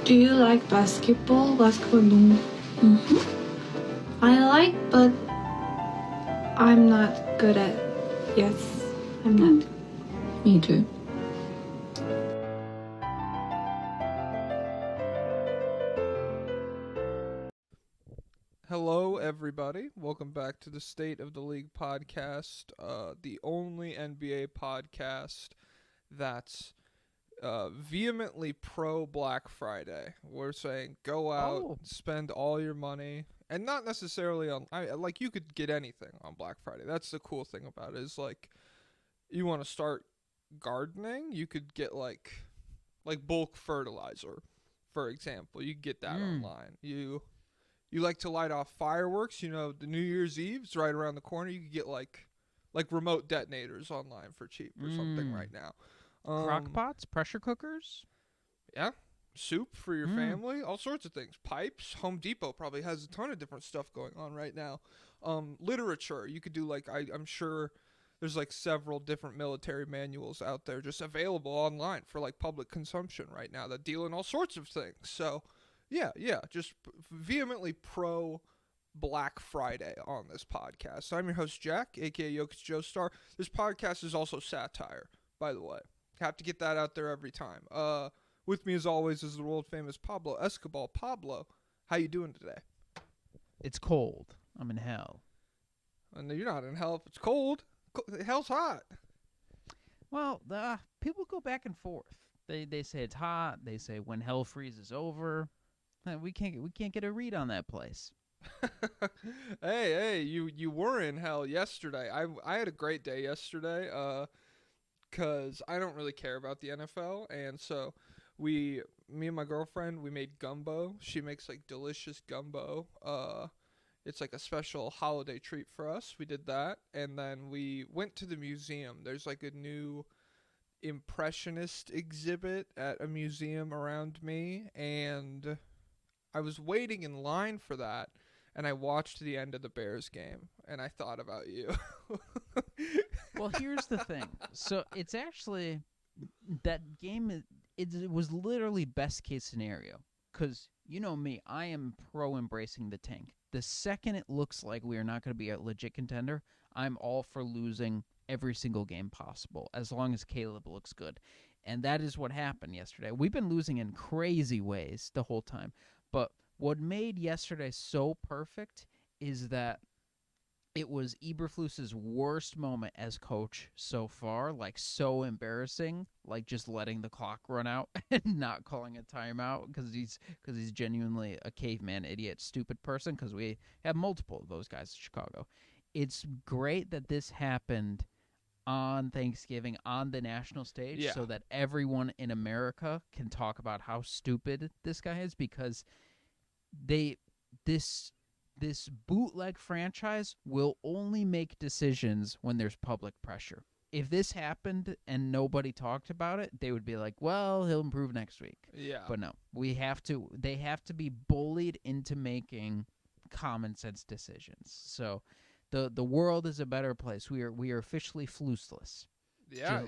Do you like basketball? Basketball. I like, but I'm not good at. Yes, I'm not. Me too. Hello, everybody. Welcome back to the State of the League podcast, the only NBA podcast that's vehemently pro Black Friday. We're saying go out, spend all your money, and not necessarily on. Like you could get anything on Black Friday. That's the cool thing about it. Is like you want to start gardening, you could get like bulk fertilizer, for example. You could get that online. You like to light off fireworks, you know, the New Year's Eve's right around the corner. You could get like remote detonators online for cheap or something right now. Crock pots, pressure cookers? Yeah. Soup for your family, all sorts of things. Pipes. Home Depot probably has a ton of different stuff going on right now. Literature. You could do I'm sure there's like several different military manuals out there just available online for like public consumption right now that deal in all sorts of things. So yeah, just vehemently pro Black Friday on this podcast. I'm your host, Jack, a.k.a. joestar. This podcast is also satire, by the way. Have to get that out there every time. With me, as always, is the world-famous Pablo Escobar. Pablo, how you doing today? It's cold. I'm in hell. And you're not in hell if it's cold. Hell's hot. Well, people go back and forth. They say it's hot. They say when hell freezes over. We can't get a read on that place. Hey, you were in hell yesterday. I had a great day yesterday. Cause I don't really care about the NFL, and so me and my girlfriend, we made gumbo. She makes like delicious gumbo. It's like a special holiday treat for us. We did that, and then we went to the museum. There's like a new impressionist exhibit at a museum around me, and I was waiting in line for that, and I watched the end of the Bears game, and I thought about you. Well, here's the thing. So it's actually that game. It was literally best case scenario because you know me, I am pro embracing the tank. The second it looks like we are not going to be a legit contender, I'm all for losing every single game possible as long as Caleb looks good. And that is what happened yesterday. We've been losing in crazy ways the whole time. But what made yesterday so perfect is that it was Eberflus's worst moment as coach so far, like so embarrassing, like just letting the clock run out and not calling a timeout because he's genuinely a caveman, idiot, stupid person because we have multiple of those guys in Chicago. It's great that this happened on Thanksgiving on the national stage so that everyone in America can talk about how stupid this guy is because this bootleg franchise will only make decisions when there's public pressure. If this happened and nobody talked about it, they would be like, well, he'll improve next week. Yeah. But no, they have to be bullied into making common sense decisions. So the world is a better place. We are officially fluceless. Yeah,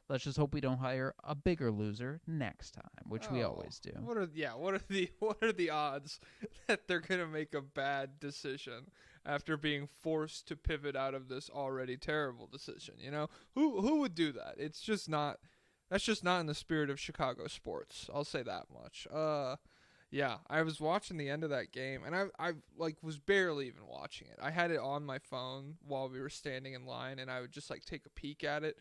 Let's just hope we don't hire a bigger loser next time, which we always do. What are the odds that they're gonna make a bad decision after being forced to pivot out of this already terrible decision? You know, who would do that? It's just not. That's just not in the spirit of Chicago sports. I'll say that much. Yeah, I was watching the end of that game, and I was barely even watching it. I had it on my phone while we were standing in line, and I would just take a peek at it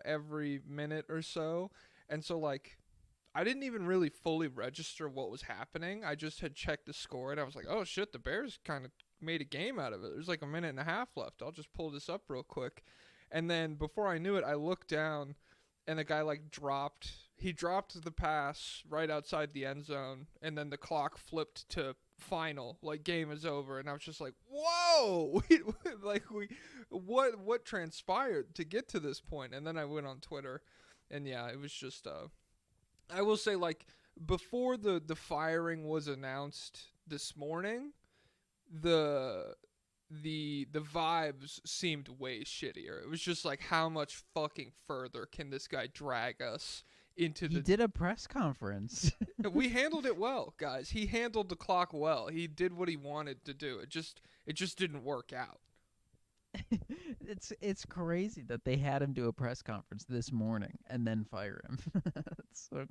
every minute or so. And so I didn't even really fully register what was happening. I just had checked the score, and I was like, oh shit, the Bears kind of made a game out of it. There's like a minute and a half left. I'll just pull this up real quick. And then before I knew it, I looked down, and the guy dropped the pass right outside the end zone, and then the clock flipped to final, game is over, and I was just like, whoa, what transpired to get to this point? And then I went on Twitter, and yeah, it was just I will say before the firing was announced this morning, the vibes seemed way shittier. It was just how much fucking further can this guy drag us into He the. did a press conference. We handled it well, guys. He handled the clock well. He did what he wanted to do. It just didn't work out. It's crazy that they had him do a press conference this morning and then fire him. So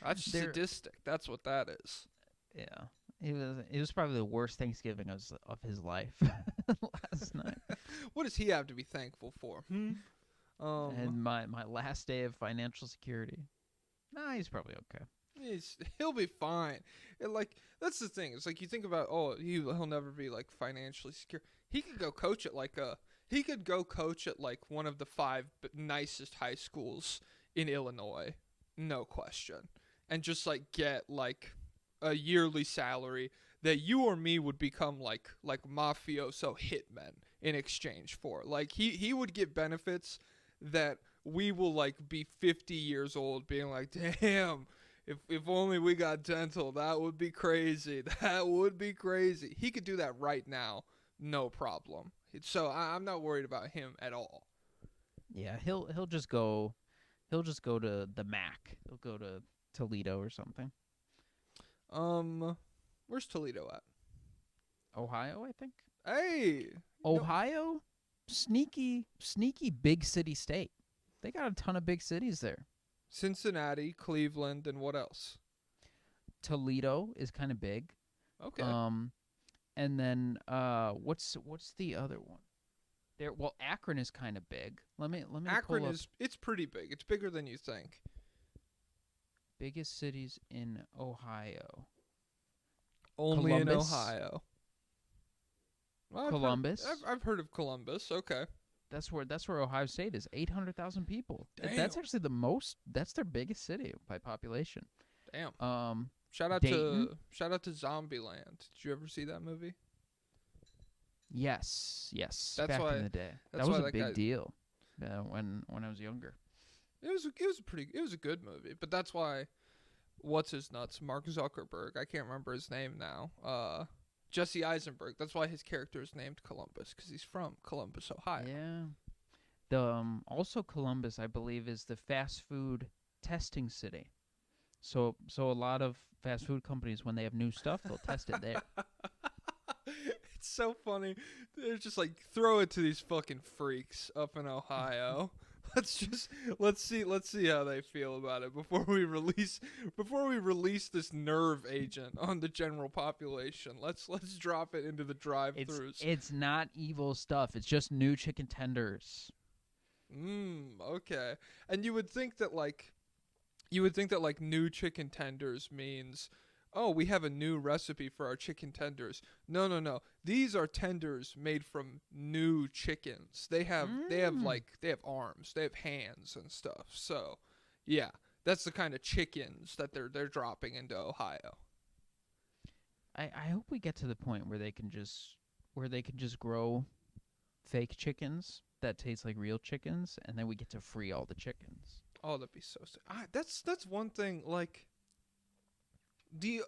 That's sadistic. That's what that is. yeah, it was probably the worst Thanksgiving of his life last night. What does he have to be thankful for? And my last day of financial security. Nah, he's probably okay. He'll be fine. That's the thing. It's like you think about, he'll never be like financially secure. He could go coach at one of the 5 nicest high schools in Illinois, no question, and just like get like a yearly salary that you or me would become like mafioso hitmen in exchange for. Like he would get benefits that we will like be 50 years old being like, damn, if only we got dental, that would be crazy. That would be crazy. He could do that right now, no problem. So I'm not worried about him at all. Yeah, he'll just go to the MAC. He'll go to Toledo or something. Where's Toledo at? Ohio, I think. Hey, Ohio, sneaky big city state. They got a ton of big cities there. Cincinnati, Cleveland, and what else? Toledo is kind of big. Okay. And then what's the other one? Well, Akron is kind of big. Let me Akron pull up it's pretty big. It's bigger than you think. biggest cities in Ohio. Only in Columbus. Ohio. Well, Columbus. I've heard of Columbus. Okay. That's where Ohio State is. 800,000 people. Damn. That's actually the most. That's their biggest city by population. Damn. Shout out Dayton? to Zombieland. Did you ever see that movie? Yes. That's back why- in the day. that's That was why a that guy- big deal. When I was younger. It was a good movie, but that's why what's his nuts? Mark Zuckerberg. I can't remember his name now. Jesse Eisenberg. That's why his character is named Columbus, because he's from Columbus, Ohio. Yeah. The also Columbus, I believe, is the fast food testing city. So a lot of fast food companies, when they have new stuff, they'll test it there. It's so funny. They're just like, throw it to these fucking freaks up in Ohio. Let's see how they feel about it before we release this nerve agent on the general population. Let's drop it into the drive-thrus. It's not evil stuff. It's just new chicken tenders. Okay. And you would think that like new chicken tenders means, oh, we have a new recipe for our chicken tenders. No. These are tenders made from new chickens. They have arms, they have hands and stuff. So, yeah, that's the kind of chickens that they're dropping into Ohio. I hope we get to the point where they can just grow fake chickens that taste like real chickens, and then we get to free all the chickens. Oh, that'd be so sick. That's one thing, like, the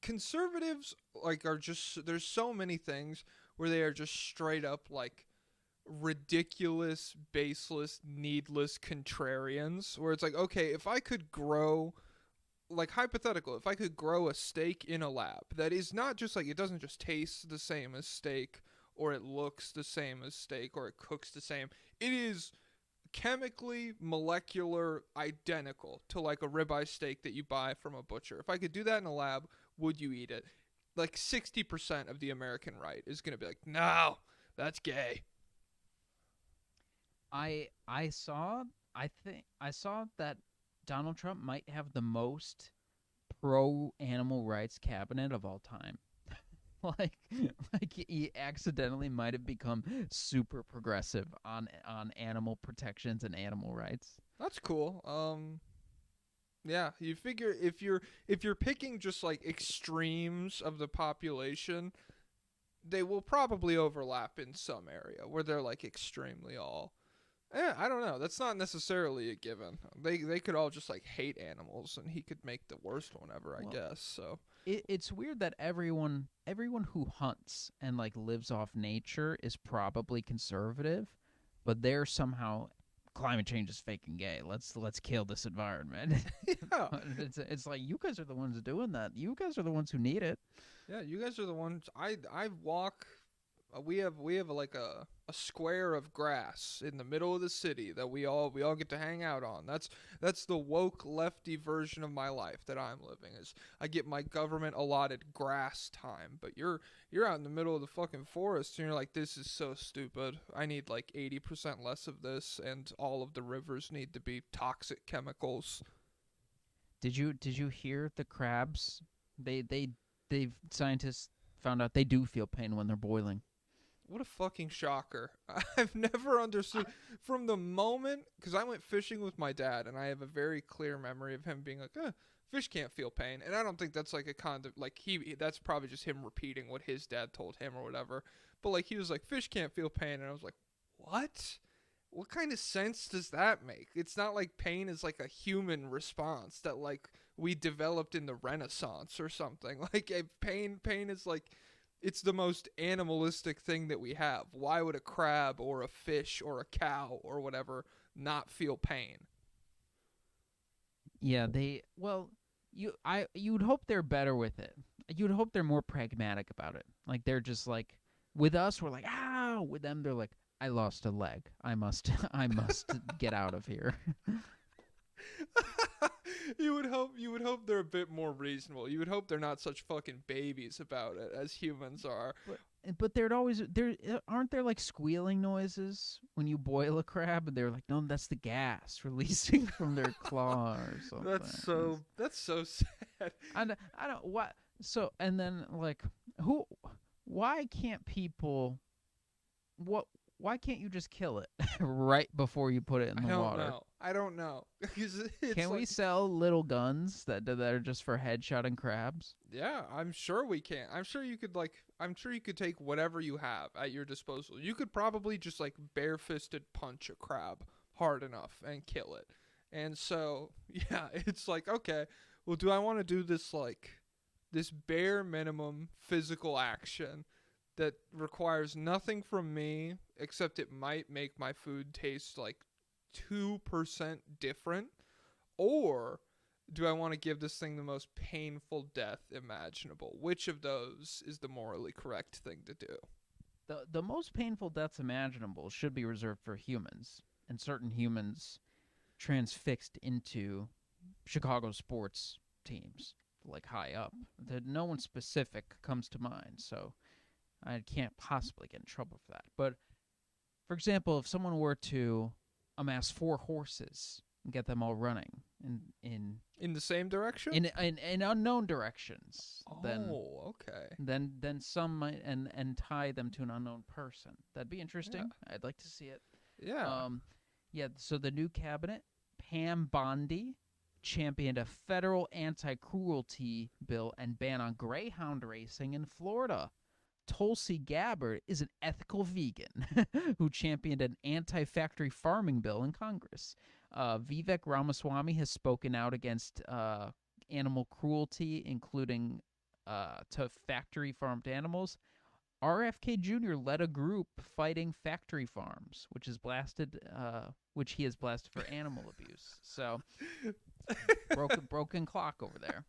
conservatives like are just, there's so many things where they are just straight up like ridiculous, baseless, needless contrarians, where it's like, okay, if I could grow, like, hypothetical, if I could grow a steak in a lab that is not just like, it doesn't just taste the same as steak, or it looks the same as steak, or it cooks the same, it is chemically, molecular, identical to like a ribeye steak that you buy from a butcher. If I could do that in a lab, would you eat it? Like 60% of the American right is going to be like, no, that's gay. I saw that Donald Trump might have the most pro animal rights cabinet of all time. like he accidentally might have become super progressive on animal protections and animal rights. That's cool. Yeah, you figure if you're picking just like extremes of the population, they will probably overlap in some area where they're like extremely all. I don't know. That's not necessarily a given. They could all just like hate animals, and he could make the worst one ever, I guess. So it's weird that everyone who hunts and like lives off nature is probably conservative, but they're somehow climate change is fake and gay. Let's kill this environment. Yeah. It's like, you guys are the ones doing that. You guys are the ones who need it. Yeah, you guys are the ones. I walk. We have like a square of grass in the middle of the city that we all get to hang out on. That's the woke lefty version of my life that I'm living. Is I get my government allotted grass time, but you're out in the middle of the fucking forest and you're like, this is so stupid. I need like 80% less of this, and all of the rivers need to be toxic chemicals. Did you hear the crabs? They've scientists found out they do feel pain when they're boiling. What a fucking shocker. I've never understood from the moment, because I went fishing with my dad, and I have a very clear memory of him being like, fish can't feel pain. And I don't think that's like a that's probably just him repeating what his dad told him or whatever. But like, he was like, fish can't feel pain. And I was like, what? What kind of sense does that make? It's not like pain is like a human response that like we developed in the Renaissance or something. Like pain is like, it's the most animalistic thing that we have. Why would a crab or a fish or a cow or whatever not feel pain? Yeah, you'd hope they're better with it. You'd hope they're more pragmatic about it. Like, they're just like, with us, we're like, ow. With them, they're like, I lost a leg. I must get out of here. You would hope they're a bit more reasonable. You would hope they're not such fucking babies about it as humans are. But aren't there like squealing noises when you boil a crab? And they're like, no, that's the gas releasing from their claw or something. That's so sad. I don't what. So, and then like, why can't people? Why can't you just kill it right before you put it in the water? I don't know. Can we sell little guns that are just for headshotting crabs? Yeah, I'm sure we can. I'm sure you could take whatever you have at your disposal. You could probably just like bare-fisted punch a crab hard enough and kill it. And so, yeah, it's like, okay, well, do I want to do this bare minimum physical action that requires nothing from me except it might make my food taste like 2% different? Or do I want to give this thing the most painful death imaginable? Which of those is the morally correct thing to do? The most painful deaths imaginable should be reserved for humans, and certain humans transfixed into Chicago sports teams, like high up. No one specific comes to mind, so I can't possibly get in trouble for that. But, for example, if someone were to amass 4 horses and get them all running in the same direction, in unknown directions, okay. Then some might and tie them to an unknown person. That'd be interesting. Yeah. I'd like to see it. Yeah. So the new cabinet, Pam Bondi, championed a federal anti-cruelty bill and ban on greyhound racing in Florida. Tulsi Gabbard is an ethical vegan who championed an anti-factory farming bill in Congress. Vivek Ramaswamy has spoken out against animal cruelty, including to factory farmed animals. RFK Jr. led a group fighting factory farms, which he has blasted for animal abuse. So broken clock over there.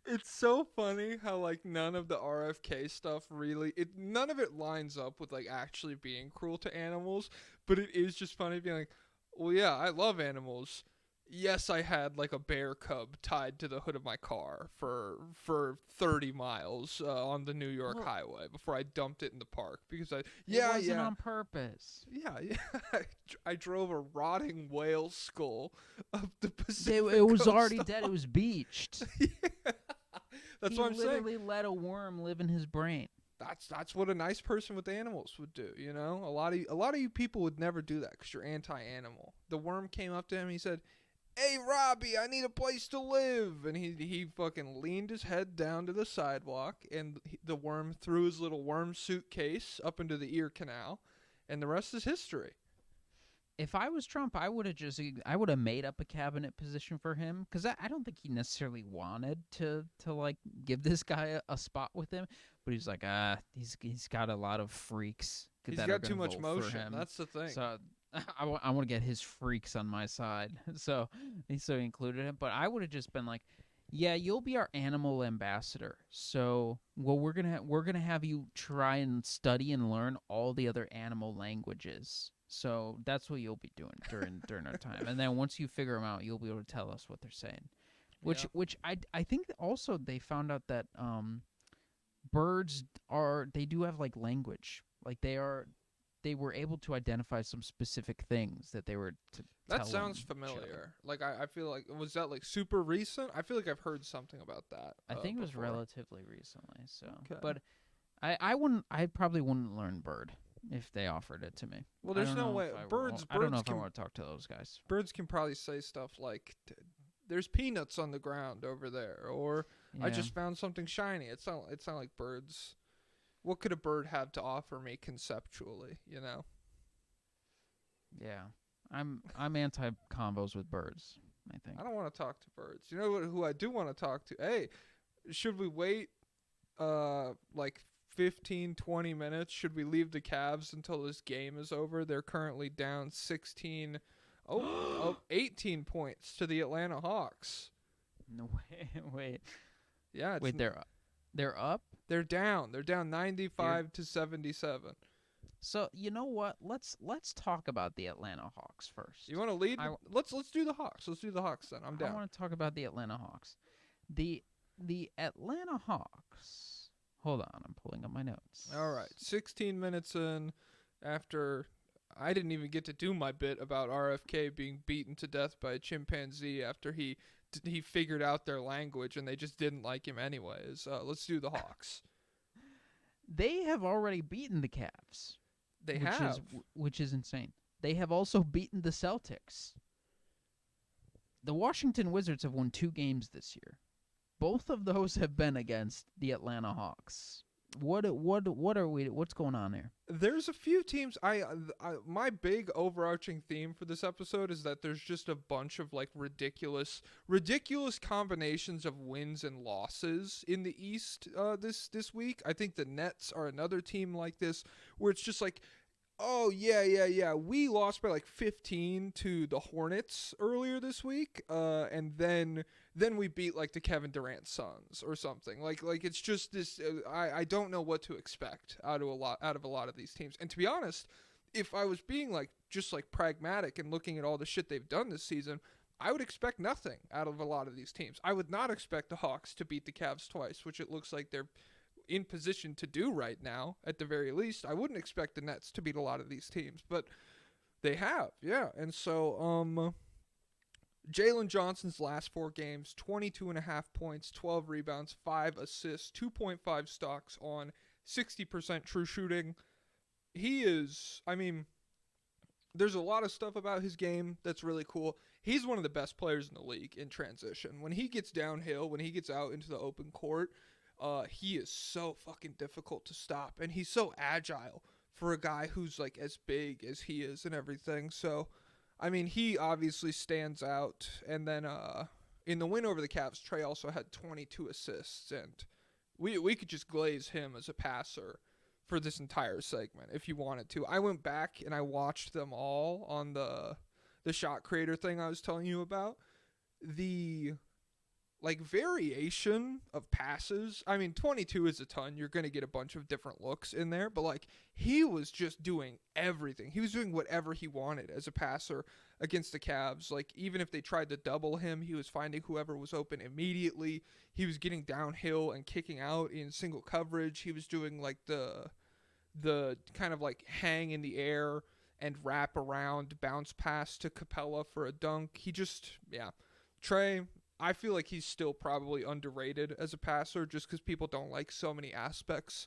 It's so funny how like none of the RFK stuff none of it lines up with like actually being cruel to animals, but it is just funny being like, well, yeah, I love animals. Yes, I had like a bear cub tied to the hood of my car for 30 miles on the New York highway before I dumped it in the park because it wasn't on purpose. Yeah. I drove a rotting whale skull up the Pacific It was coast already dead. It was beached. Yeah. That's what I'm saying. He literally let a worm live in his brain. That's what a nice person with animals would do, you know? A lot of you people would never do that because you're anti-animal. The worm came up to him and he said, "Hey, Robbie, I need a place to live." And he fucking leaned his head down to the sidewalk, and the worm threw his little worm suitcase up into the ear canal, and the rest is history. If I was Trump, I would have made up a cabinet position for him, because I don't think he necessarily wanted to like give this guy a spot with him, but he's like, he's got a lot of freaks. He's got too much motion. That's the thing. So I want to get his freaks on my side, so he included him. But I would have just been like, "Yeah, you'll be our animal ambassador. So, well, we're gonna have you try and study and learn all the other animal languages. So that's what you'll be doing during our time. And then once you figure them out, you'll be able to tell us what they're saying." Which I think also they found out that birds they do have like language, like they were able to identify some specific things that they were That sounds telling each other. familiar. Like I feel like, was that like super recent? I feel like I've heard something about that. I think it was before. relatively recently. So, Okay. but I probably wouldn't learn bird if they offered it to me. Well, I there's don't no know way. if I Birds I don't know if I can want to talk to those guys. birds can probably say stuff like, "There's peanuts on the ground over there," or "I Yeah. just found something shiny." It's not like birds. What could a bird have to offer me conceptually? You know. Yeah. I'm anti combos with birds, I think. I don't want to talk to birds. You know who I do want to talk to? Hey, should we wait like 15, 20 minutes? Should we leave the Cavs until this game is over? They're currently down 18 points to the Atlanta Hawks. No way. Wait. Yeah, Wait, they're up? they're down. They're down 95 to 77. So, you know what? Let's talk about the Atlanta Hawks first. You want to lead? Let's do the Hawks. Let's do the Hawks then. I'm down. I want to talk about the Atlanta Hawks. The Atlanta Hawks. Hold on, I'm pulling up my notes. All right, 16 minutes in, after I didn't even get to do my bit about RFK being beaten to death by a chimpanzee after he figured out their language and they just didn't like him anyways. Let's do the Hawks. They have already beaten the Cavs. Which is insane. They have also beaten the Celtics. The Washington Wizards have won 2 games this year. Both of those have been against the Atlanta Hawks. What's going on there? There's a few teams. My big overarching theme for this episode is that there's just a bunch of like ridiculous combinations of wins and losses in the East this week. I think the Nets are another team like this, where it's just like, oh yeah, we lost by like 15 to the Hornets earlier this week, and then we beat like the Kevin Durant Suns or something. Like it's just this. I don't know what to expect out of a lot of these teams. And to be honest, if I was being like just like pragmatic and looking at all the shit they've done this season, I would expect nothing out of a lot of these teams. I would not expect the Hawks to beat the Cavs twice, which it looks like they're in position to do right now, at the very least. I wouldn't expect the Nets to beat a lot of these teams, but they have, yeah. And so, Jalen Johnson's last 4 games, 22.5 points, 12 rebounds, 5 assists, 2.5 stocks on 60% true shooting. He is, I mean, there's a lot of stuff about his game that's really cool. He's one of the best players in the league in transition. When he gets downhill, when he gets out into the open court, he is so fucking difficult to stop, and he's so agile for a guy who's like as big as he is and everything. So, I mean, he obviously stands out. And then in the win over the Cavs, Trey also had 22 assists, and we could just glaze him as a passer for this entire segment if you wanted to. I went back and I watched them all on the shot creator thing I was telling you about. The like variation of passes, I mean, 22 is a ton. You're going to get a bunch of different looks in there, but like he was just doing everything. He was doing whatever he wanted as a passer against the Cavs. Like even if they tried to double him, he was finding whoever was open immediately. He was getting downhill and kicking out in single coverage. He was doing like the kind of like hang in the air and wrap around bounce pass to Capella for a dunk. He just, yeah. Trey, I feel like he's still probably underrated as a passer just because people don't like so many aspects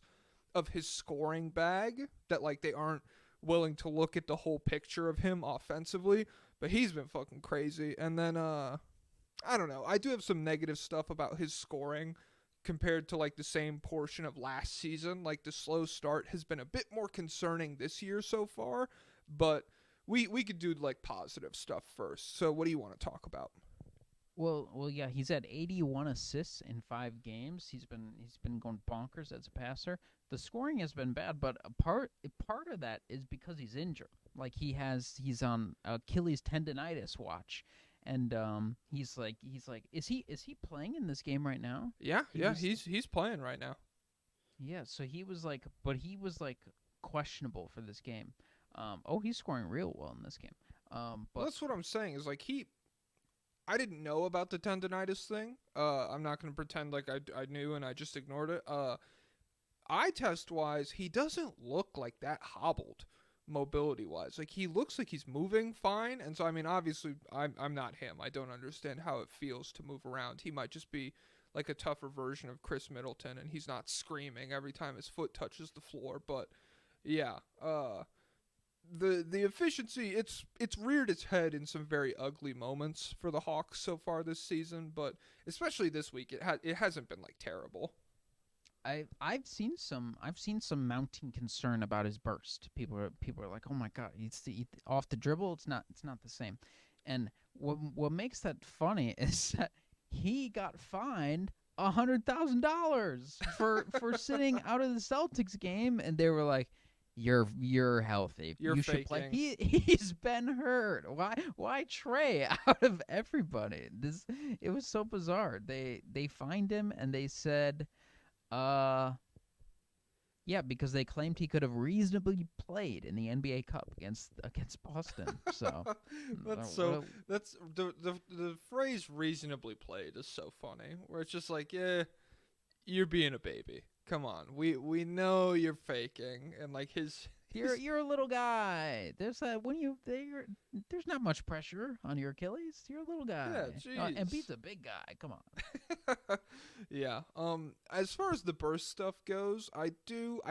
of his scoring bag that like they aren't willing to look at the whole picture of him offensively. But he's been fucking crazy. And then I don't know. I do have some negative stuff about his scoring compared to like the same portion of last season. Like the slow start has been a bit more concerning this year so far. But we could do like positive stuff first. So what do you want to talk about? Well, yeah. He's at 81 assists in 5 games. He's been going bonkers as a passer. The scoring has been bad, but a part of that is because he's injured. Like he's on Achilles tendonitis watch, and he's like, is he playing in this game right now? Yeah, he's playing right now. Yeah, so he was like questionable for this game. He's scoring real well in this game. But Well, that's what I'm saying is like I didn't know about the tendonitis thing. I'm not going to pretend like I knew and I just ignored it. Eye test wise, he doesn't look like that hobbled mobility wise. Like he looks like he's moving fine. And so I mean, obviously I'm not him. I don't understand how it feels to move around. He might just be like a tougher version of Chris Middleton and he's not screaming every time his foot touches the floor, but yeah, the efficiency it's reared its head in some very ugly moments for the Hawks so far this season, but especially this week it hasn't been like terrible. I've seen some mounting concern about his burst. People are like, oh my god, off the dribble. It's not the same. And what makes that funny is that he got fined $100,000 for sitting out of the Celtics game, and they were like, You're healthy. You're you faking. should play. He's been hurt. Why Trey out of everybody? It was so bizarre. They fined him and they said, yeah, because they claimed he could have reasonably played in the NBA Cup against Boston. So that's the phrase "reasonably played" is so funny. Where it's just like, yeah, you're being a baby. Come on, we know you're faking, and like his you're a little guy. There's there's not much pressure on your Achilles. You're a little guy. Yeah, jeez. Embiid's a big guy. Come on. Yeah. As far as the burst stuff goes, I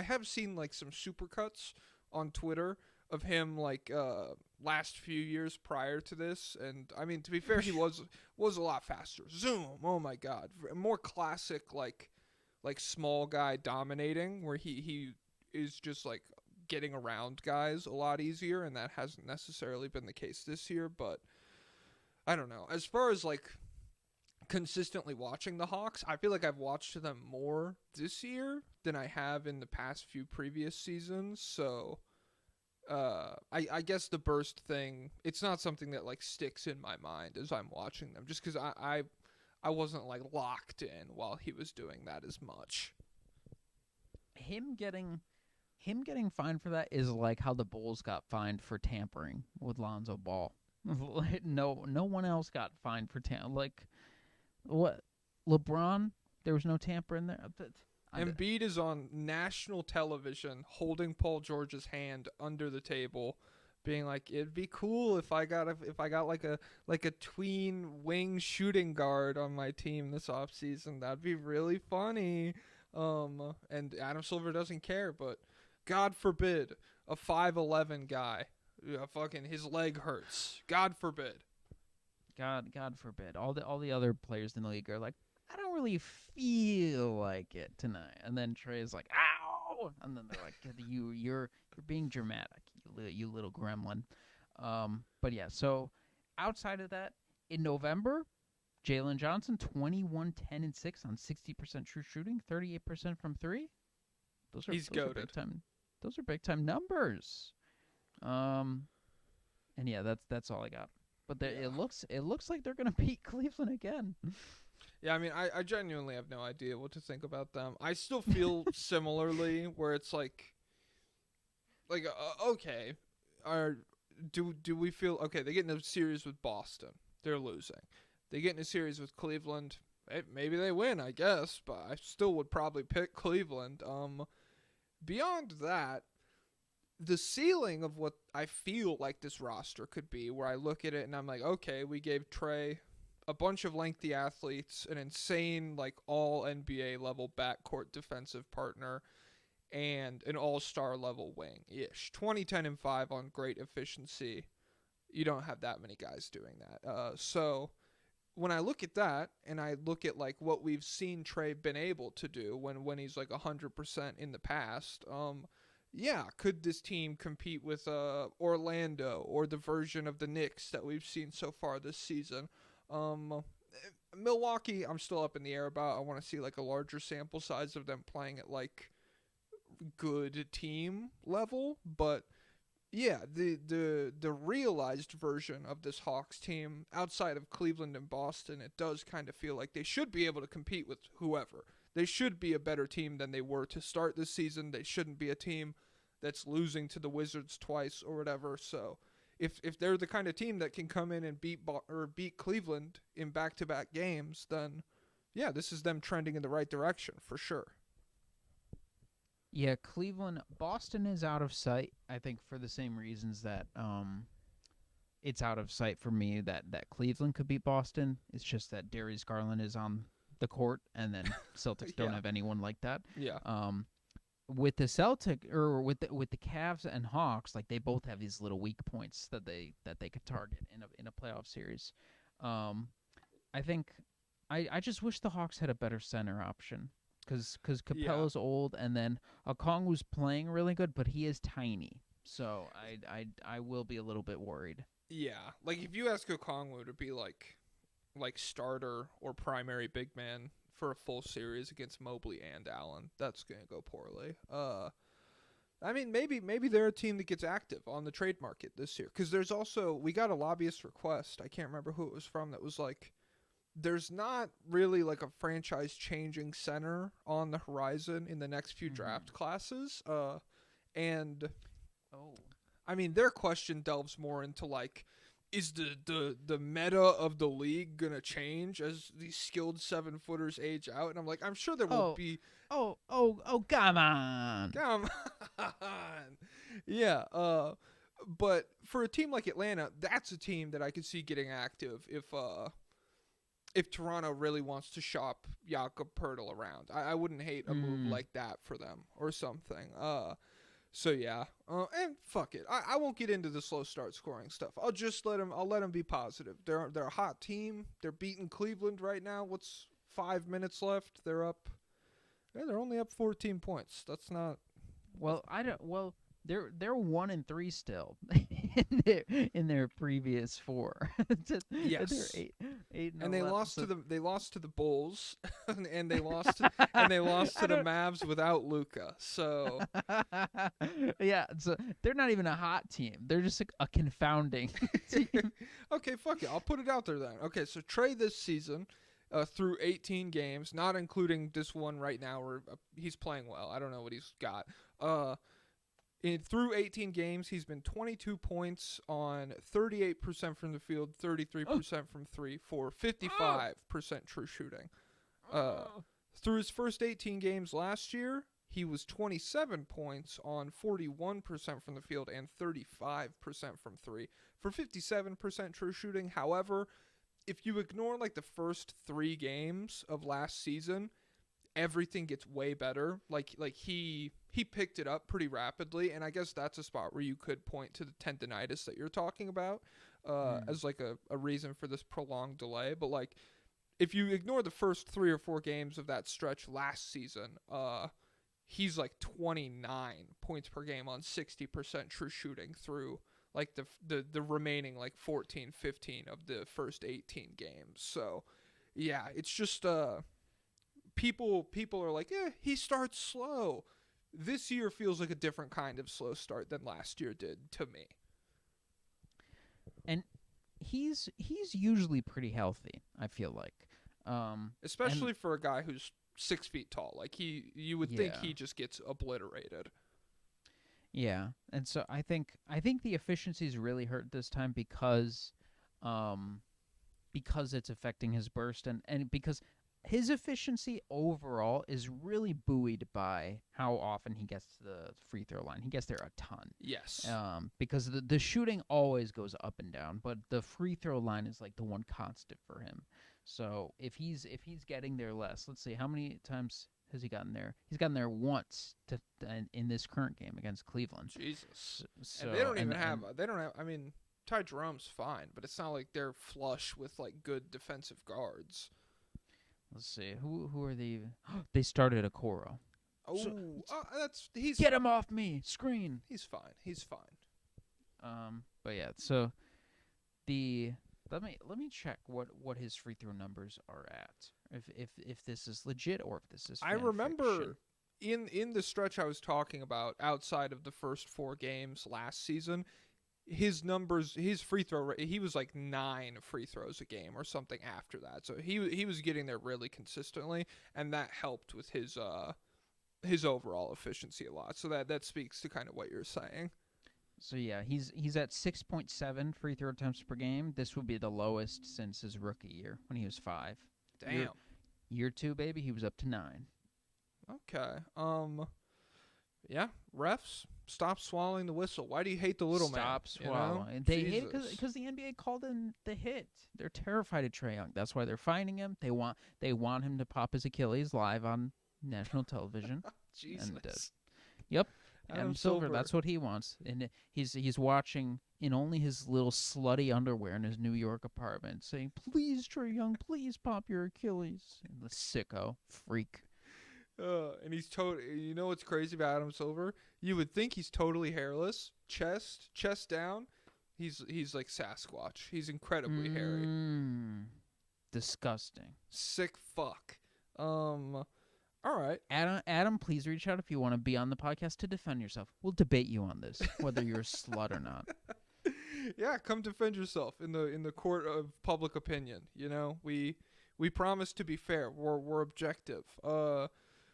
have seen like some supercuts on Twitter of him like last few years prior to this, and I mean to be fair, he was a lot faster. Zoom. Oh my god, more classic like small guy dominating, where he is just like getting around guys a lot easier, and that hasn't necessarily been the case this year. But I don't know. As far as like consistently watching the Hawks, I feel like I've watched them more this year than I have in the past few previous seasons. So I guess the burst thing, it's not something that like sticks in my mind as I'm watching them, just because I wasn't like locked in while he was doing that as much. Him getting fined for that is like how the Bulls got fined for tampering with Lonzo Ball. No one else got fined for like what? LeBron, there was no tampering there. Embiid is on national television holding Paul George's hand under the table, being like, it'd be cool if I got like a tween wing shooting guard on my team this offseason. That'd be really funny. And Adam Silver doesn't care, but God forbid a 5'11" guy, fucking his leg hurts. God forbid. God forbid. All the other players in the league are like, I don't really feel like it tonight. And then Trey's like, ow! And then they're like, you're being dramatic, you little gremlin. But yeah, so outside of that, in November, Jalen Johnson, 21, 10, and 6 on 60% true shooting, 38% from three. He's goated. Those are big time numbers. And yeah, that's all I got. But it looks like they're gonna beat Cleveland again. Yeah, I mean, I genuinely have no idea what to think about them. I still feel similarly, where it's like okay, do we feel okay? They get in a series with Boston, they're losing. They get in a series with Cleveland, maybe they win, I guess, but I still would probably pick Cleveland. Beyond that, the ceiling of what I feel like this roster could be, where I look at it and I'm like, okay, we gave Trey a bunch of lengthy athletes, an insane like all NBA level backcourt defensive partner, and an all-star level wing-ish. 20, 10, and 5 on great efficiency. You don't have that many guys doing that. So when I look at that, and I look at like what we've seen Trey been able to do when he's like 100% in the past, yeah, could this team compete with Orlando or the version of the Knicks that we've seen so far this season? Milwaukee, I'm still up in the air about. I want to see like a larger sample size of them playing at like good team level, but yeah, the realized version of this Hawks team outside of Cleveland and Boston, it does kind of feel like they should be able to compete with whoever. They should be a better team than they were to start this season. They shouldn't be a team that's losing to the Wizards twice or whatever. So if they're the kind of team that can come in and beat Cleveland in back-to-back games, then yeah, this is them trending in the right direction for sure. Yeah, Boston is out of sight. I think for the same reasons that it's out of sight for me that Cleveland could beat Boston. It's just that Darius Garland is on the court, and then Celtics don't have anyone like that. Yeah. With the with the Cavs and Hawks, like they both have these little weak points that they could target in a playoff series. I think I just wish the Hawks had a better center option. Because Capella's old, and then Okongwu's playing really good, but he is tiny. So I will be a little bit worried. Yeah, like if you ask Okongwu to be like starter or primary big man for a full series against Mobley and Allen, that's gonna go poorly. I mean, maybe they're a team that gets active on the trade market this year. Because there's also, we got a lobbyist request. I can't remember who it was from that was like, there's not really like a franchise-changing center on the horizon in the next few draft classes. And I mean, their question delves more into like, is the meta of the league gonna change as these skilled 7-footers age out? And I'm like, I'm sure there will be. Come on. Come on. Yeah. But for a team like Atlanta, that's a team that I could see getting active if Toronto really wants to shop Jakob Poeltl around. I wouldn't hate a move like that for them or something. So yeah, and fuck it. I won't get into the slow start scoring stuff. I'll just let them be positive. They're a hot team. They're beating Cleveland right now. What's 5 minutes left? They're up. Yeah, they're only up 14 points. That's not. They're 1-3 still in their previous 4. Yes. They're 8 and they lost to the Bulls and they lost to the Mavs without Luka. So yeah, so they're not even a hot team. They're just a confounding team. Okay, fuck it. I'll put it out there then. Okay, so Trey this season through 18 games, not including this one right now where he's playing well. I don't know what he's got. Through 18 games, he's been 22 points on 38% from the field, 33% from 3 for 55% true shooting. Through his first 18 games last year, he was 27 points on 41% from the field and 35% from 3 for 57% true shooting. However, if you ignore like the first 3 games of last season, everything gets way better. Like he picked it up pretty rapidly, and I guess that's a spot where you could point to the tendonitis that you're talking about as like a reason for this prolonged delay. But like if you ignore the first 3 or 4 games of that stretch last season, he's like 29 points per game on 60% true shooting through like the remaining like 14, 15 of the first 18 games. So yeah, it's just people are like, he starts slow. This year feels like a different kind of slow start than last year did to me. And he's usually pretty healthy, I feel like. Especially for a guy who's 6 feet tall. Like you would think he just gets obliterated. Yeah. And so I think the efficiency's really hurt this time because it's affecting his burst and because his efficiency overall is really buoyed by how often he gets to the free throw line. He gets there a ton. Yes. Because the shooting always goes up and down, but the free throw line is like the one constant for him. So if he's getting there less, let's see, how many times has he gotten there? He's gotten there once in this current game against Cleveland. Jesus. So, and they don't have. I mean, Ty Jerome's fine, but it's not like they're flush with like good defensive guards. Let's see. Who are they? They started Okoro. He's get him off me. Screen. He's fine. But yeah, so the Let me check what his free throw numbers are at. If this is legit or if this is I fan remember fiction. in the stretch I was talking about, outside of the first 4 games last season, his numbers, his free throw rate, he was like 9 free throws a game or something after that. So he was getting there really consistently, and that helped with his overall efficiency a lot. So that speaks to kind of what you're saying. So yeah, he's at 6.7 free throw attempts per game. This would be the lowest since his rookie year when he was 5. Damn. Year 2, baby, he was up to 9. Okay. Yeah, refs, stop swallowing the whistle. Why do you hate the little man? Stop swallowing. They hate it because the NBA called in the hit. They're terrified of Trae Young. That's why they're finding him. They want him to pop his Achilles live on national television. Jesus. And, yep. Adam Silver, that's what he wants. And he's watching in only his little slutty underwear in his New York apartment, saying, "Please, Trae Young, please pop your Achilles." And the sicko freak. And he's you know what's crazy about Adam Silver? You would think he's totally hairless, chest down. He's like Sasquatch. He's incredibly hairy. Disgusting. Sick fuck. All right. Adam, please reach out if you want to be on the podcast to defend yourself. We'll debate you on this, whether you're a slut or not. Yeah, come defend yourself in the court of public opinion. You know, we promise to be fair. We're objective.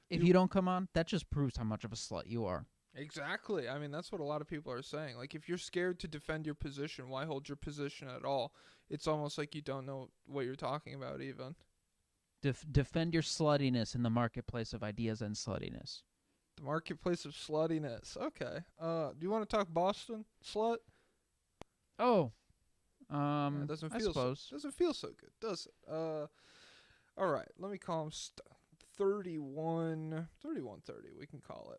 If you don't come on, that just proves how much of a slut you are. Exactly. I mean, that's what a lot of people are saying. Like, if you're scared to defend your position, why hold your position at all? It's almost like you don't know what you're talking about even. Defend your sluttiness in the marketplace of ideas and sluttiness. The marketplace of sluttiness. Okay. Do you want to talk Boston slut? Oh. It doesn't feel I suppose. Doesn't feel so good, does it? All right. Let me call them 31-30, we can call it.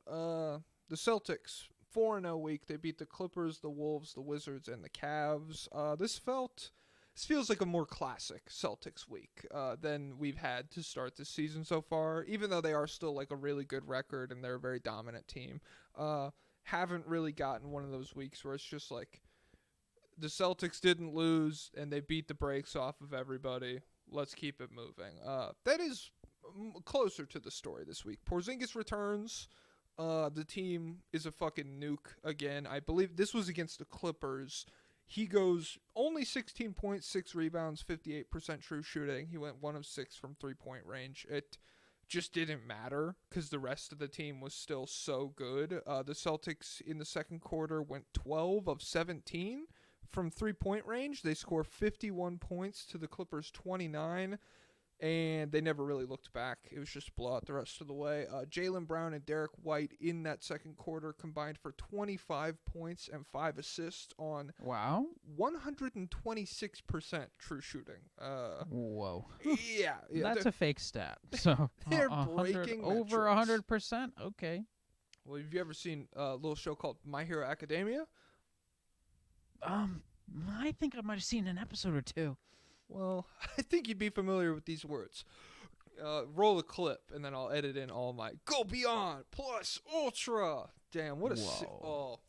The Celtics, 4-0 week. They beat the Clippers, the Wolves, the Wizards, and the Cavs. This feels like a more classic Celtics week than we've had to start this season so far, even though they are still like a really good record and they're a very dominant team. Haven't really gotten one of those weeks where it's just like the Celtics didn't lose and they beat the brakes off of everybody. Let's keep it moving. That is closer to the story this week. Porzingis returns. The team is a fucking nuke again. I believe this was against the Clippers. He goes only 16 points, 6 rebounds, 58% true shooting. He went 1 of 6 from 3-point range. It just didn't matter because the rest of the team was still so good. The Celtics in the second quarter went 12 of 17 from 3-point range. They score 51 points to the Clippers 29. And they never really looked back. It was just blowout the rest of the way. Jaylen Brown and Derek White in that second quarter combined for 25 points and 5 assists on 126% true shooting. Whoa. Yeah. That's a fake stat. So they're breaking over 100%. Okay. Well, have you ever seen a little show called My Hero Academia? I think I might have seen an episode or two. Well, I think you'd be familiar with these words. Roll a clip, and then I'll edit in all my go beyond, plus, ultra. Damn, what a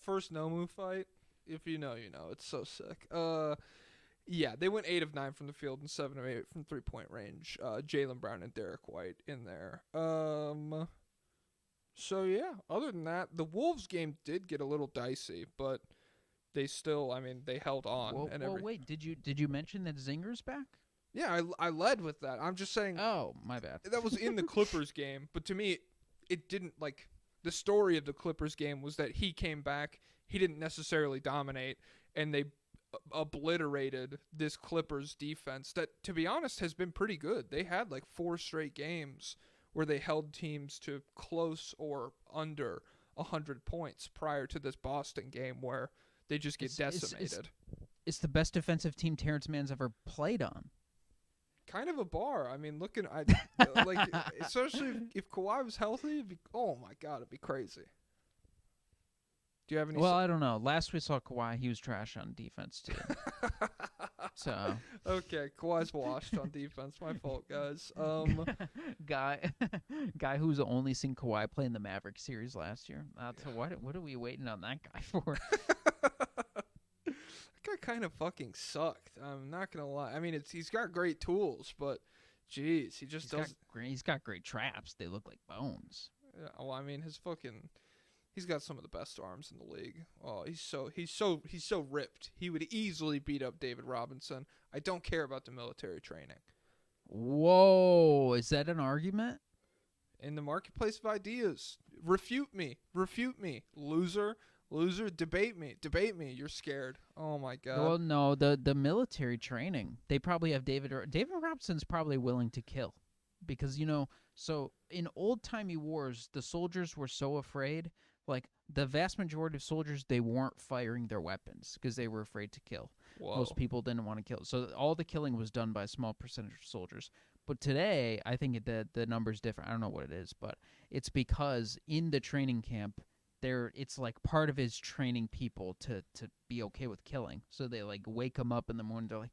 first no-move fight. If you know, you know. It's so sick. Yeah, they went 8 of 9 from the field and 7 of 8 from 3-point range. Jaylen Brown and Derek White in there. So, yeah, other than that, the Wolves game did get a little dicey, but they still, I mean, they held on. Well, wait, did you mention that Zinger's back? Yeah, I led with that. I'm just saying. Oh, my bad. That was in the Clippers game, but to me, it didn't, like, the story of the Clippers game was that he came back, he didn't necessarily dominate, and they obliterated this Clippers defense that, to be honest, has been pretty good. They had, like, 4 straight games where they held teams to close or under 100 points prior to this Boston game where they just get decimated. It's the best defensive team Terrence Mann's ever played on. Kind of a bar. I mean, like, especially if Kawhi was healthy, oh my God, it'd be crazy. Do you have any? Well, I don't know. Last we saw Kawhi, he was trash on defense too. So okay, Kawhi's washed on defense. My fault, guys. Guy who's only seen Kawhi play in the Mavericks series last year. So what are we waiting on that guy for? guy kind of fucking sucked. I'm not gonna lie. I mean, he's got great tools, but jeez, he just doesn't. He's got great traps. They look like bones. Yeah, well, I mean, he's got some of the best arms in the league. Oh, he's so ripped. He would easily beat up David Robinson. I don't care about the military training. Whoa, is that an argument? In the marketplace of ideas, refute me, loser, debate me. You're scared. Oh my god. Well, no, the military training. They probably have David Robinson's probably willing to kill, because so in old-timey wars, the soldiers were so afraid. Like, the vast majority of soldiers, they weren't firing their weapons because they were afraid to kill. Whoa. Most people didn't want to kill. So all the killing was done by a small percentage of soldiers. But today, I think the number's different. I don't know what it is, but it's because in the training camp, it's like part of his training people to be okay with killing. So they like wake them up in the morning. They're like,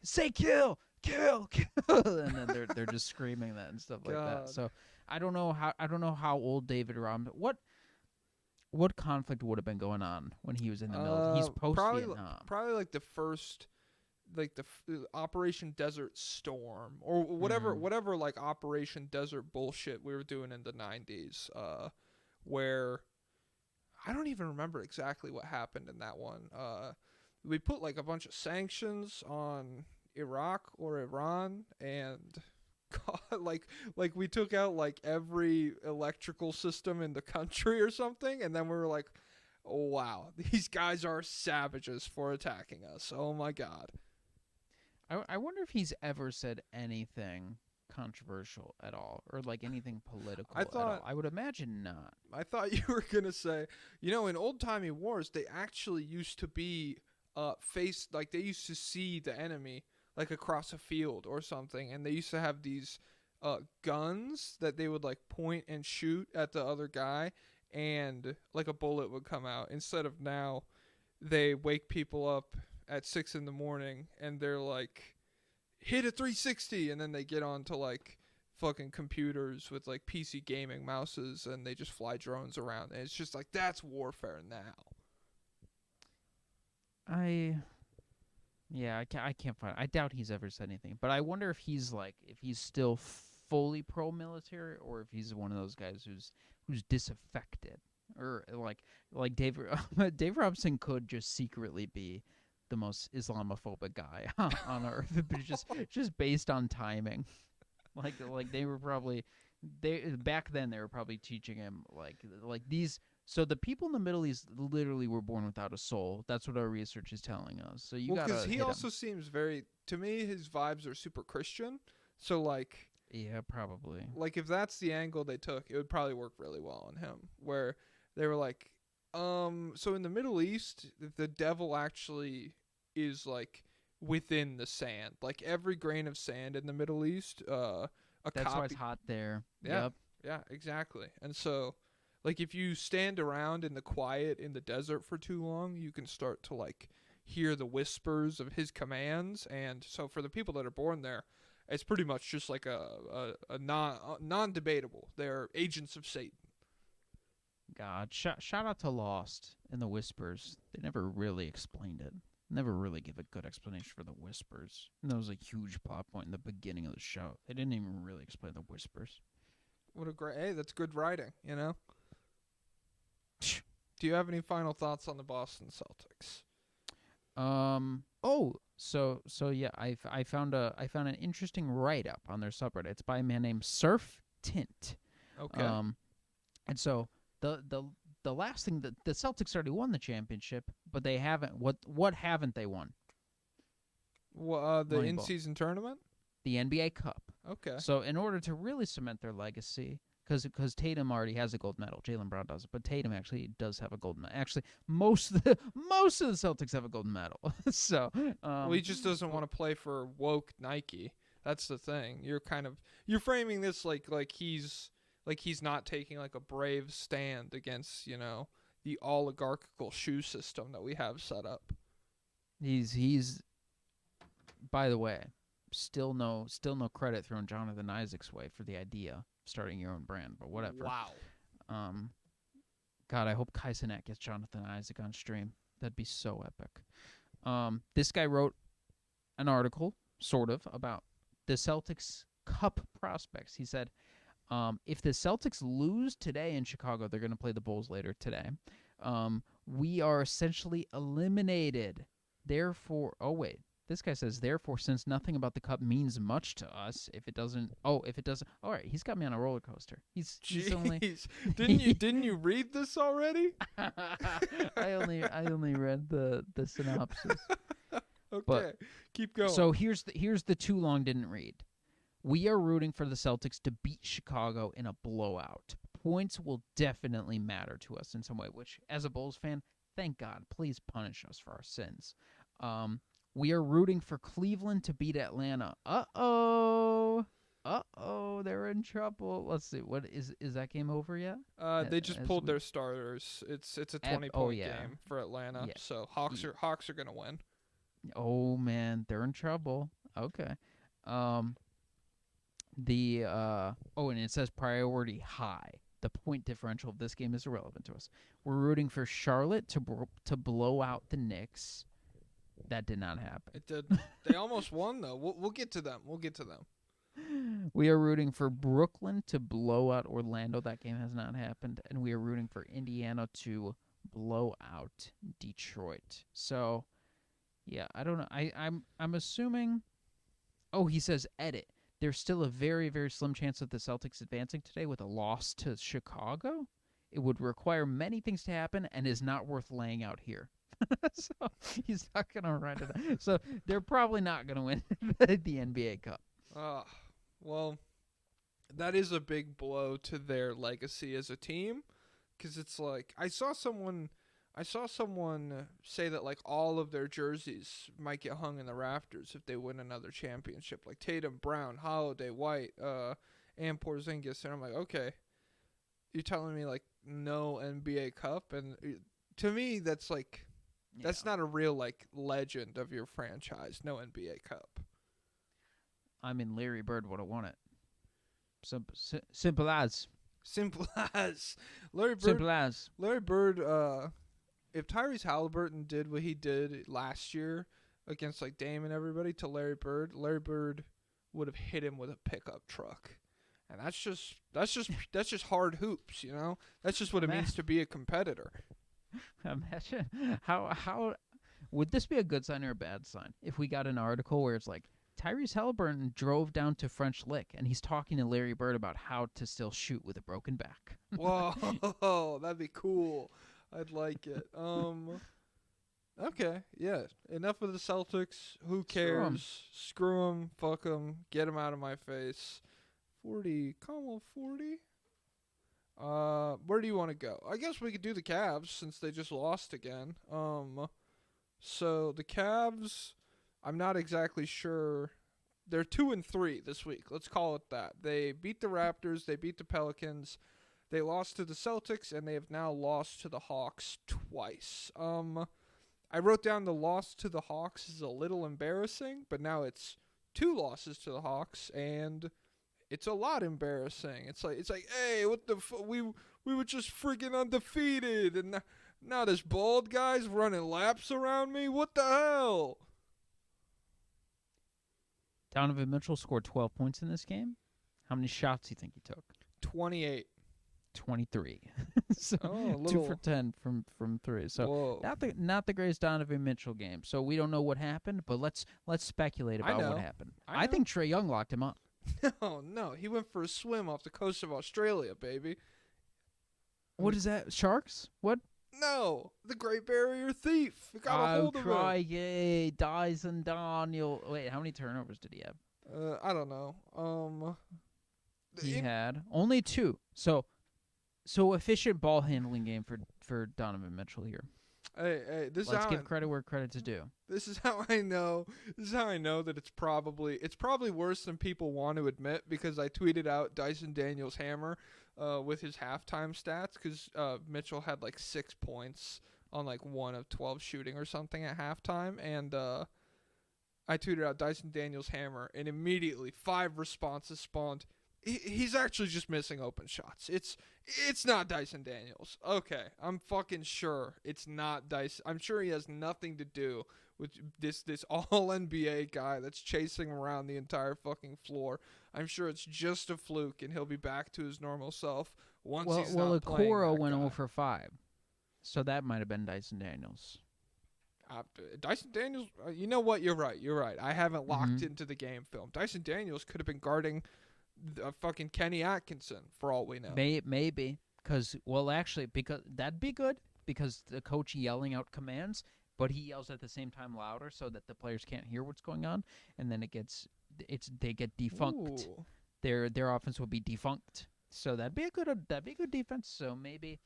say kill, and then they're just screaming that and stuff like that. So I don't know how old David Robinson. What conflict would have been going on when he was in the military? He's post Vietnam. Probably like the first, like the Operation Desert Storm or whatever like Operation Desert bullshit we were doing in the 90s. Where I don't even remember exactly what happened in that one. We put like a bunch of sanctions on Iraq or Iran, and God, like we took out like every electrical system in the country or something, and then we were like, oh, wow, these guys are savages for attacking us. Oh my god. I wonder if he's ever said anything controversial at all, or like anything political at all. I would imagine not. I thought you were gonna say, in old-timey wars, they actually used to be they used to see the enemy like across a field or something, and they used to have these guns that they would like point and shoot at the other guy, and like a bullet would come out. Instead of now, they wake people up at 6 a.m. and they're like, hit a 360, and then they get onto like fucking computers with like PC gaming mouses, and they just fly drones around, and it's just like, that's warfare now. I can't find. I doubt he's ever said anything. But I wonder if he's still fully pro-military, or if he's one of those guys who's disaffected, or like Dave Robinson could just secretly be the most Islamophobic guy on earth, but just based on timing. Like they were probably back then they were probably teaching him like these. So the people in the Middle East literally were born without a soul. That's what our research is telling us. So because he also seems to me, his vibes are super Christian. So like, yeah, probably. Like if that's the angle they took, it would probably work really well on him. Where they were like, so in the Middle East, the devil actually is like within the sand. Like every grain of sand in the Middle East, that's why it's hot there. Yeah, yep. Yeah, exactly. And so, like, if you stand around in the quiet in the desert for too long, you can start to, like, hear the whispers of his commands. And so for the people that are born there, it's pretty much just like a non-debatable. They're agents of Satan. God, shout out to Lost and the Whispers. They never really explained it. Never really give a good explanation for the Whispers. And that was a huge plot point in the beginning of the show. They didn't even really explain the Whispers. Hey, that's good writing, Do you have any final thoughts on the Boston Celtics? So yeah, I found an interesting write-up on their subreddit. It's by a man named Surf Tint. Okay. And so the last thing that the Celtics already won the championship, but they haven't. What haven't they won? Well, the in-season tournament? The NBA Cup. Okay. So in order to really cement their legacy, because Tatum already has a gold medal, Jaylen Brown doesn't, but Tatum actually does have a gold medal. Actually, most of the Celtics have a gold medal. So well, he just doesn't want to play for woke Nike. That's the thing. You're framing this like he's not taking like a brave stand against the oligarchical shoe system that we have set up. He's by the way, still no credit thrown Jonathan Isaac's way for the idea of starting your own brand, but whatever. Wow. God, I hope Kai Cenat gets Jonathan Isaac on stream. That'd be so epic. This guy wrote an article, sort of, about the Celtics Cup prospects. He said, if the Celtics lose today in Chicago, they're going to play the Bulls later today. We are essentially eliminated. Therefore, this guy says, therefore, since nothing about the cup means much to us, if it doesn't, all right, he's got me on a roller coaster. He's only. Didn't you read this already? I only read the synopsis. Okay, But- keep going. So here's the too long didn't read. We are rooting for the Celtics to beat Chicago in a blowout. Points will definitely matter to us in some way, which, as a Bulls fan, thank God, please punish us for our sins. We are rooting for Cleveland to beat Atlanta. Uh-oh, they're in trouble. Let's see, what is that game over yet? They just as pulled we- their starters. It's a 20-point yeah. game for Atlanta. Yeah. So Hawks are gonna win. Oh man, they're in trouble. Okay. And it says priority high. The point differential of this game is irrelevant to us. We're rooting for Charlotte to blow out the Knicks. That did not happen. It did. They almost won though. We'll get to them. We are rooting for Brooklyn to blow out Orlando. That game has not happened. And we are rooting for Indiana to blow out Detroit. So, yeah, I don't know. I'm assuming. Oh, he says edit. There's still a very, very slim chance of the Celtics advancing today with a loss to Chicago. It would require many things to happen and is not worth laying out here. So he's not going to write it out. So they're probably not going to win the NBA Cup. Well, that is a big blow to their legacy as a team, because it's like I saw someone say that like all of their jerseys might get hung in the rafters if they win another championship, like Tatum, Brown, Holiday, White, and Porzingis. And I'm like, okay, you're telling me like no NBA Cup, and to me that's like that's not a real like legend of your franchise. No NBA Cup. I mean, Larry Bird would have won it. Simple as. Larry Bird. If Tyrese Halliburton did what he did last year against like Dame and everybody to Larry Bird would have hit him with a pickup truck. And that's just hard hoops, you know? That's just what it means to be a competitor. Imagine how would this be a good sign or a bad sign if we got an article where it's like Tyrese Halliburton drove down to French Lick and he's talking to Larry Bird about how to still shoot with a broken back. Whoa, that'd be cool. I'd like it. Okay, yeah. Enough of the Celtics. Who cares? Screw them. Fuck them. Get them out of my face. 40. Comma 40? Where do you want to go? I guess we could do the Cavs since they just lost again. So the Cavs, I'm not exactly sure. They're 2-3 this week. Let's call it that. They beat the Raptors. They beat the Pelicans. They lost to the Celtics, and they have now lost to the Hawks twice. I wrote down the loss to the Hawks is a little embarrassing, but now it's 2 losses to the Hawks, and it's a lot embarrassing. It's like, hey, what the we were just freaking undefeated, and now this bald guy's running laps around me. What the hell? Donovan Mitchell scored 12 points in this game. How many shots do you think he took? 28. 23. So 2 for 10 from 3. So whoa. not the greatest Donovan Mitchell game. So we don't know what happened, but let's speculate about what happened. I think Trae Young locked him up. No, he went for a swim off the coast of Australia, baby. What is that? Sharks? What? No, the Great Barrier Thief. It got a hold of him. Crikey, Dyson Daniel. Wait, how many turnovers did he have? I don't know. He had only 2. So efficient ball handling game for Donovan Mitchell here. Hey, Let's give credit where credit's due. This is how I know. This is how I know that it's probably worse than people want to admit, because I tweeted out Dyson Daniels' hammer with his halftime stats, because Mitchell had like 6 points on like 1 of 12 shooting or something at halftime, and I tweeted out Dyson Daniels' hammer, and immediately 5 responses spawned. He's actually just missing open shots. It's not Dyson Daniels. Okay, I'm fucking sure it's not Dyson. I'm sure he has nothing to do with this all NBA guy that's chasing around the entire fucking floor. I'm sure it's just a fluke, and he'll be back to his normal self once he's not playing Okoro that went guy. 0 for 5, so that might have been Dyson Daniels. Dyson Daniels, you know what? You're right. I haven't locked Mhm. into the game film. Dyson Daniels could have been guarding fucking Kenny Atkinson for all we know. Maybe because that'd be good because the coach yelling out commands, but he yells at the same time louder so that the players can't hear what's going on, and then they get defunct. Ooh. Their offense will be defunct. So that'd be a good defense. So maybe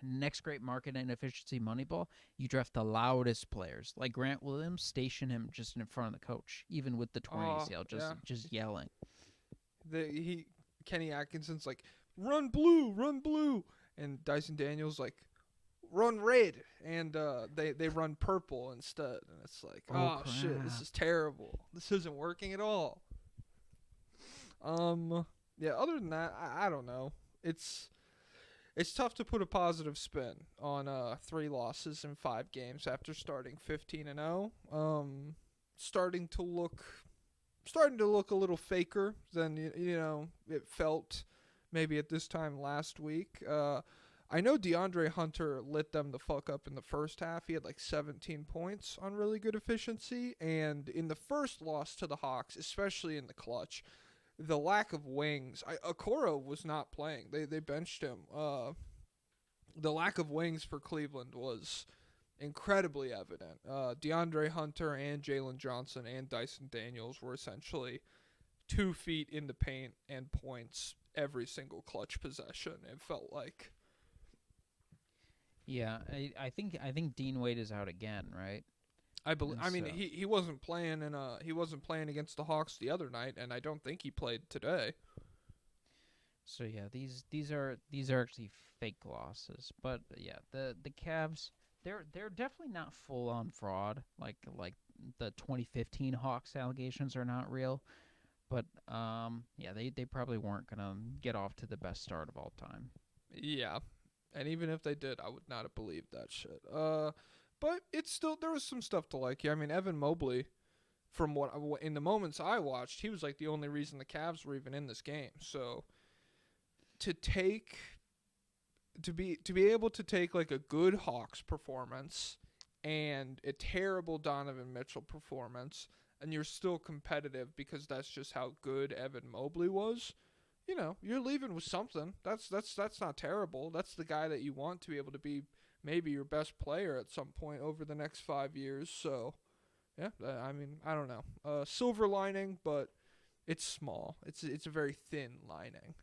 next great market and efficiency Moneyball, you draft the loudest players like Grant Williams, station him just in front of the coach, even with the torn ACL, just yelling. Kenny Atkinson's like, run blue, and Dyson Daniels like, run red, and they run purple instead, and it's like, oh shit, this is terrible. This isn't working at all. Yeah. Other than that, I don't know. It's tough to put a positive spin on 3 losses in 5 games after starting 15-0. Starting to look a little faker than it felt maybe at this time last week. I know DeAndre Hunter lit them the fuck up in the first half. He had like 17 points on really good efficiency, and in the first loss to the Hawks, especially in the clutch, the lack of wings. Okoro was not playing. They benched him. The lack of wings for Cleveland was incredibly evident. DeAndre Hunter and Jalen Johnson and Dyson Daniels were essentially 2 feet in the paint and points every single clutch possession. It felt like. Yeah, I think Dean Wade is out again, right? I believe. And I mean, so- he wasn't playing, and he wasn't playing against the Hawks the other night, and I don't think he played today. So yeah, these are actually fake losses, but yeah, the Cavs they're definitely not full on fraud like the 2015 Hawks allegations are not real, but yeah, they probably weren't gonna get off to the best start of all time. Yeah, and even if they did, I would not have believed that shit. But it's still, there was some stuff to like. Yeah, I mean, Evan Mobley, from what in the moments I watched, he was like the only reason the Cavs were even in this game. So to be able to take like a good Hawks performance and a terrible Donovan Mitchell performance, and you're still competitive because that's just how good Evan Mobley was. You know, you're leaving with something. That's not terrible. That's the guy that you want to be able to be maybe your best player at some point over the next 5 years. So, yeah, I mean, I don't know. Silver lining, but it's small. It's a very thin lining.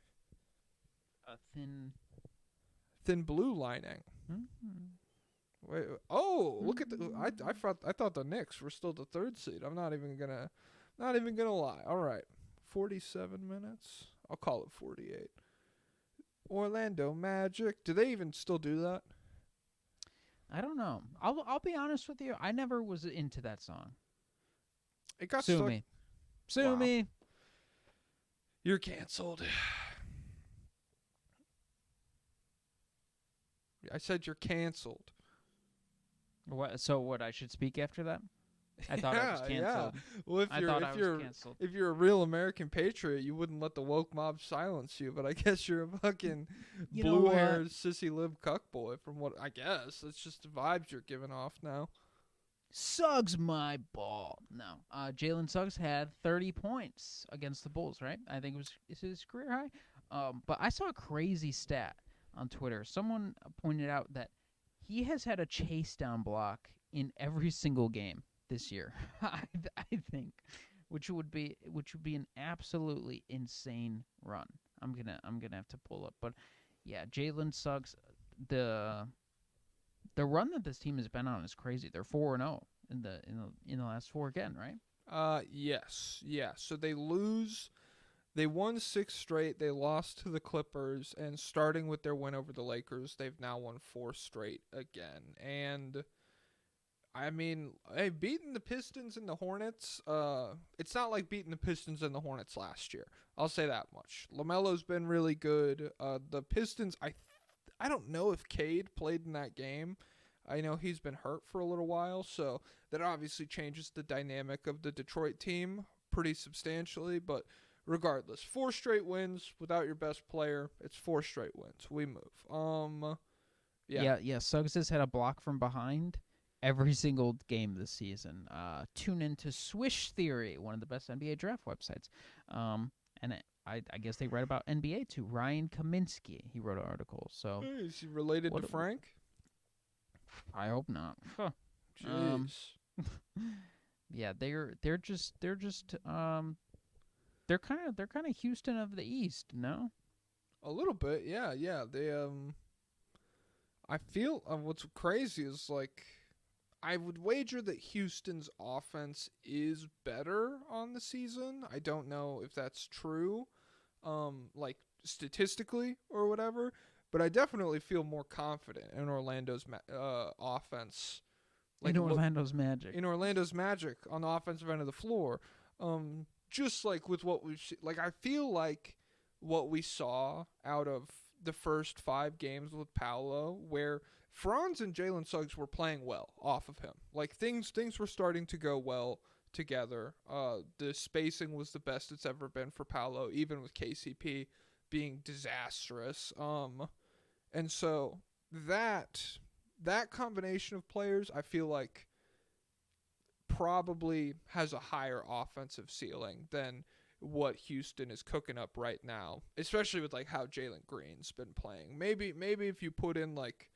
A Thin blue lining. Wait, look at the. I thought the Knicks were still the 3rd seed. I'm not even gonna lie. All right, 47 minutes. I'll call it 48. Orlando Magic. Do they even still do that? I don't know. I'll be honest with you. I never was into that song. It got Sue stuck. me. Sue Wow. me. You're canceled. I said you're canceled. What? So what? I should speak after that? I thought I was canceled. Well, I thought I was canceled. if you're a real American patriot, you wouldn't let the woke mob silence you. But I guess you're a fucking You know blue-haired sissy lib cuck boy. From what I guess, it's just the vibes you're giving off now. Suggs my ball. No. Jalen Suggs had 30 points against the Bulls, right? I think it was his career high. But I saw a crazy stat on Twitter. Someone pointed out that he has had a chase down block in every single game this year. I think, which would be an absolutely insane run. I'm gonna have to pull up, but yeah, Jalen Suggs. The run that this team has been on is crazy. They're 4-0 in the last 4 again, right? Yes. So they won 6 straight. They lost to the Clippers, and starting with their win over the Lakers, they've now won 4 straight again. And I mean, hey, beating the Pistons and the Hornets, it's not like beating the Pistons and the Hornets last year. I'll say that much. LaMelo's been really good. The Pistons, I don't know if Cade played in that game. I know he's been hurt for a little while, so that obviously changes the dynamic of the Detroit team pretty substantially. But regardless, 4 straight wins without your best player. It's 4 straight wins. We move. Yeah. Suggs has had a block from behind every single game this season. Tune into Swish Theory, one of the best NBA draft websites. I guess they write about NBA too. Ryan Kaminsky, he wrote an article. So Is he related to Frank? I hope not. Huh. Jeez. Yeah, they're kind of Houston of the East, no? A little bit, yeah. They I feel what's crazy is like I would wager that Houston's offense is better on the season. I don't know if that's true, like statistically or whatever, but I definitely feel more confident in Orlando's offense. In Orlando's Magic. In Orlando's Magic on the offensive end of the floor. Just like with what we like, I feel like what we saw out of the first 5 games with Paolo, where Franz and Jalen Suggs were playing well off of him. Like things were starting to go well together. The spacing was the best it's ever been for Paolo, even with KCP being disastrous. And so that combination of players, I feel like probably has a higher offensive ceiling than what Houston is cooking up right now, especially with like how Jalen Green's been playing. Maybe if you put in like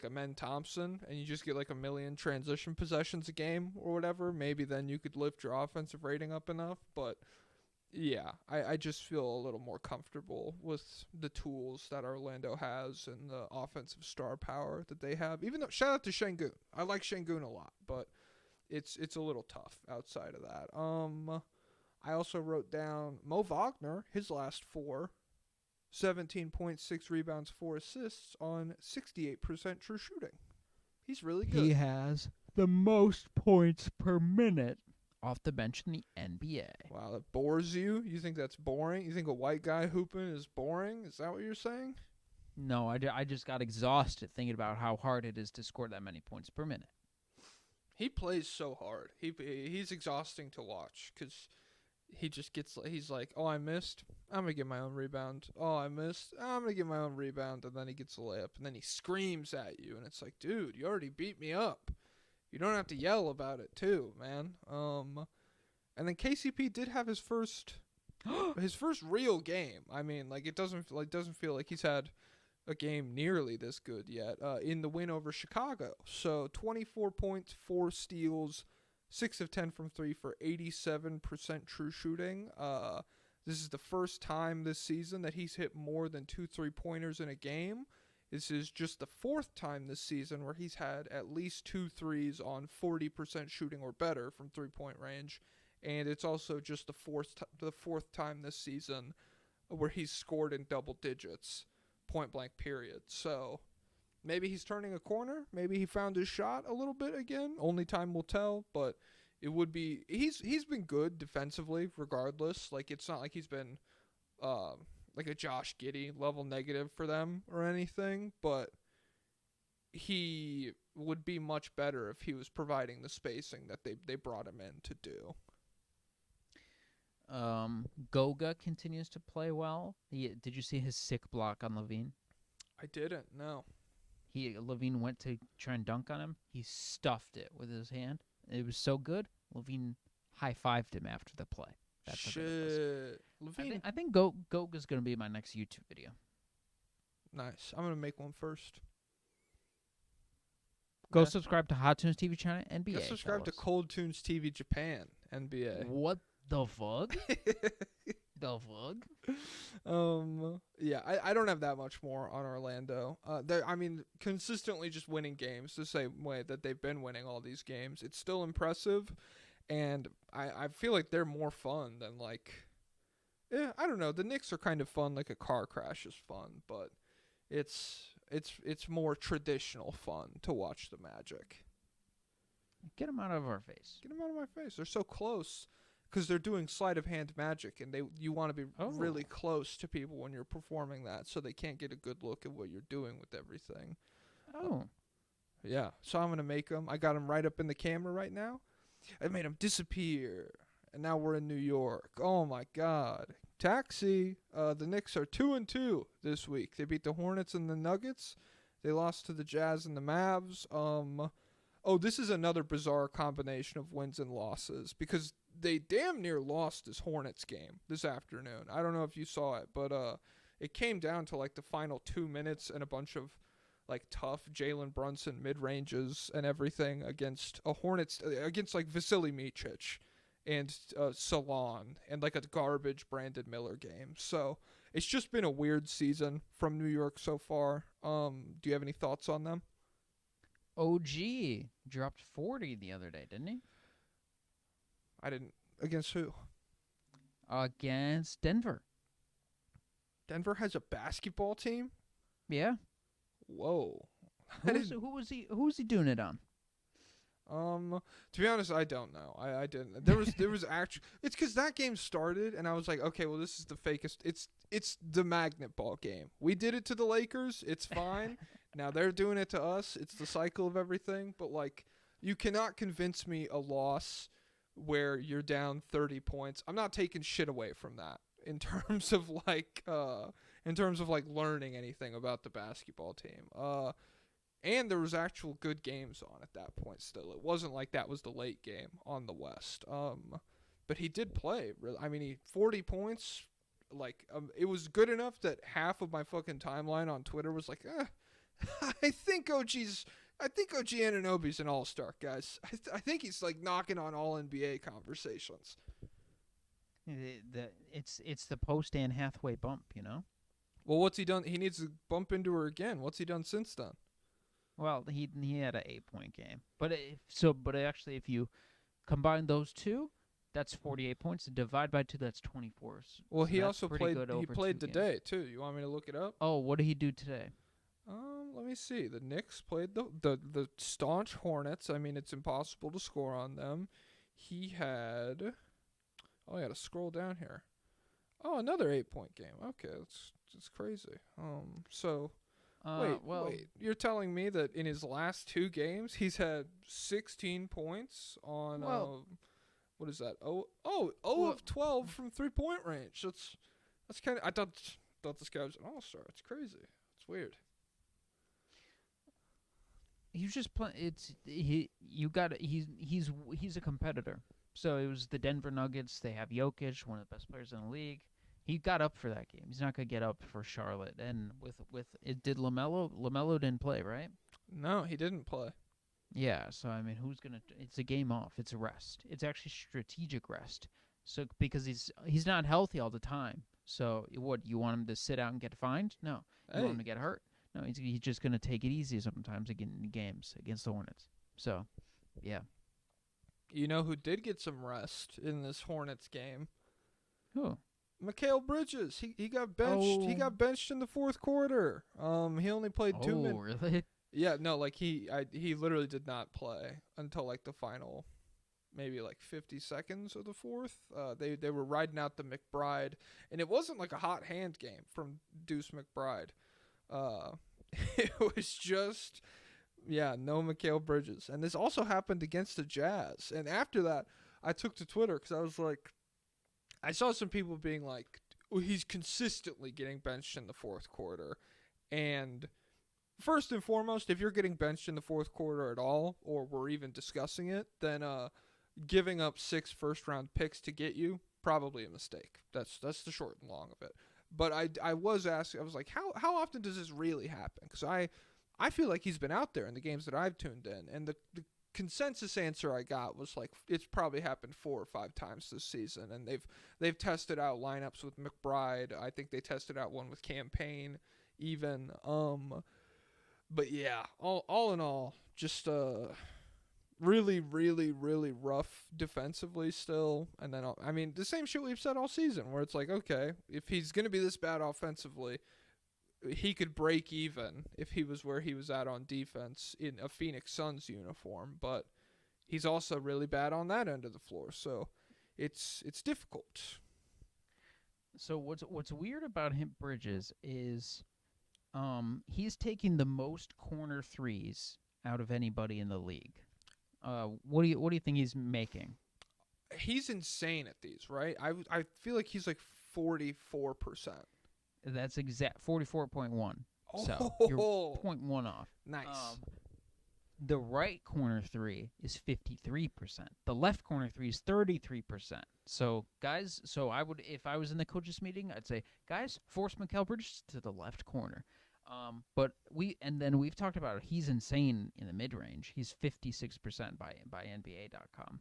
a Men Thompson and you just get like 1 million transition possessions a game or whatever, maybe then you could lift your offensive rating up enough. But yeah, I just feel a little more comfortable with the tools that Orlando has and the offensive star power that they have. Even though, shout out to Şengün. I like Şengün a lot, but it's a little tough outside of that. I also wrote down Mo Wagner, his last 4, 17.6 rebounds, 4 assists on 68% true shooting. He's really good. He has the most points per minute off the bench in the NBA. Wow, that bores you? You think that's boring? You think a white guy hooping is boring? Is that what you're saying? No, I just got exhausted thinking about how hard it is to score that many points per minute. He plays so hard. He's exhausting to watch because he's like, oh, I missed. I'm going to get my own rebound. Oh, I missed. I'm going to get my own rebound. And then he gets a layup. And then he screams at you. And it's like, dude, you already beat me up. You don't have to yell about it too, man. And then KCP did have his first real game. I mean, like it doesn't feel like he's had a game nearly this good yet. In the win over Chicago. So 24 points, 4 steals, 6 of 10 from 3 for 87% true shooting. This is the first time this season that he's hit more than 2 3-pointers in a game. This is just the 4th time this season where he's had at least 2 threes on 40% shooting or better from 3-point range. And it's also just the fourth time this season where he's scored in double digits, point blank period. So maybe he's turning a corner. Maybe he found his shot a little bit again. Only time will tell, but it would be he's been good defensively regardless. Like it's not like he's been like a Josh Giddey level negative for them or anything, but he would be much better if he was providing the spacing that they brought him in to do. Goga continues to play well. Did you see his sick block on Levine? I didn't, no. Levine went to try and dunk on him. He stuffed it with his hand. It was so good. Levine high-fived him after the play. That's Shit. Levine. I think Goga's going to be my next YouTube video. Nice. I'm going to make one first. Go subscribe to Hot Tunes TV channel, NBA. Go subscribe to Cold Tunes TV Japan, NBA. What the fuck? The fuck? Yeah, I don't have that much more on Orlando. I mean, consistently just winning games the same way that they've been winning all these games. It's still impressive, and I feel like they're more fun than like, I don't know. The Knicks are kind of fun, like a car crash is fun, but it's more traditional fun to watch the Magic. Get them out of our face. Get them out of my face. They're so close. Because they're doing sleight of hand magic, and you want to be really close to people when you're performing that, so they can't get a good look at what you're doing with everything. Yeah, so I'm gonna make him. I got him right up in the camera right now. I made him disappear, and now we're in New York. Oh my God, taxi. The Knicks are 2-2 this week. They beat the Hornets and the Nuggets. They lost to the Jazz and the Mavs. Oh, this is another bizarre combination of wins and losses because they damn near lost this Hornets game this afternoon. I don't know if you saw it, but it came down to like the final 2 minutes and a bunch of like tough Jalen Brunson mid ranges and everything against a Hornets against like Vasily Micic and Salon and like a garbage Brandon Miller game. So it's just been a weird season from New York so far. Do you have any thoughts on them? OG dropped 40 the other day, didn't he? I didn't. Against who? Against Denver. Denver has a basketball team? Yeah. Whoa. Who was he doing it on? To be honest, I don't know. I didn't. There was actually. It's because that game started, and I was like, okay, well, this is the fakest. It's the magnet ball game. We did it to the Lakers. It's fine. Now they're doing it to us. It's the cycle of everything. But like, you cannot convince me a loss where you're down 30 points. I'm not taking shit away from that in terms of like learning anything about the basketball team. And there was actual good games on at that point still. It wasn't like that was the late game on the West. But he did play. I mean, 40 points. Like, it was good enough that half of my fucking timeline on Twitter was like, I think OG Anunoby's an all-star, guys. I think he's like knocking on all NBA conversations. It's the post Anne Hathaway bump, you know. Well, what's he done? He needs to bump into her again. What's he done since then? Well, he had an 8-point game, but actually, if you combine those two, that's 48 points. And divide by 2, that's 24. Well, so he that's also played. He played 2 today games. too. You want me to look it up? Oh, what did he do today? Let me see. The Knicks played the staunch Hornets. I mean, it's impossible to score on them. He had. Oh, I got to scroll down here. Oh, another 8-point game. Okay, that's crazy. So. Wait. You're telling me that in his last 2 games, he's had 16 points on, what is that? 0 of 12 from 3-point range. That's kind of, I thought this guy was an all-star. It's crazy. It's weird. He's just playing. He's a competitor. So it was the Denver Nuggets. They have Jokic, one of the best players in the league. He got up for that game. He's not gonna get up for Charlotte. And with it, did LaMelo didn't play, right? No, he didn't play. Yeah. So I mean, who's gonna? It's a game off. It's a rest. It's actually strategic rest. So because he's not healthy all the time. So what, you want him to sit out and get fined? No. You want him to get hurt? No. He's just gonna take it easy sometimes in games against the Hornets. So, yeah. You know who did get some rest in this Hornets game? Who? Mikal Bridges. He got benched. Oh. He got benched in the fourth quarter. He only played 2 minutes. Oh, really? Yeah, no, like he literally did not play until like the final, maybe like 50 seconds of the fourth. They were riding out the McBride, and it wasn't like a hot hand game from Deuce McBride. It was just, no Mikal Bridges, and this also happened against the Jazz. And after that, I took to Twitter because I was like, I saw some people being like, well, he's consistently getting benched in the fourth quarter, and first and foremost, if you're getting benched in the fourth quarter at all, or we're even discussing it, then giving up 6 first-round picks to get you, probably a mistake. That's the short and long of it. But I was asking, I was like, how often does this really happen? Because I feel like he's been out there in the games that I've tuned in, and the consensus answer I got was like it's probably happened 4 or 5 times this season, and they've tested out lineups with McBride. I think they tested out one with Campaign even. But yeah, all in all, just really, really, really rough defensively still. And then I mean the same shit we've said all season, where it's like, okay, if he's gonna be this bad offensively, he could break even if he was where he was at on defense in a Phoenix Suns uniform, but he's also really bad on that end of the floor, so it's difficult. So what's weird about him, Bridges, is he's taking the most corner threes out of anybody in the league. What do you think he's making? He's insane at these, right? I feel like he's like 44%. That's exact 44.1. So Oh. you're 0.1 off. Nice. The right corner three is 53%. The left corner three is 33%. So guys, I would, if I was in the coaches meeting, I'd say, guys, force Mikal Bridges to the left corner. But we've talked about it. He's insane in the mid range. He's 56% by NBA.com.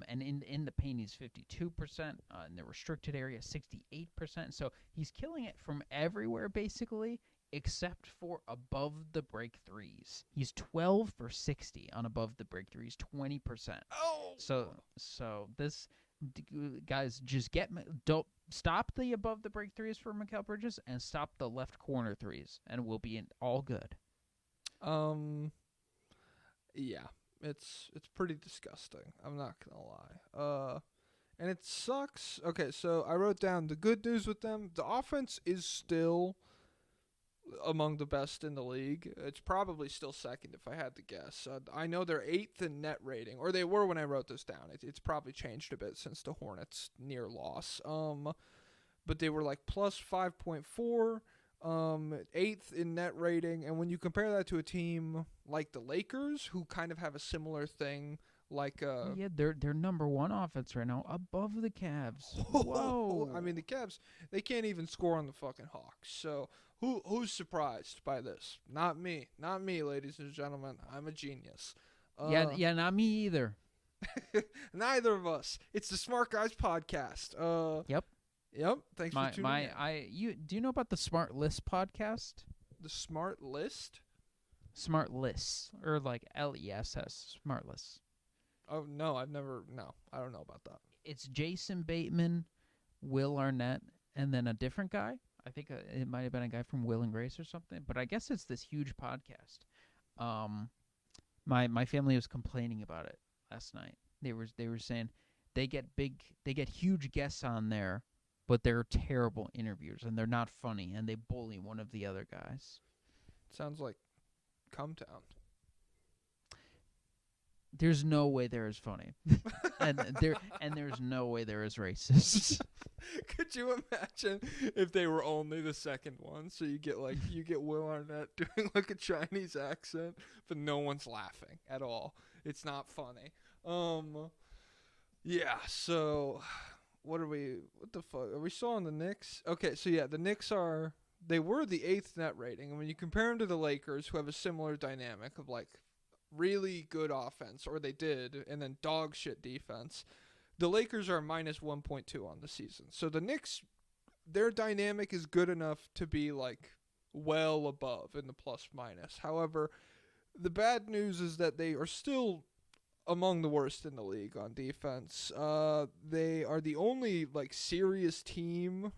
And in the paint, he's 52%. In the restricted area, 68%. So he's killing it from everywhere, basically, except for above the break threes. He's 12 for 60 on above the break threes, 20%. Oh. So this, guys, just don't stop the above the break threes for Mikal Bridges and stop the left corner threes, and we'll be all good. Yeah. It's pretty disgusting. I'm not gonna lie. And it sucks. Okay, so I wrote down the good news with them. The offense is still among the best in the league. It's probably still second if I had to guess. I know they're 8th in net rating, or they were when I wrote this down. It's probably changed a bit since the Hornets near loss. But they were like plus 5.4. 8th in net rating, and when you compare that to a team like the Lakers, who kind of have a similar thing, like yeah, they're number one offense right now, above the Cavs. Whoa! I mean, the Cavs, they can't even score on the fucking Hawks. So who's surprised by this? Not me, ladies and gentlemen. I'm a genius. Yeah, not me either. Neither of us. It's the Smart Guys podcast. Yep. Thanks for tuning in. Do you know about the Smart List podcast? The Smart List? Smart Lists, or like LESS, Smart Lists. Oh no, I don't know about that. It's Jason Bateman, Will Arnett, and then a different guy. I think it might have been a guy from Will and Grace or something. But I guess it's this huge podcast. My family was complaining about it last night. They were saying they get huge guests on there, but they're terrible interviewers, and they're not funny, and they bully one of the other guys. Sounds like Cumtown. There's no way they're as funny, and there's no way they're as racist. Could you imagine if they were only the second one? So you get Will Arnett doing like a Chinese accent, but no one's laughing at all. It's not funny. Yeah. So what the fuck? Are we still on the Knicks? Okay. So yeah, the Knicks were the 8th net rating, and when you compare them to the Lakers, who have a similar dynamic of like really good offense, or they did, and then dog shit defense, the Lakers are minus 1.2 on the season. So the Knicks, their dynamic is good enough to be like well above in the plus minus. However, the bad news is that they are still among the worst in the league on defense. They are the only like serious team.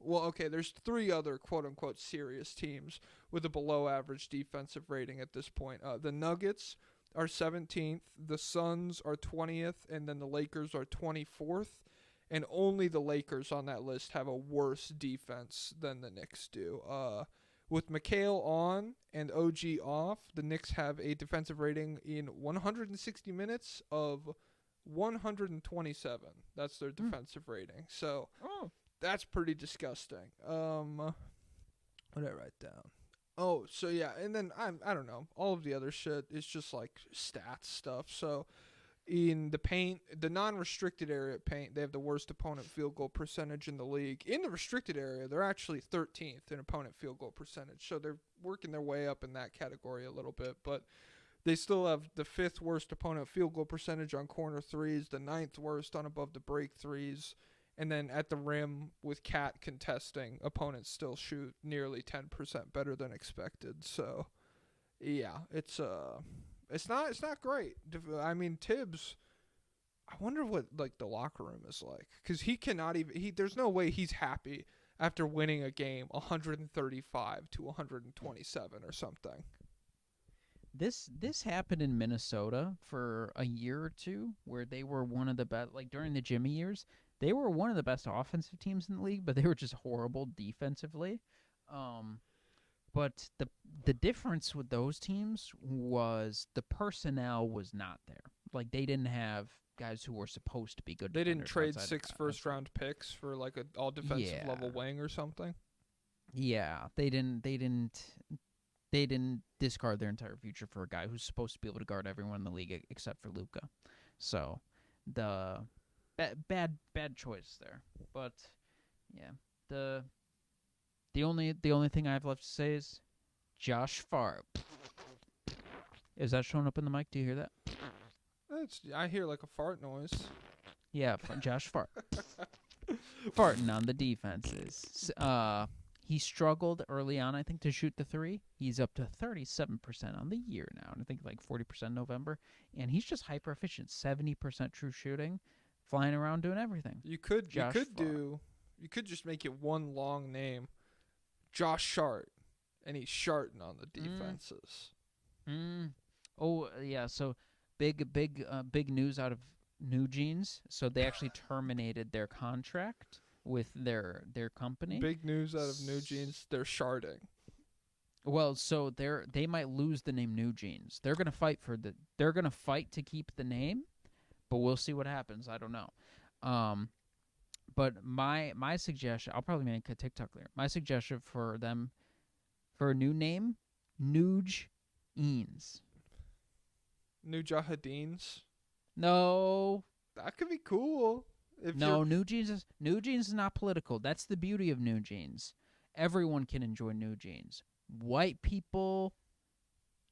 Well, okay, there's 3 other quote-unquote serious teams with a below-average defensive rating at this point. The Nuggets are 17th, the Suns are 20th, and then the Lakers are 24th. And only the Lakers on that list have a worse defense than the Knicks do. With McHale on and OG off, the Knicks have a defensive rating in 160 minutes of 127. That's their defensive rating. So that's pretty disgusting. What did I write down? Oh, so yeah, and then I don't know. All of the other shit is just like stats stuff. So in the paint, the non-restricted area paint, they have the worst opponent field goal percentage in the league. In the restricted area, they're actually 13th in opponent field goal percentage. So they're working their way up in that category a little bit, but they still have the 5th worst opponent field goal percentage on corner threes, the 9th worst on above the break threes. And then at the rim, with Cat contesting, opponents still shoot nearly 10% better than expected. So, yeah, it's not great. I mean, Tibbs, I wonder what like the locker room is like, because he cannot even. There's no way he's happy after winning a game 135 to 127 or something. This happened in Minnesota for a year or two, where they were one of the best. Like during the Jimmy years, they were one of the best offensive teams in the league, but they were just horrible defensively. But the difference with those teams was the personnel was not there. Like, they didn't have guys who were supposed to be good. They didn't defenders trade outside- 6 first-round picks for like a all defensive level wing or something. Yeah, they didn't discard their entire future for a guy who's supposed to be able to guard everyone in the league except for Luka. So the bad choice there. But yeah, the only thing I have left to say is Josh Fart. Is that showing up in the mic? Do you hear that? I hear like a fart noise. Yeah, Josh Fart. Farting on the defenses. He struggled early on, I think, to shoot the three. He's up to 37% on the year now, and I think like 40% November. And he's just hyper efficient, 70% true shooting, flying around doing everything. You could just make it one long name, Josh Shart, and he's sharting on the defenses. Oh yeah, so big news out of New Jeans. So they actually terminated their contract with their company. Big news out of New Jeans, they're sharding. Well, so they might lose the name New Jeans. They're gonna fight to keep the name, but we'll see what happens. I don't know. But my suggestion, I'll probably make a TikTok later. My suggestion for them, for a new name, Nuge Eans. New Jahadines. No. That could be cool. New Jeans is not political. That's the beauty of New Jeans. Everyone can enjoy New Jeans. White people,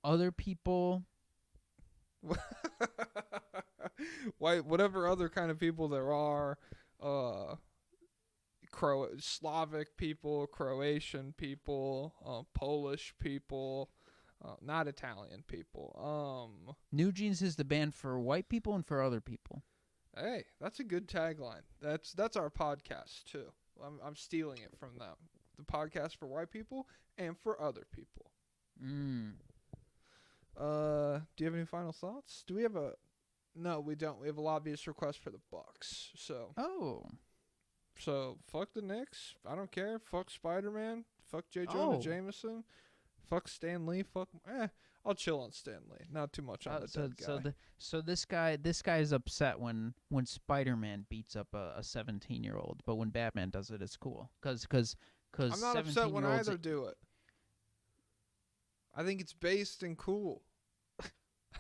other people. White, whatever other kind of people there are. Slavic people, Croatian people, Polish people, not Italian people. New Jeans is the band for white people and for other people. Hey, that's a good tagline. That's our podcast too. I'm stealing it from them. The podcast for white people and for other people. Do you have any final thoughts? Do we have a? No, we don't. We have a lobbyist request for the Bucks. So. Oh. So fuck the Knicks. I don't care. Fuck Spider-Man. Fuck J. Jonah Jameson. Fuck Stan Lee. Fuck. I'll chill on Stan Lee. Not too much on the dead guy. So this guy is upset when Spider-Man beats up a 17-year-old, but when Batman does it, it's cool. Cause I'm not upset when either do it. I think it's based and cool.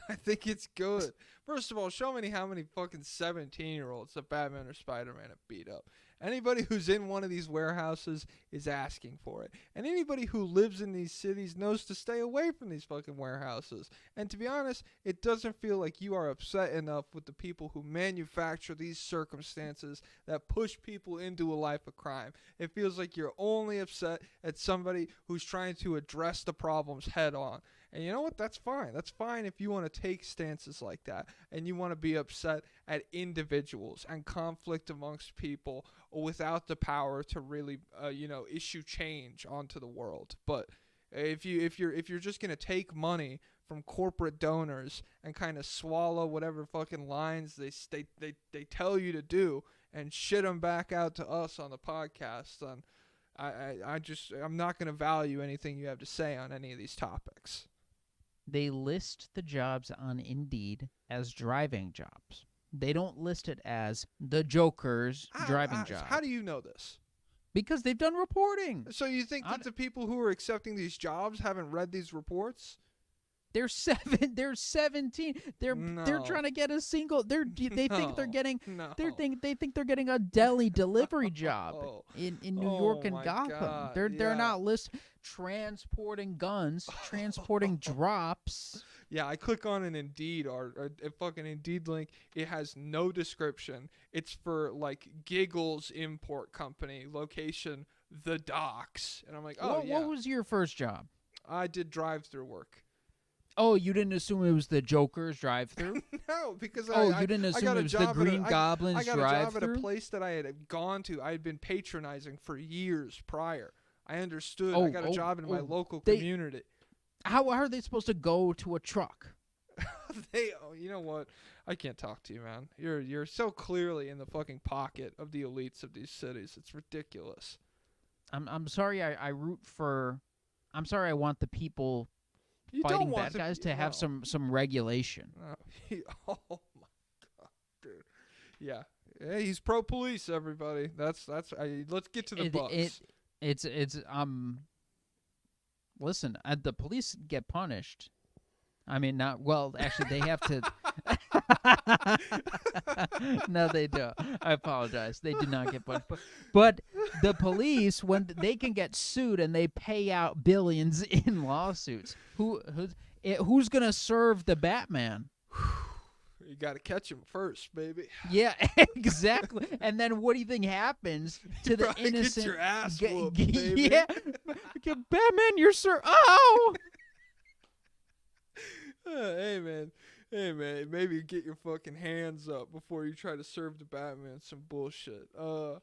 I think it's good. First of all, show me how many fucking 17-year-olds that Batman or Spider-Man have beat up. Anybody who's in one of these warehouses is asking for it. And anybody who lives in these cities knows to stay away from these fucking warehouses. And to be honest, it doesn't feel like you are upset enough with the people who manufacture these circumstances that push people into a life of crime. It feels like you're only upset at somebody who's trying to address the problems head on. And you know what? That's fine. That's fine if you want to take stances like that and you want to be upset at individuals and conflict amongst people without the power to really, issue change onto the world. But if you're just gonna take money from corporate donors and kind of swallow whatever fucking lines they tell you to do and shit them back out to us on the podcast, then I'm not gonna value anything you have to say on any of these topics. They list the jobs on Indeed as driving jobs. They don't list it as the Joker's driving job. How do you know this? Because they've done reporting. So you think that the people who are accepting these jobs haven't read these reports? They're 17. They're trying to get a single. They think they're getting. They think they're getting a deli delivery job in New York and Gotham. God. They're not transporting guns, transporting drops. Yeah, I click on an Indeed or a fucking Indeed link. It has no description. It's for like Giggles Import Company, location the Docks, and I'm like, What was your first job? I did drive-through work. Oh, you didn't assume it was the Joker's drive-through? No, because you didn't assume it was the Green Goblin's drive-through? I got a job at a place that I had gone to. I had been patronizing for years prior. I understood. I got a job in my local community. How are they supposed to go to a truck? You know what? I can't talk to you, man. You're so clearly in the fucking pocket of the elites of these cities. It's ridiculous. I'm sorry. I root for I'm sorry. I want the people You fighting don't want bad guys to have some regulation. No. Oh my god, dude. Yeah. Yeah, he's pro police. Everybody. Let's get to the Bucks. Listen, the police get punished. I mean, not well. Actually, they have to. No, they don't. I apologize. They do not get punished. But the police, when they can get sued and they pay out billions in lawsuits, who's gonna serve the Batman? You got to catch him first, baby. Yeah, exactly. And then what do you think happens to the innocent? Get your ass whooped, baby. Yeah, Batman, you're Oh. Hey man, maybe get your fucking hands up before you try to serve the Batman some bullshit. Wow.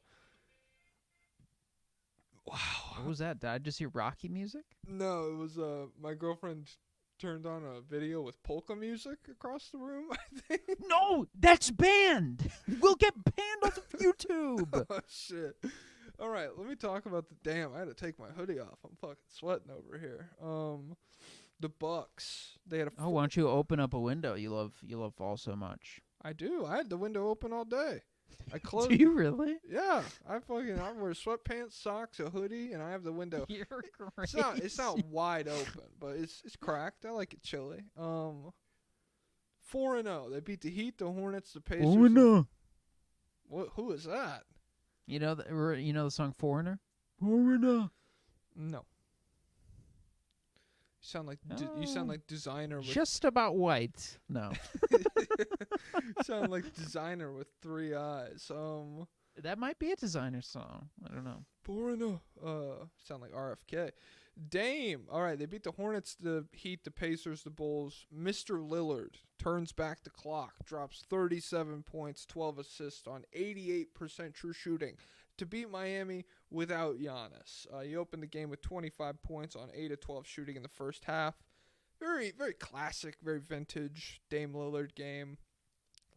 What was that? Did I just hear Rocky music? No, it was my girlfriend turned on a video with polka music across the room, I think. No, that's banned. We'll get banned off of YouTube. Oh shit. All right, let me talk about I had to take my hoodie off. I'm fucking sweating over here. The Bucks. They had a why don't you open up a window? You love fall so much. I do. I had the window open all day. I closed. Do you really? Yeah. I wear sweatpants, socks, a hoodie, and I have the window. You're crazy. It's not wide open, but it's cracked. I like it chilly. 4-0. They beat the Heat, the Hornets, the Pacers. Foreigner. Who is that? You know the song Foreigner? Foreigner. No. You sound like Designer with just about white. No. sound like Designer with 3 eyes. That might be a Designer song. I don't know. Foreigner. Sound like RFK. Dame. All right, they beat the Hornets, the Heat, the Pacers, the Bulls. Mr. Lillard turns back the clock, drops 37 points, 12 assists on 88% true shooting to beat Miami without Giannis. He opened the game with 25 points on 8 of 12 shooting in the first half. Very, very classic, very vintage Dame Lillard game.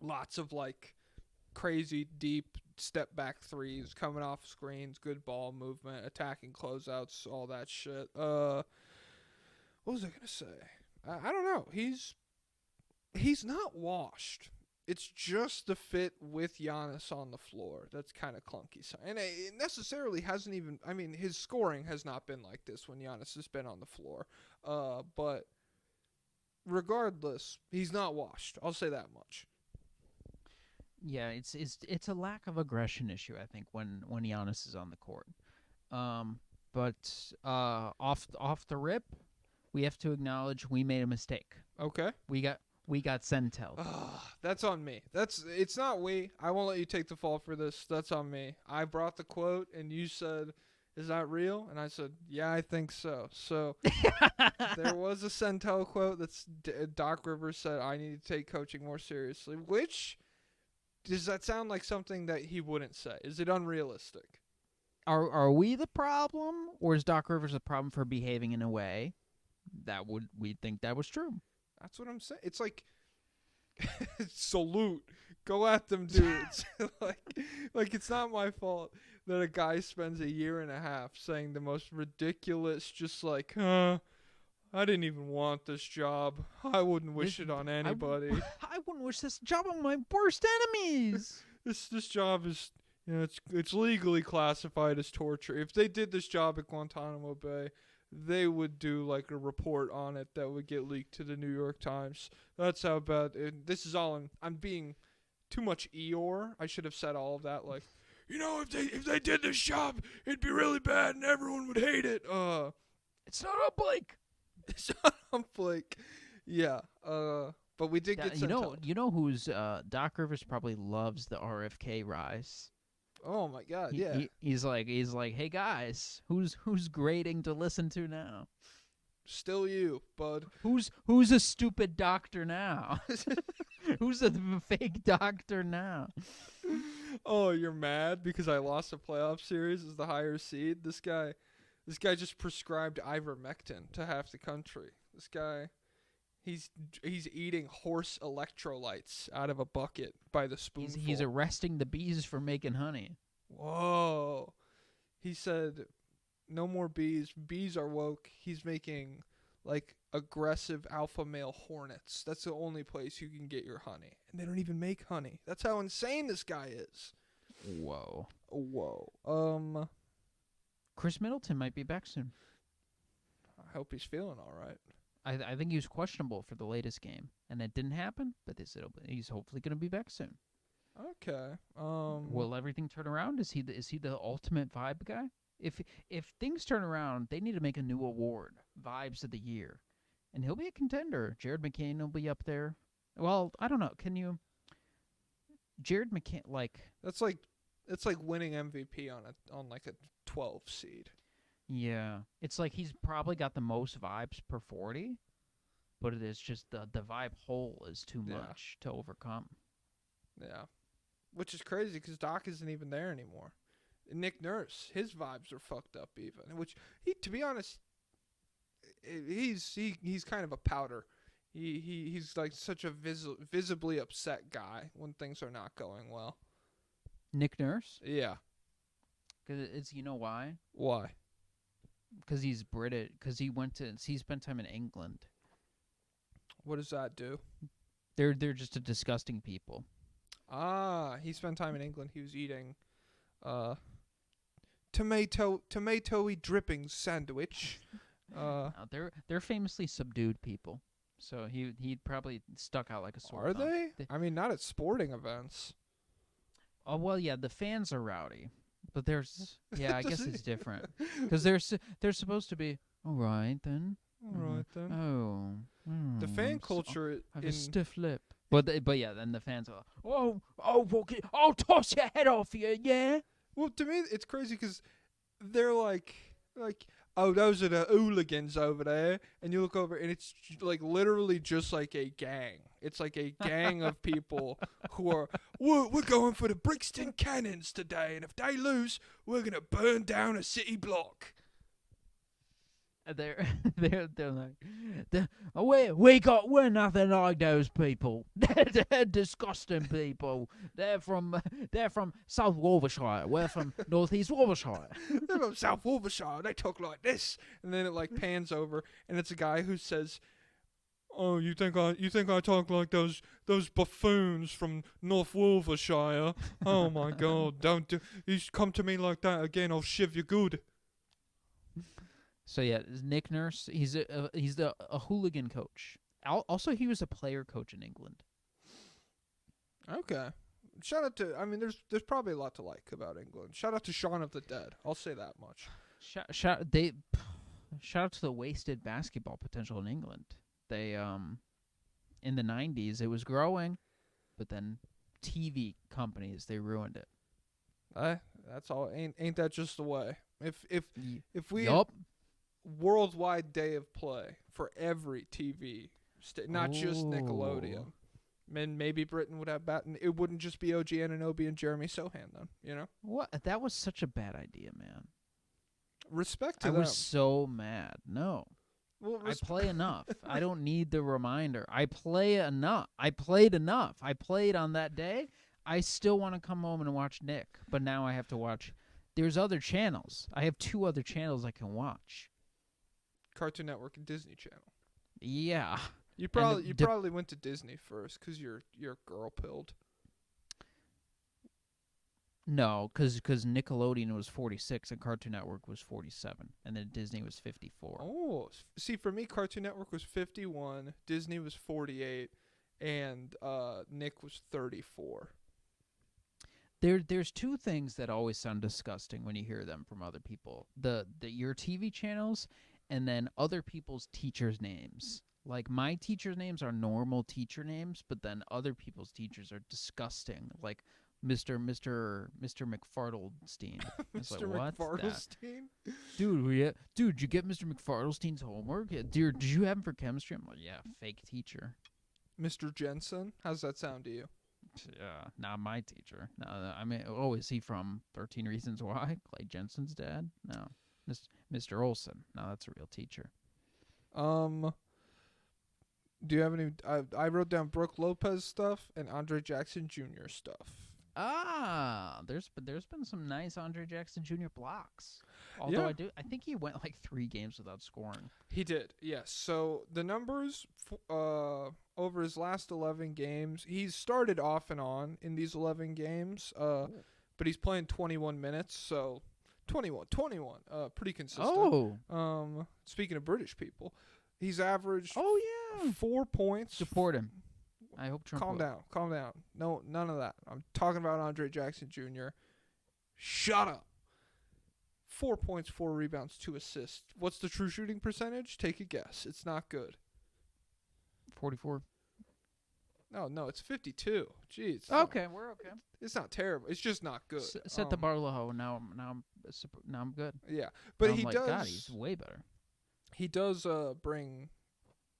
Lots of crazy deep step back threes, coming off screens, good ball movement, attacking closeouts, all that shit. What was I gonna say? I don't know. He's not washed. It's just the fit with Giannis on the floor that's kind of clunky. And it necessarily hasn't even... I mean, his scoring has not been like this when Giannis has been on the floor. But regardless, he's not washed. I'll say that much. Yeah, it's a lack of aggression issue, I think, when Giannis is on the court. But off the rip, we have to acknowledge we made a mistake. Okay. We got Sentel. That's on me. It's not we. I won't let you take the fall for this. That's on me. I brought the quote, and you said, "Is that real?" And I said, "Yeah, I think so." So there was a Sentel quote that's Doc Rivers said, "I need to take coaching more seriously." Which does that sound like something that he wouldn't say? Is it unrealistic? Are we the problem, or is Doc Rivers the problem for behaving in a way that we think that was true? That's what I'm saying. It's like, salute. Go at them dudes. like it's not my fault that a guy spends a year and a half saying the most ridiculous, just I didn't even want this job. I wouldn't wish it on anybody. I wouldn't wish this job on my worst enemies. This job is, it's legally classified as torture. If they did this job at Guantanamo Bay, they would do a report on it that would get leaked to the New York Times. That's how bad. This is all. I'm being too much Eeyore. I should have said all of that. If they did this job, it'd be really bad and everyone would hate it. It's not on Blake. It's not on Blake. Yeah. But we did get. You know who's Doc Rivers probably loves the RFK rise. Oh my God! Yeah, he's like, hey guys, who's grading to listen to now? Still you, bud. Who's a stupid doctor now? Who's a fake doctor now? Oh, you're mad because I lost a playoff series as the higher seed. This guy just prescribed ivermectin to half the country. This guy, he's eating horse electrolytes out of a bucket by the spoonful. He's arresting the bees for making honey. Whoa. He said No more bees. Bees are woke. He's making like aggressive alpha male hornets. That's the only place you can get your honey. And they don't even make honey. That's how insane this guy is. Whoa. Whoa. Chris Middleton might be back soon. I hope he's feeling all right. I think he was questionable for the latest game, and it didn't happen. But he's hopefully going to be back soon. Okay. Will everything turn around? Is he the ultimate vibe guy? If things turn around, they need to make a new award, Vibes of the Year, and he'll be a contender. Jared McCain will be up there. Well, I don't know. Can you? Jared McCain, it's like winning MVP on like a 12 seed. Yeah, it's like he's probably got the most vibes per 40, but it is just the vibe hole is too much to overcome. Yeah, which is crazy because Doc isn't even there anymore. Nick Nurse, his vibes are fucked up even. Which to be honest, he's kind of a powder. He's like such a visibly upset guy when things are not going well. Nick Nurse? Yeah. Because you know why? Why? Because he's British. Because he spent time in England. What does that do? They're just a disgusting people. Ah, he spent time in England. He was eating tomatoey dripping sandwich. They're famously subdued people. So he'd probably stuck out like a sore Are thumb. they? I mean, not at sporting events. Oh well, yeah. The fans are rowdy, but I guess it's different because they're supposed to be all right then. All right then. Oh, The fan culture have a stiff lip. But yeah, then the fans are okay, I'll toss your head off you, yeah. Well, to me, it's crazy because they're like, oh, those are the hooligans over there, and you look over, and it's like literally just like a gang. It's like a gang of people who are, we're going for the Brixton Cannons today, and if they lose, we're gonna burn down a city block. They're like, we're nothing like those people. They're disgusting people. They're from South Wolvershire. We're from North East Wolvershire. They're from South Wolvershire. They talk like this, and then it like pans over, and it's a guy who says, "Oh, you think I talk like those buffoons from North Wolvershire? Oh my God! You come to me like that again, I'll shiv you good." So yeah, Nick Nurse, he's a hooligan coach. Also, he was a player coach in England. Okay. Shout out to, I mean, there's probably a lot to like about England. Shout out to Shaun of the Dead. I'll say that much. Shout out to the wasted basketball potential in England. They in the 90s it was growing, but then TV companies, they ruined it. That's all. Ain't that just the way? If we Yup. Worldwide day of play for every TV, not just Nickelodeon. And maybe Britain would have Batten. It wouldn't just be OG Anunoby and Jeremy Sohan then, you know? What? That was such a bad idea, man. Respect to I them. was so mad. No. Well, I play enough. I don't need the reminder. I play enough. I played enough. I played on that day. I still want to come home and watch Nick, but now I have to watch. There's other channels. I have 2 other channels I can watch. Cartoon Network and Disney Channel. Yeah. You probably went to Disney first because you're girl pilled. No, because Nickelodeon was 46 and Cartoon Network was 47, and then Disney was 54. Oh, see, for me, Cartoon Network was 51, Disney was 48, and Nick was 34. There's 2 things that always sound disgusting when you hear them from other people: your TV channels, and then other people's teachers' names. Like, my teachers' names are normal teacher names, but then other people's teachers are disgusting. Like Mr. McFartlestein. It's Mr. like, McFartlestein? Dude, did you get Mr. McFartlestein's homework? Did you have him for chemistry? I'm like, yeah, fake teacher. Mr. Jensen? How's that sound to you? Yeah, not my teacher. No, I mean, is he from 13 Reasons Why? Clay Jensen's dad? No. Mr. Olson. No, that's a real teacher. Do you have any? I wrote down Brooke Lopez stuff and Andre Jackson Jr. stuff. There's been some nice Andre Jackson Jr. blocks. Although Yeah. I think he went like 3 games without scoring. He did, yes. So the numbers over his last 11 games, he's started off and on in these 11 games, but he's playing 21 minutes, so 21, pretty consistent. Speaking of British people, he's averaged 4 points. Support him. I hope Trump. Calm down. No, none of that. I'm talking about Andre Jackson Jr. Shut up. 4 points, 4 rebounds, 2 assists. What's the true shooting percentage? Take a guess. It's not good. 44. No, it's 52. Jeez. Okay, we're okay. It's not terrible. It's just not good. Set the bar low. Now I'm good. Yeah, but I'm he like, does. God, he's way better. He does bring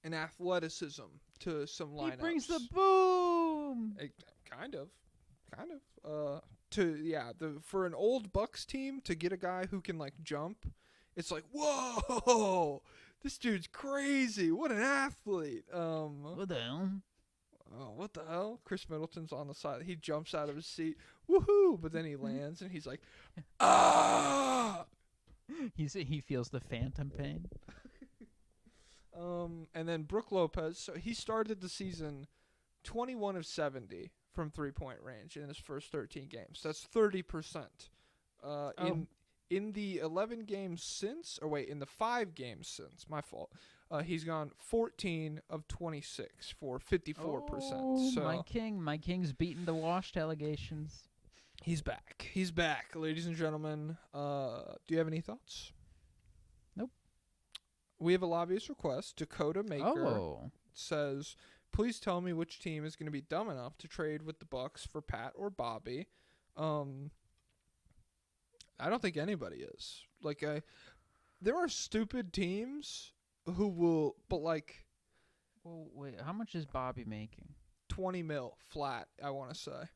an athleticism to some lineups. He brings the boom. Kind of. For an old Bucks team to get a guy who can like jump, it's like, whoa, this dude's crazy. What an athlete. What the hell? Oh, what the hell? Chris Middleton's on the side. He jumps out of his seat. Woohoo! But then he lands and he's like, ah! He feels the phantom pain. And then Brook Lopez. So he started the season 21 of 70 from 3-point range in his first 13 games. That's 30%. In the 11 games since, in the 5 games since, my fault. He's gone 14 of 26 for 54%. Oh, so my king's beaten the washed allegations. He's back, ladies and gentlemen. Do you have any thoughts? Nope. We have a lobbyist request. Dakota Maker says, please tell me which team is going to be dumb enough to trade with the Bucks for Pat or Bobby. I don't think anybody is. There are stupid teams who will, but like... Well, wait, how much is Bobby making? 20 mil flat, I want to say.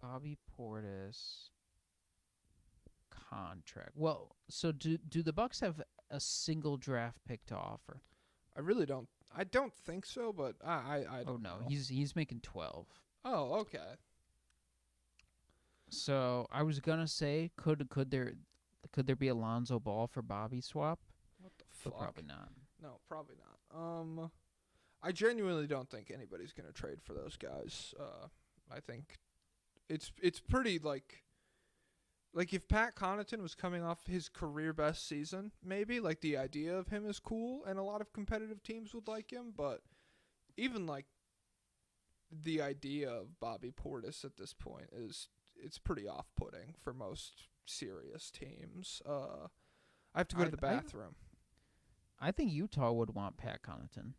Bobby Portis contract. Well, so do the Bucks have a single draft pick to offer? I really don't. I don't think so, but I don't know. He's making 12. Oh, okay. So I was gonna say, could there be a Lonzo Ball for Bobby swap? What the fuck? But probably not. No, probably not. I genuinely don't think anybody's gonna trade for those guys. I think it's pretty like if Pat Connaughton was coming off his career best season, maybe like the idea of him is cool and a lot of competitive teams would like him, but even like the idea of Bobby Portis at this point it's pretty off-putting for most serious teams. I have to go to the bathroom. I think Utah would want Pat Connaughton.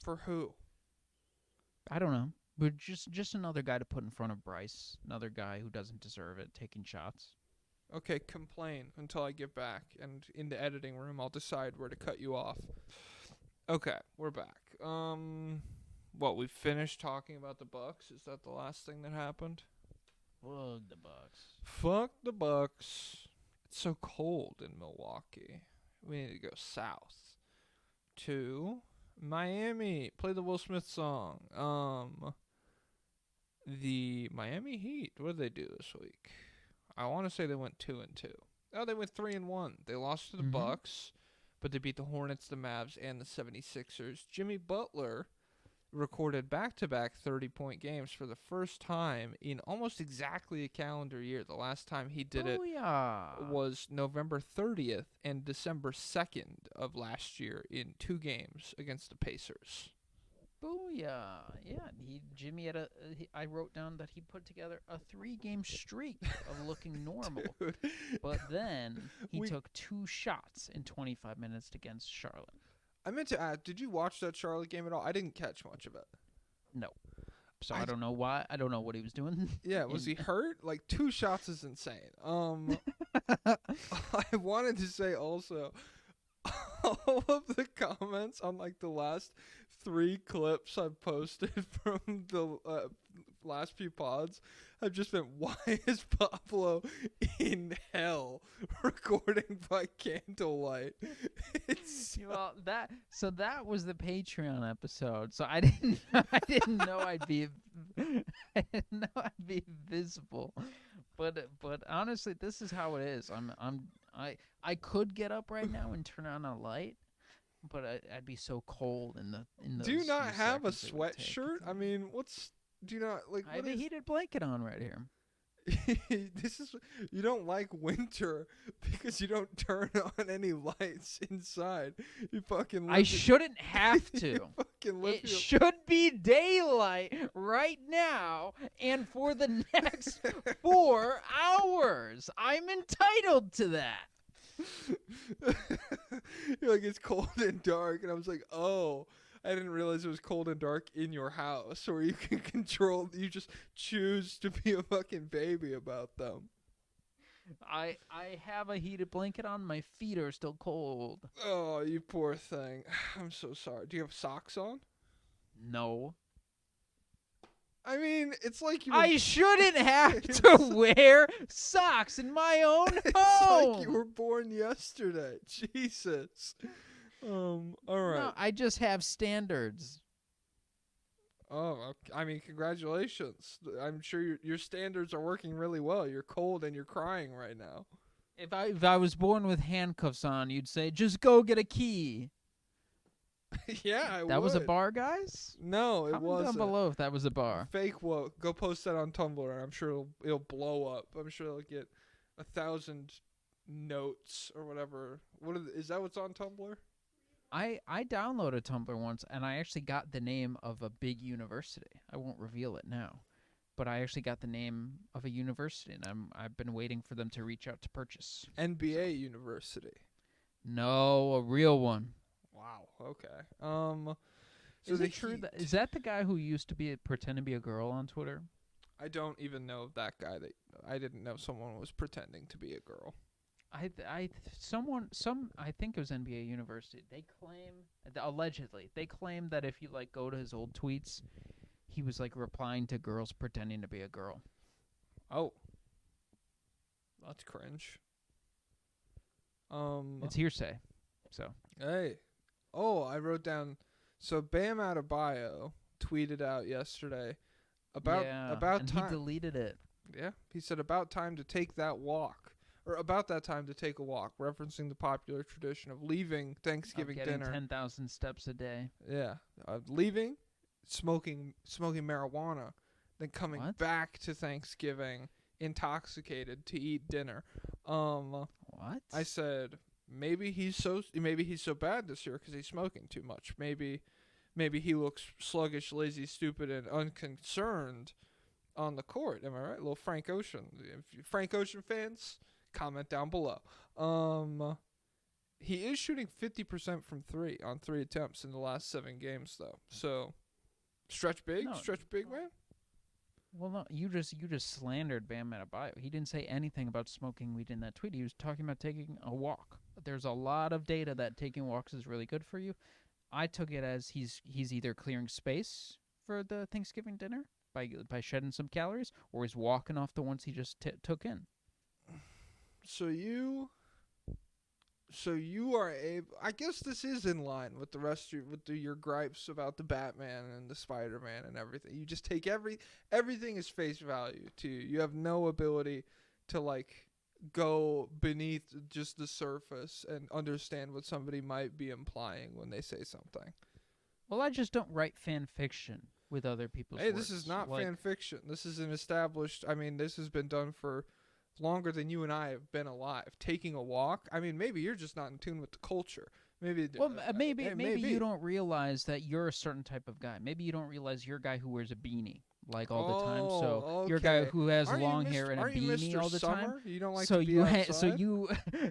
For who? I don't know. But just another guy to put in front of Bryce. Another guy who doesn't deserve it, taking shots. Okay, complain until I get back. And in the editing room, I'll decide where to cut you off. Okay, we're back. We finished talking about the Bucks? Is that the last thing that happened? Fuck the Bucks. Fuck the Bucks. It's so cold in Milwaukee. We need to go south to Miami. Play the Will Smith song. The Miami Heat. What did they do this week? I want to say they went 2-2. Oh, they went 3-1. They lost to the Bucks, but they beat the Hornets, the Mavs, and the 76ers. Jimmy Butler recorded back-to-back 30-point games for the first time in almost exactly a calendar year. The last time he did it was November 30th and December 2nd of last year in 2 games against the Pacers. Booyah. Yeah, Jimmy had I wrote down that he put together a 3-game streak of looking normal. Dude. But then he took 2 shots in 25 minutes against Charlotte. I meant to ask, did you watch that Charlotte game at all? I didn't catch much of it. No. So I don't know why. I don't know what he was doing. Yeah, was he hurt? 2 shots is insane. I wanted to say also, all of the comments on the last 3 clips I've posted from the last few pods have just been, why is Pablo in hell recording by candlelight? It's Well, that was the Patreon episode. So I didn't know I'd be visible. But honestly, this is how it is. I could get up right now and turn on a light, but I'd be so cold in those do you not few have a seconds it would take. sweatshirt? I mean, do you not like? I have a heated blanket on right here. This is, you don't like winter because you don't turn on any lights inside. You fucking. I shouldn't have to. You fucking live It should be daylight right now and for the next 4 hours. I'm entitled to that. You're like, it's cold and dark, and I was like, oh, I didn't realize it was cold and dark in your house, where you can control. You just choose to be a fucking baby about them. I have a heated blanket on. My feet are still cold. Oh, you poor thing. I'm so sorry. Do you have socks on? No. I mean, it's like you. I shouldn't have to wear socks in my own It's home. like you were born yesterday. Jesus. All right. No, I just have standards. Oh, okay. I mean, congratulations. I'm sure your standards are working really well. You're cold and you're crying right now. If I was born with handcuffs on, you'd say, just go get a key. Yeah, I would. That was a bar, guys? No, it Comment wasn't. down below if that was a bar. Fake woke. Go post that on Tumblr, and I'm sure it'll blow up. I'm sure it'll get 1,000 notes or whatever. Is that what's on Tumblr? I downloaded Tumblr once, and I actually got the name of a big university. I won't reveal it now, but I actually got the name of a university, and I've been waiting for them to reach out to purchase. NBA University. No, a real one. Wow. Okay. Is it true that is that the guy who used to pretend to be a girl on Twitter? I don't even know that guy. I didn't know someone was pretending to be a girl. I think it was NBA University. They claim allegedly that if you like go to his old tweets, he was like replying to girls pretending to be a girl. Oh, that's cringe. It's hearsay. So Hey. Oh, I wrote down. So Bam Adebayo tweeted out yesterday about and time. he deleted it. Yeah, he said about time to take that walk, or about that time to take a walk, referencing the popular tradition of leaving Thanksgiving Getting dinner. 10,000 steps a day. Yeah, leaving, smoking marijuana, then coming What? back to Thanksgiving intoxicated to eat dinner. What? I said maybe he's so bad this year because he's smoking too much. Maybe he looks sluggish, lazy, stupid, and unconcerned on the court. Am I right? A little Frank Ocean. If you Frank Ocean fans, comment down below. He is shooting 50% from 3 on 3 attempts in the last 7 games, though. So stretch big, man. Well, no, you just slandered Bam Adebayo. He didn't say anything about smoking weed in that tweet. He was talking about taking a walk. There's a lot of data that taking walks is really good for you. I took it as he's either clearing space for the Thanksgiving dinner by shedding some calories, or he's walking off the ones he just took in. So you are able. I guess this is in line with the rest of your gripes about the Batman and the Spider-Man and everything. You just take everything as face value to you. You have no ability to like go beneath just the surface and understand what somebody might be implying when they say something. Well, I just don't write fan fiction with other people's Hey, words. this is not fan fiction. This is an established. I mean, this has been done for longer than you and I have been alive. Taking a walk. I mean, maybe you're just not in tune with the culture. Maybe. Well, maybe you don't realize that you're a certain type of guy. Maybe you don't realize you're a guy who wears a beanie like all the time. So okay. you're a guy who has Aren't long you hair and a aren't you beanie Mr. all the Summer? time. You don't like so to be you outside?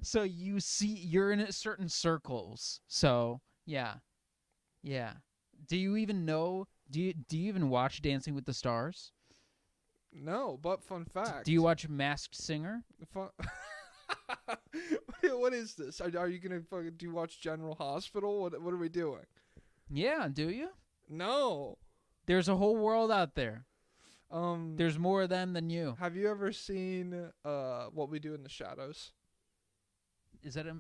so you see you're in certain circles. So yeah. Do you even know? Do you even watch Dancing with the Stars? No, but fun fact. Do you watch Masked Singer? What is this? Are you gonna do you watch General Hospital? What are we doing? Yeah, do you? No. There's a whole world out there. There's more of them than you. Have you ever seen What We Do in the Shadows? Is that a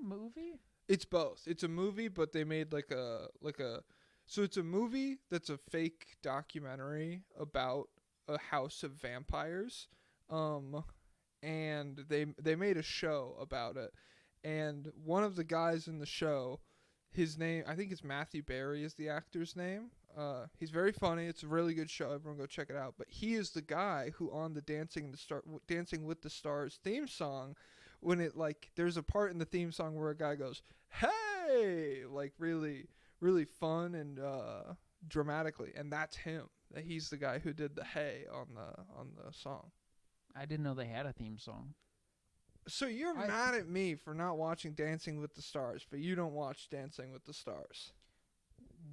movie? It's both. It's a movie, but they made like a so it's a movie that's a fake documentary about a house of vampires. And they made a show about it. And one of the guys in the show, his name, I think it's Matthew Berry is the actor's name. He's very funny. It's a really good show. Everyone go check it out. But he is the guy who on the Dancing with the Stars theme song, when it like there's a part in the theme song where a guy goes, "Hey!" like really really fun and dramatically, and that's him. He's the guy who did the "Hey" on the song. I didn't know they had a theme song. So you're mad at me for not watching Dancing with the Stars, but you don't watch Dancing with the Stars.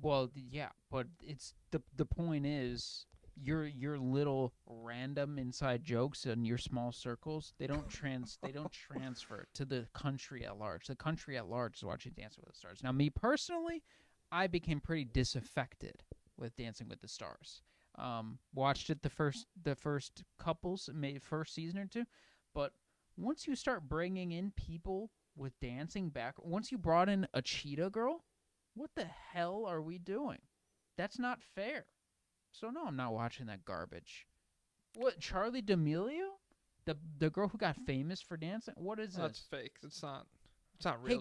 Well, yeah, but it's the point is your little random inside jokes and your small circles, they don't transfer to the country at large. The country at large is watching Dancing with the Stars. Now, me personally, I became pretty disaffected with Dancing with the Stars. Watched it the first first season or two, but once you start bringing in people with dancing back, once you brought in a cheetah girl, what the hell are we doing? That's not fair. So no, I'm not watching that garbage. What, Charlie D'Amelio? The girl who got famous for dancing? What is this? That's fake. It's not real. Hey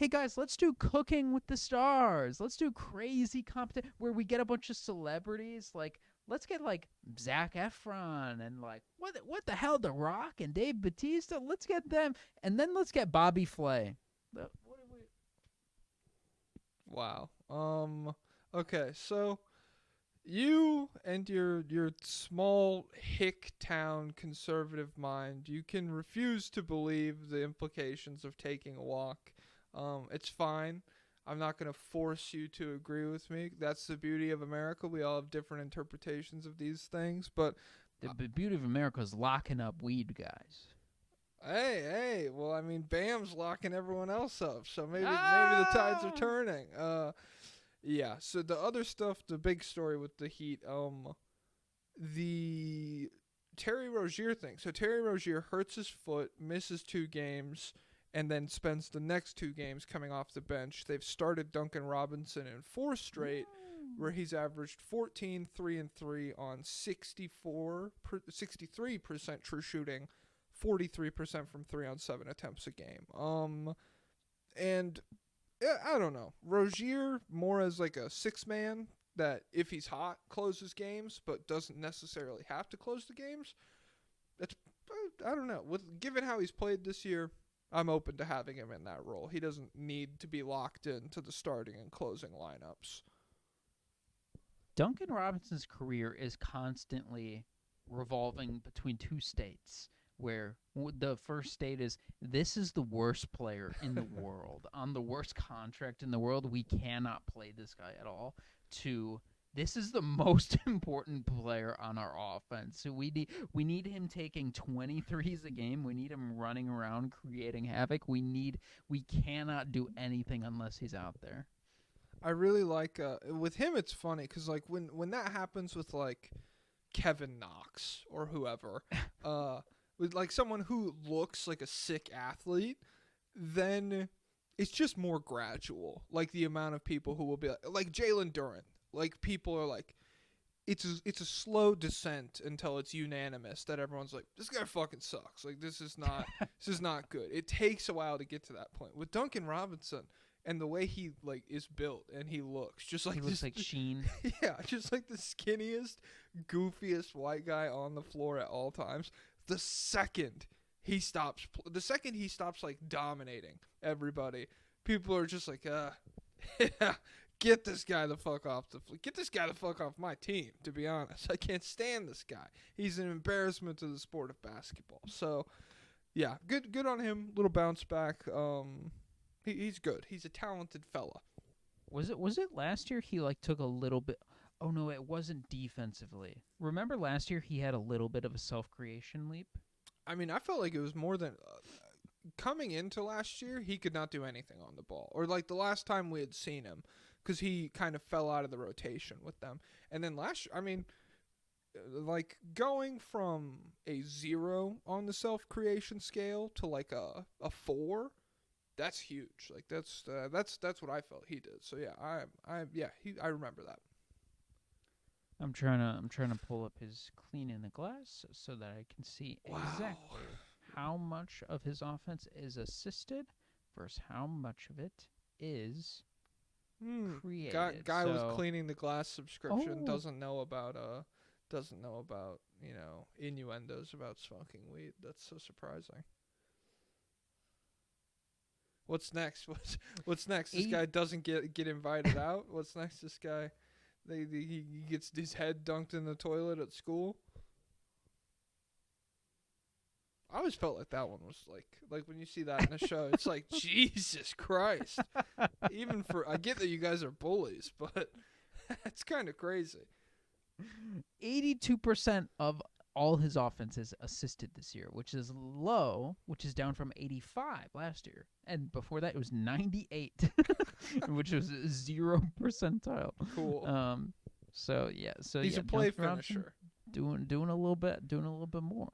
guys, let's do Cooking with the Stars. Let's do crazy competition where we get a bunch of celebrities. Like, let's get like Zac Efron and like what the hell, The Rock and Dave Bautista. Let's get them, and then let's get Bobby Flay. Wow. Okay, so you and your small hick town conservative mind, you can refuse to believe the implications of taking a walk. It's fine. I'm not going to force you to agree with me. That's the beauty of America. We all have different interpretations of these things, but the beauty of America is locking up weed guys. Hey, well, I mean, Bam's locking everyone else up, so maybe the tides are turning. Yeah, so the other stuff, the big story with the Heat, the Terry Rozier thing. So Terry Rozier hurts his foot, misses 2 games, and then spends the next 2 games coming off the bench. They've started Duncan Robinson in 4 straight, where he's averaged 14, 3 and 3 on 63% true shooting, 43% from 3 on 7 attempts a game. And yeah, I don't know. Rozier more as like a 6-man that if he's hot closes games, but doesn't necessarily have to close the games. That's I don't know. Given how he's played this year, I'm open to having him in that role. He doesn't need to be locked into the starting and closing lineups. Duncan Robinson's career is constantly revolving between 2 states, where the first state is, this is the worst player in the world, on the worst contract in the world, we cannot play this guy at all, to this is the most important player on our offense. So we need him taking 23s a game. We need him running around creating havoc. We cannot do anything unless he's out there. I really like with him. It's funny because like when that happens with like Kevin Knox or whoever, with like someone who looks like a sick athlete, then it's just more gradual. Like the amount of people who will be like Jalen Duren. Like people are like, it's a slow descent until it's unanimous that everyone's like, this guy fucking sucks. Like this is not good. It takes a while to get to that point. With Duncan Robinson and the way he like is built and he looks just like he looks like Sheen. Yeah, just like the skinniest, goofiest white guy on the floor at all times. The second he stops like dominating everybody, people are just like, yeah, get this guy the fuck off my team. To be honest, I can't stand this guy. He's an embarrassment to the sport of basketball. So, yeah, good on him. Little bounce back. He's good. He's a talented fella. Was it last year he like took a little bit? Oh no, it wasn't defensively. Remember last year he had a little bit of a self-creation leap? I mean, I felt like it was more than coming into last year, he could not do anything on the ball. Or like the last time we had seen him, because he kind of fell out of the rotation with them. And then last year, I mean, like going from a 0 on the self-creation scale to like a 4, that's huge. Like that's what I felt he did. So yeah, I remember that. I'm trying to pull up his cleaning the glass so that I can see exactly how much of his offense is assisted versus how much of it is created. Guy with cleaning the glass subscription Oh. doesn't know about innuendos about smoking weed. That's so surprising. What's next? What's next? This guy doesn't get invited out. What's next? This guy, he gets his head dunked in the toilet at school. I always felt like that one was like when you see that in a show, it's like Jesus Christ. Even I get that you guys are bullies, but it's kind of crazy. 82% of all his offense is assisted this year, which is low, which is down from 85 last year. And before that, it was 98, which was 0 percentile. Cool. So he's a play finisher. Doing a little bit more.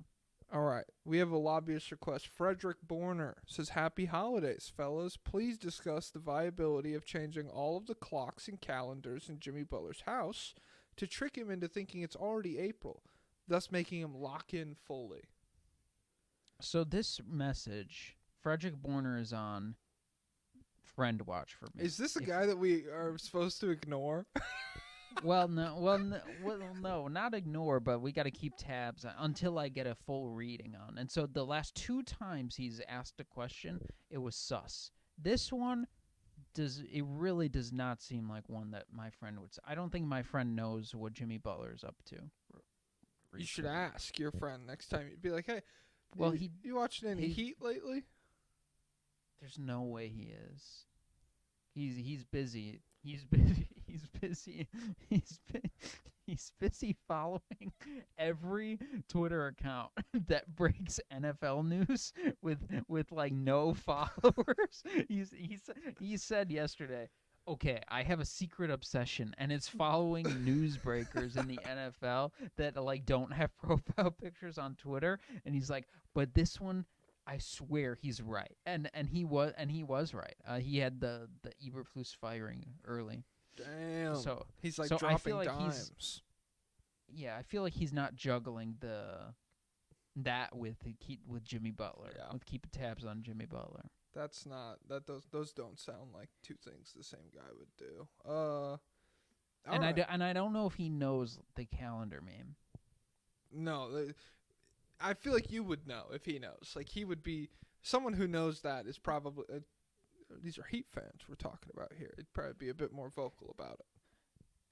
All right. We have a lobbyist request. Frederick Borner says, "Happy holidays, fellas. Please discuss the viability of changing all of the clocks and calendars in Jimmy Butler's house to trick him into thinking it's already April, thus making him lock in fully." So this message, Frederick Borner is on friend watch for me. Is this a guy that we are supposed to ignore? No, not ignore, but we got to keep tabs until I get a full reading on. And so the last 2 times he's asked a question, it was sus. This one really does not seem like one that my friend would say. I don't think my friend knows what Jimmy Butler is up to. You should ask your friend next time. You'd be like, "Hey, well, you watching any Heat lately?" There's no way he is. He's busy. He's busy. He's busy following every Twitter account that breaks NFL news with like no followers. He said yesterday, "Okay, I have a secret obsession, and it's following newsbreakers in the NFL that like don't have profile pictures on Twitter." And he's like, "But this one, I swear he's right." And he was right. He had the Eberflus firing early. Damn. So he's like so dropping I feel like dimes. I feel like he's not juggling that with Jimmy Butler. Yeah. With keeping tabs on Jimmy Butler. That's not those don't sound like two things the same guy would do. I don't know if he knows the calendar meme. No, I feel like you would know if he knows. Like he would be someone who knows that is probably. These are Heat fans we're talking about here. He'd probably be a bit more vocal about it.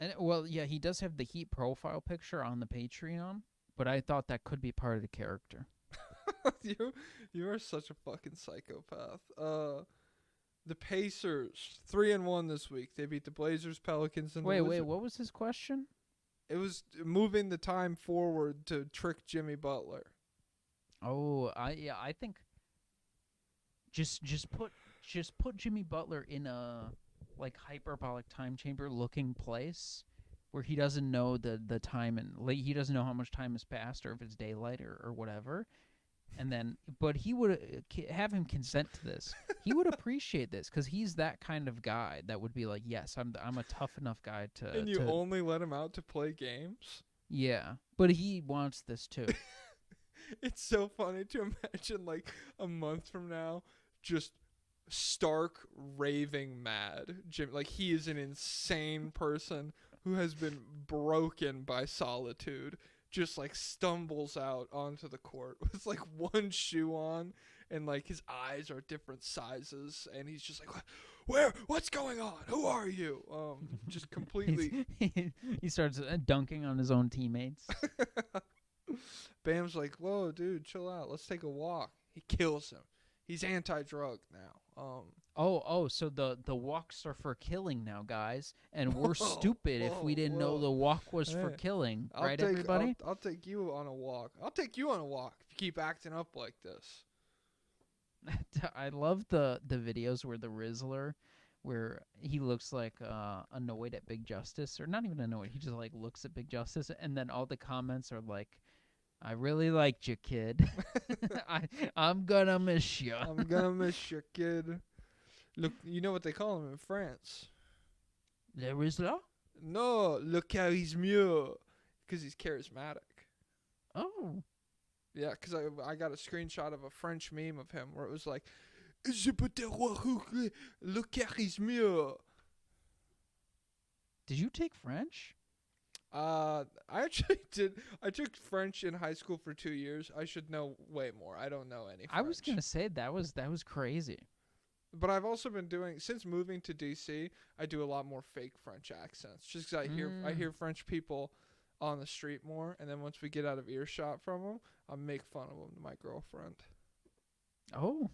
And well, yeah, he does have the Heat profile picture on the Patreon, but I thought that could be part of the character. You are such a fucking psychopath. The Pacers 3-1 this week. They beat the Blazers, Pelicans, and Wait, what was his question? It was moving the time forward to trick Jimmy Butler. Oh, I think just put Jimmy Butler in a like hyperbolic time chamber looking place where he doesn't know the time and like, he doesn't know how much time has passed or if it's daylight or whatever. And then, but he would have him consent to this. He would appreciate this because he's that kind of guy that would be like, yes, I'm a tough enough guy to. And you only let him out to play games? Yeah, but he wants this too. It's so funny to imagine like a month from now, just stark raving mad Jim. Like he is an insane person who has been broken by solitude. Just like stumbles out onto the court with like one shoe on and like his eyes are different sizes and he's just like, what's going on? Who are you? Just completely. He starts dunking on his own teammates. Bam's like, whoa, dude, chill out. Let's take a walk. He kills him. He's anti-drug now. So the walks are for killing now, guys, and we're stupid if we didn't know the walk was for killing, everybody? I'll take you on a walk. I'll take you on a walk if you keep acting up like this. I love the videos where the Rizzler where he looks like annoyed at Big Justice, or not even annoyed. He just like looks at Big Justice, and then all the comments are like, "I really liked you, kid. I'm gonna miss you. I'm gonna miss you, kid." Look, you know what they call him in France? There is law. No, le charisme, because he's charismatic. Oh, Yeah, because I got a screenshot of a French meme of him where it was like, "Je peux te voir le charisme." did you take French? I actually did. I took French in high school for 2 years. I should know way more. I don't know any French. I was gonna say that was crazy. But I've also been doing, since moving to DC, I do a lot more fake French accents. Just 'cause I hear French people on the street more, and then once we get out of earshot from them, I make fun of them to my girlfriend. Oh,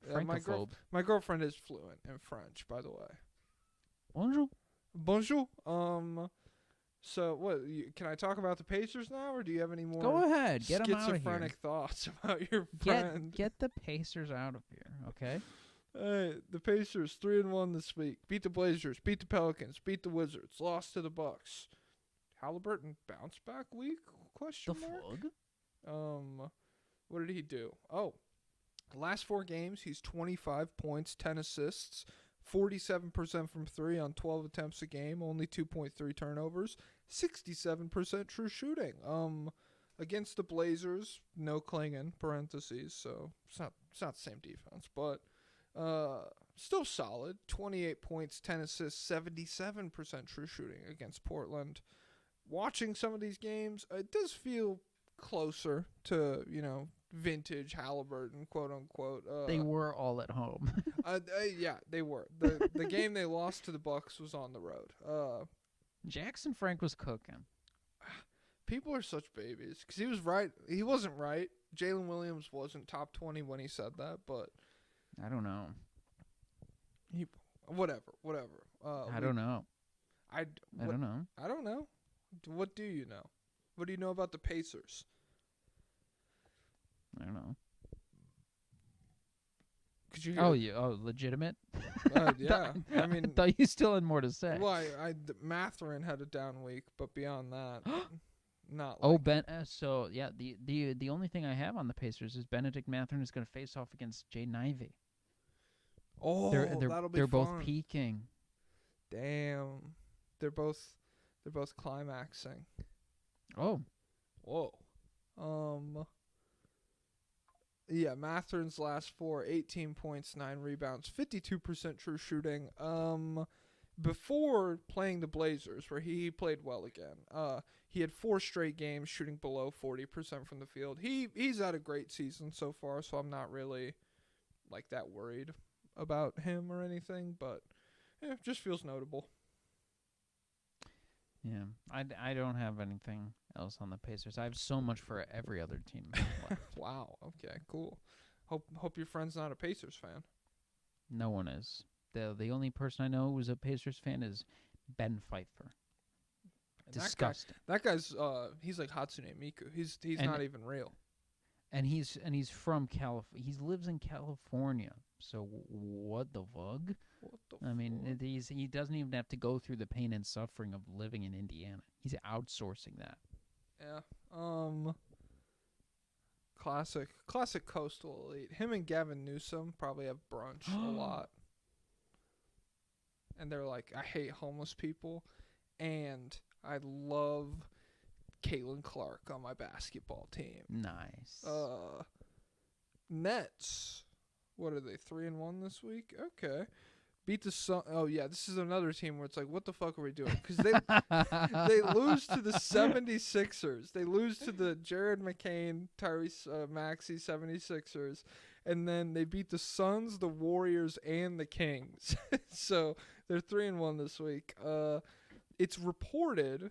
Yeah, francophobe. my girlfriend is fluent in French, by the way. Bonjour. Bonjour. So what? Can I talk about the Pacers now, or do you have any more? Go ahead, get them out of here. schizophrenic thoughts about your friend? Get the Pacers out of here, okay? Hey, the Pacers 3-1 this week. Beat the Blazers. Beat the Pelicans. Beat the Wizards. Lost to the Bucks. Halliburton bounce back week? Question The mark. fug. What did he do? Oh, last 4 games he's 25 points, 10 assists, 47% from 3 on 12 attempts a game, only 2.3 turnovers, 67% true shooting. Against the Blazers, no Klingon, parentheses, so it's not the same defense, but still solid. 28 points, 10 assists, 77% true shooting against Portland. Watching some of these games, it does feel closer to, vintage Halliburton, quote unquote. They were all at home. Yeah, they were. The game they lost to the Bucks was on the road. Jackson Frank was cooking. People are such babies because he was right. He wasn't right. Jalen Williams wasn't top 20 when he said that, but I don't know. Whatever. I don't know. I don't know. I don't know. What do you know? What do you know about the Pacers? I don't know. Could you? Legitimate? Yeah. I mean, I thought you still had more to say. well, Mathurin had a down week, but beyond that, not. Oh, Like, Ben. So yeah, the only thing I have on the Pacers is Benedict Mathurin is going to face off against Jaden Ivey. oh, that'll be they're fun. both peaking. Damn, they're both climaxing. Oh, Whoa. Yeah, Matherin's last 4, 18 points, 9 rebounds, 52% true shooting. Before playing the Blazers, where he played well again, he had 4 straight games shooting below 40% from the field. He's had a great season so far, so I'm not really like that worried about him or anything, but it just feels notable. yeah. I don't have anything else on the Pacers. I have so much for every other team left. Wow. Okay, cool. Hope your friend's not a Pacers fan. No one is. The only person I know who's a Pacers fan is Ben Pfeiffer. And Disgusting. That guy's he's like Hatsune Miku. He's not even real. And he's from California. He lives in California. So what the fuck? What the I mean, fuck? he doesn't even have to go through the pain and suffering of living in Indiana. He's outsourcing that. Yeah. Classic coastal elite. Him and Gavin Newsom probably have brunch a lot. And they're like, I hate homeless people, and I love Caitlin Clark on my basketball team. Nice. Nets. What are they, 3-1 this week? Okay. Beat the Sun. Oh, yeah, this is another team where it's like, what the fuck are we doing? Because they lose to the 76ers. They lose to the Jared McCain, Tyrese Maxey 76ers. And then they beat the Suns, the Warriors, and the Kings. So they're 3-1 this week. It's reported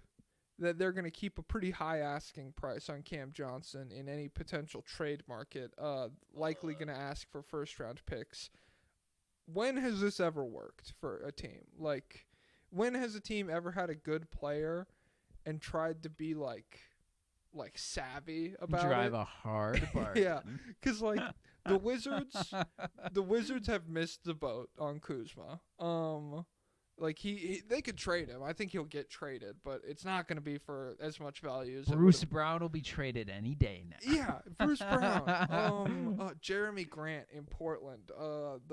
that they're going to keep a pretty high asking price on Cam Johnson in any potential trade market, likely going to ask for first-round picks. When has this ever worked for a team? Like, when has a team ever had a good player and tried to be, like like savvy about Drive it. a hard bargain. Yeah, because like the Wizards have missed the boat on Kuzma. Like they could trade him. I think he'll get traded, but it's not going to be for as much value as Bruce Brown will be traded any day now. Yeah, Bruce Brown. Jeremy Grant in Portland. The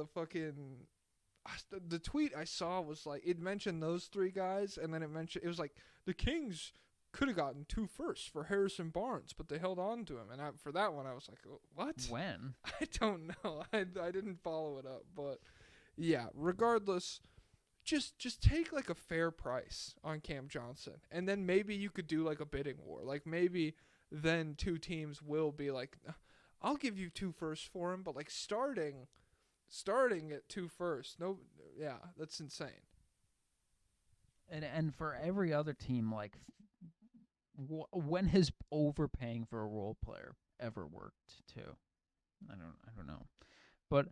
tweet I saw was like it mentioned those three guys, and then it was like the Kings could have gotten 2 firsts for Harrison Barnes, but they held on to him. And for that one, I was like, what? When? I don't know. I didn't follow it up, but yeah. Regardless, just take like a fair price on Cam Johnson, and then maybe you could do like a bidding war. Like maybe then 2 teams will be like, I'll give you 2 firsts for him, but like starting at 2 firsts. No, yeah, that's insane. And for every other team, like, when has overpaying for a role player ever worked too? I don't know. But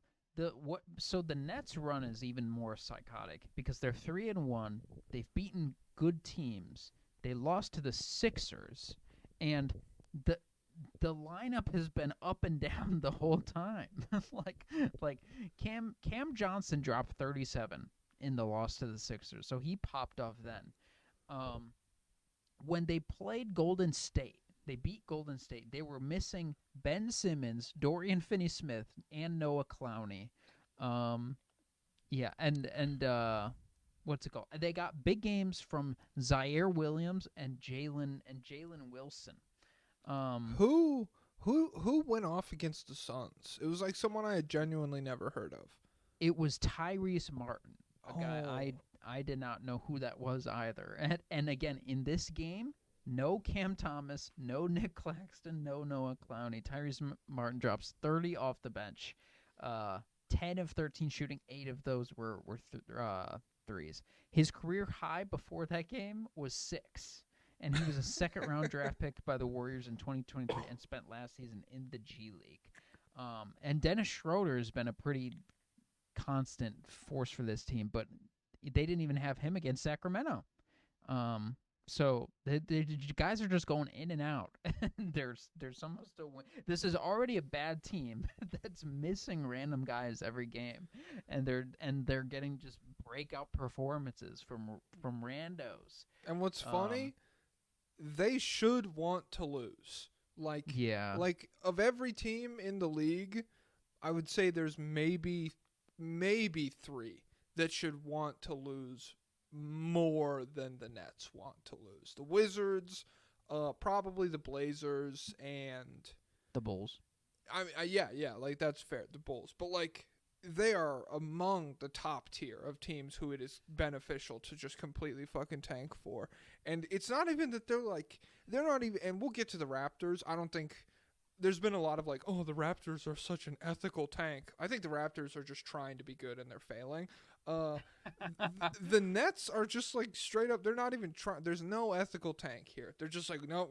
so the Nets run is even more psychotic because they're 3-1. They've beaten good teams. They lost to the Sixers, and the lineup has been up and down the whole time. like Cam Johnson dropped 37 in the loss to the Sixers, so he popped off then. When they played Golden State, they beat Golden State. They were missing Ben Simmons, Dorian Finney-Smith, and Noah Clowney. Yeah, and what's it called? They got big games from Zaire Williams and Jalen Wilson. Who went off against the Suns? It was like someone I had genuinely never heard of. It was Tyrese Martin, a guy I did not know who that was either. And again, in this game, no Cam Thomas, no Nick Claxton, no Noah Clowney. Tyrese Martin drops 30 off the bench, 10 of 13 shooting, 8 of those were threes. His career high before that game was 6. And he was a second-round draft pick by the Warriors in 2023 and spent last season in the G League. And Dennis Schroeder has been a pretty constant force for this team, but they didn't even have him against Sacramento. So the guys are just going in and out. There's almost a win. This is already a bad team that's missing random guys every game, and they're getting just breakout performances from randos. And what's funny, they should want to lose. Like of every team in the league, I would say there's maybe 3 that should want to lose more than the Nets want to lose. The Wizards, probably the Blazers, and the Bulls. I mean, yeah, like that's fair. The Bulls, but like they are among the top tier of teams who it is beneficial to just completely fucking tank for. And it's not even that they're not even. And we'll get to the Raptors. I don't think. There's been a lot of like, oh, the Raptors are such an ethical tank. I think the Raptors are just trying to be good and they're failing. The Nets are just like straight up. They're not even trying. There's no ethical tank here. They're just like, no,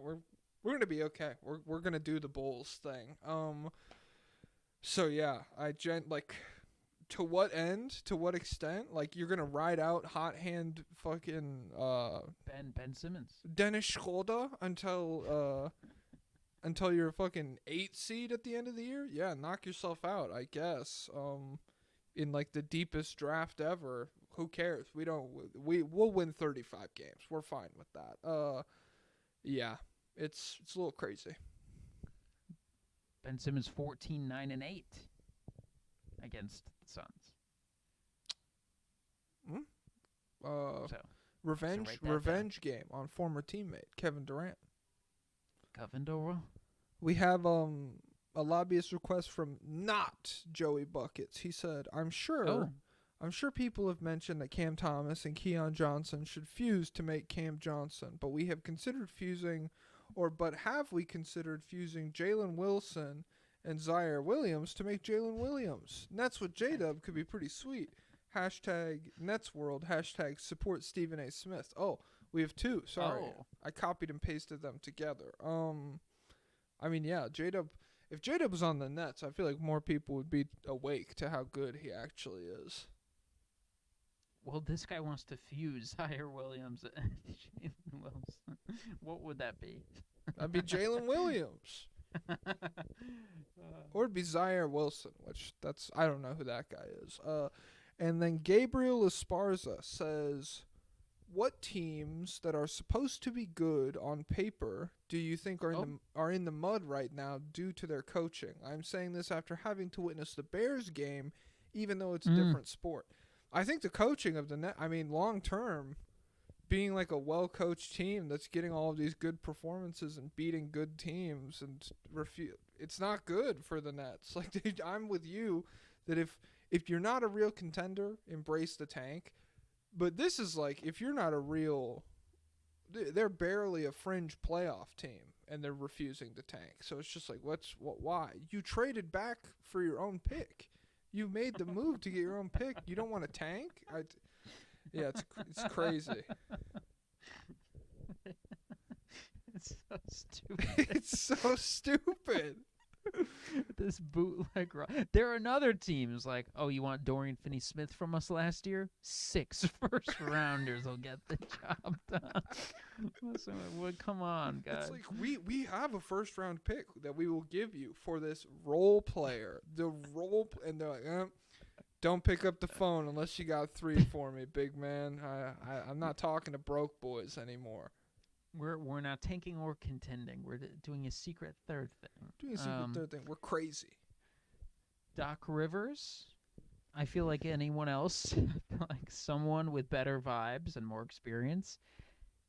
we're gonna be okay. We're gonna do the Bulls thing. So yeah, to what end? To what extent? Like you're gonna ride out hot hand fucking Ben Simmons, Dennis Schroeder until you're a fucking 8 seed at the end of the year? Yeah, knock yourself out, I guess. In like the deepest draft ever. Who cares? We'll win 35 games. We're fine with that. Yeah, it's a little crazy. Ben Simmons 14, 9, and 8 against the Suns. Revenge game on former teammate Kevin Durant. We have a lobbyist request from not Joey Buckets. He said, I'm sure people have mentioned that Cam Thomas and Keon Johnson should fuse to make Cam Johnson, but have we considered fusing Jalen Wilson and Zaire Williams to make Jalen Williams? Nets with J-Dub could be pretty sweet. Hashtag Nets World, hashtag support Stephen A. Smith. Oh, we have 2. Sorry. Oh. I copied and pasted them together. I mean, yeah, J-Dub. If J-Dub was on the Nets, I feel like more people would be awake to how good he actually is. Well, this guy wants to fuse Zaire Williams and Jalen Wilson. What would that be? That'd be Jalen Williams. Or it'd be Zaire Wilson, which I don't know who that guy is. And then Gabriel Esparza says, what teams that are supposed to be good on paper do you think are in the mud right now due to their coaching? I'm saying this after having to witness the Bears game, even though it's a different sport. I think the coaching of the net, long term, being like a well-coached team that's getting all of these good performances and beating good teams and it's not good for the Nets. Like, I'm with you that if you're not a real contender, embrace the tank. But this is like, if you're not a real, they're barely a fringe playoff team and they're refusing to tank. So it's just like, why? You traded back for your own pick. You made the move to get your own pick. You don't want to tank? Yeah, it's crazy. It's so stupid. It's so stupid. This bootleg. There are another teams like, oh, you want Dorian Finney-Smith from us last year? 6 first-rounders will get the job done. So, come on, guys. It's like we have a first-round pick that we will give you for this role player. And they're like, don't pick up the phone unless you got 3 for me, big man. I'm not talking to broke boys anymore. We're not tanking or contending. We're doing a secret third thing. We're crazy. Doc Rivers, I feel like anyone else, like someone with better vibes and more experience,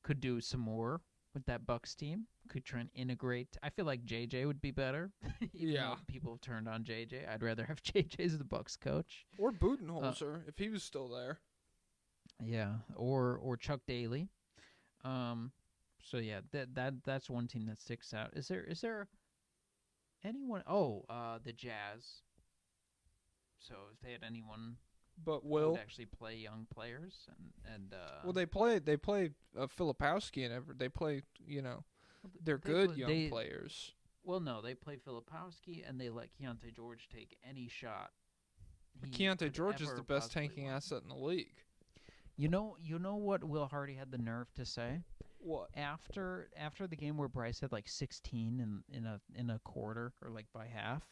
could do some more with that Bucks team. Could try and integrate. I feel like JJ would be better. Even though people have turned on JJ. I'd rather have JJ as the Bucks coach. Or Budenholzer, if he was still there. Yeah, or Chuck Daly. So yeah, that's one team that sticks out. Is there anyone? Oh, the Jazz. So if they had anyone, but would actually play young players and well, they play Filipowski and they play they're good young players. Well, no, they play Filipowski and they let Keontae George take any shot. Keontae George is the best tanking asset in the league. You know what Will Hardy had the nerve to say? What? After the game where Bryce had like 16 in a quarter or like by half,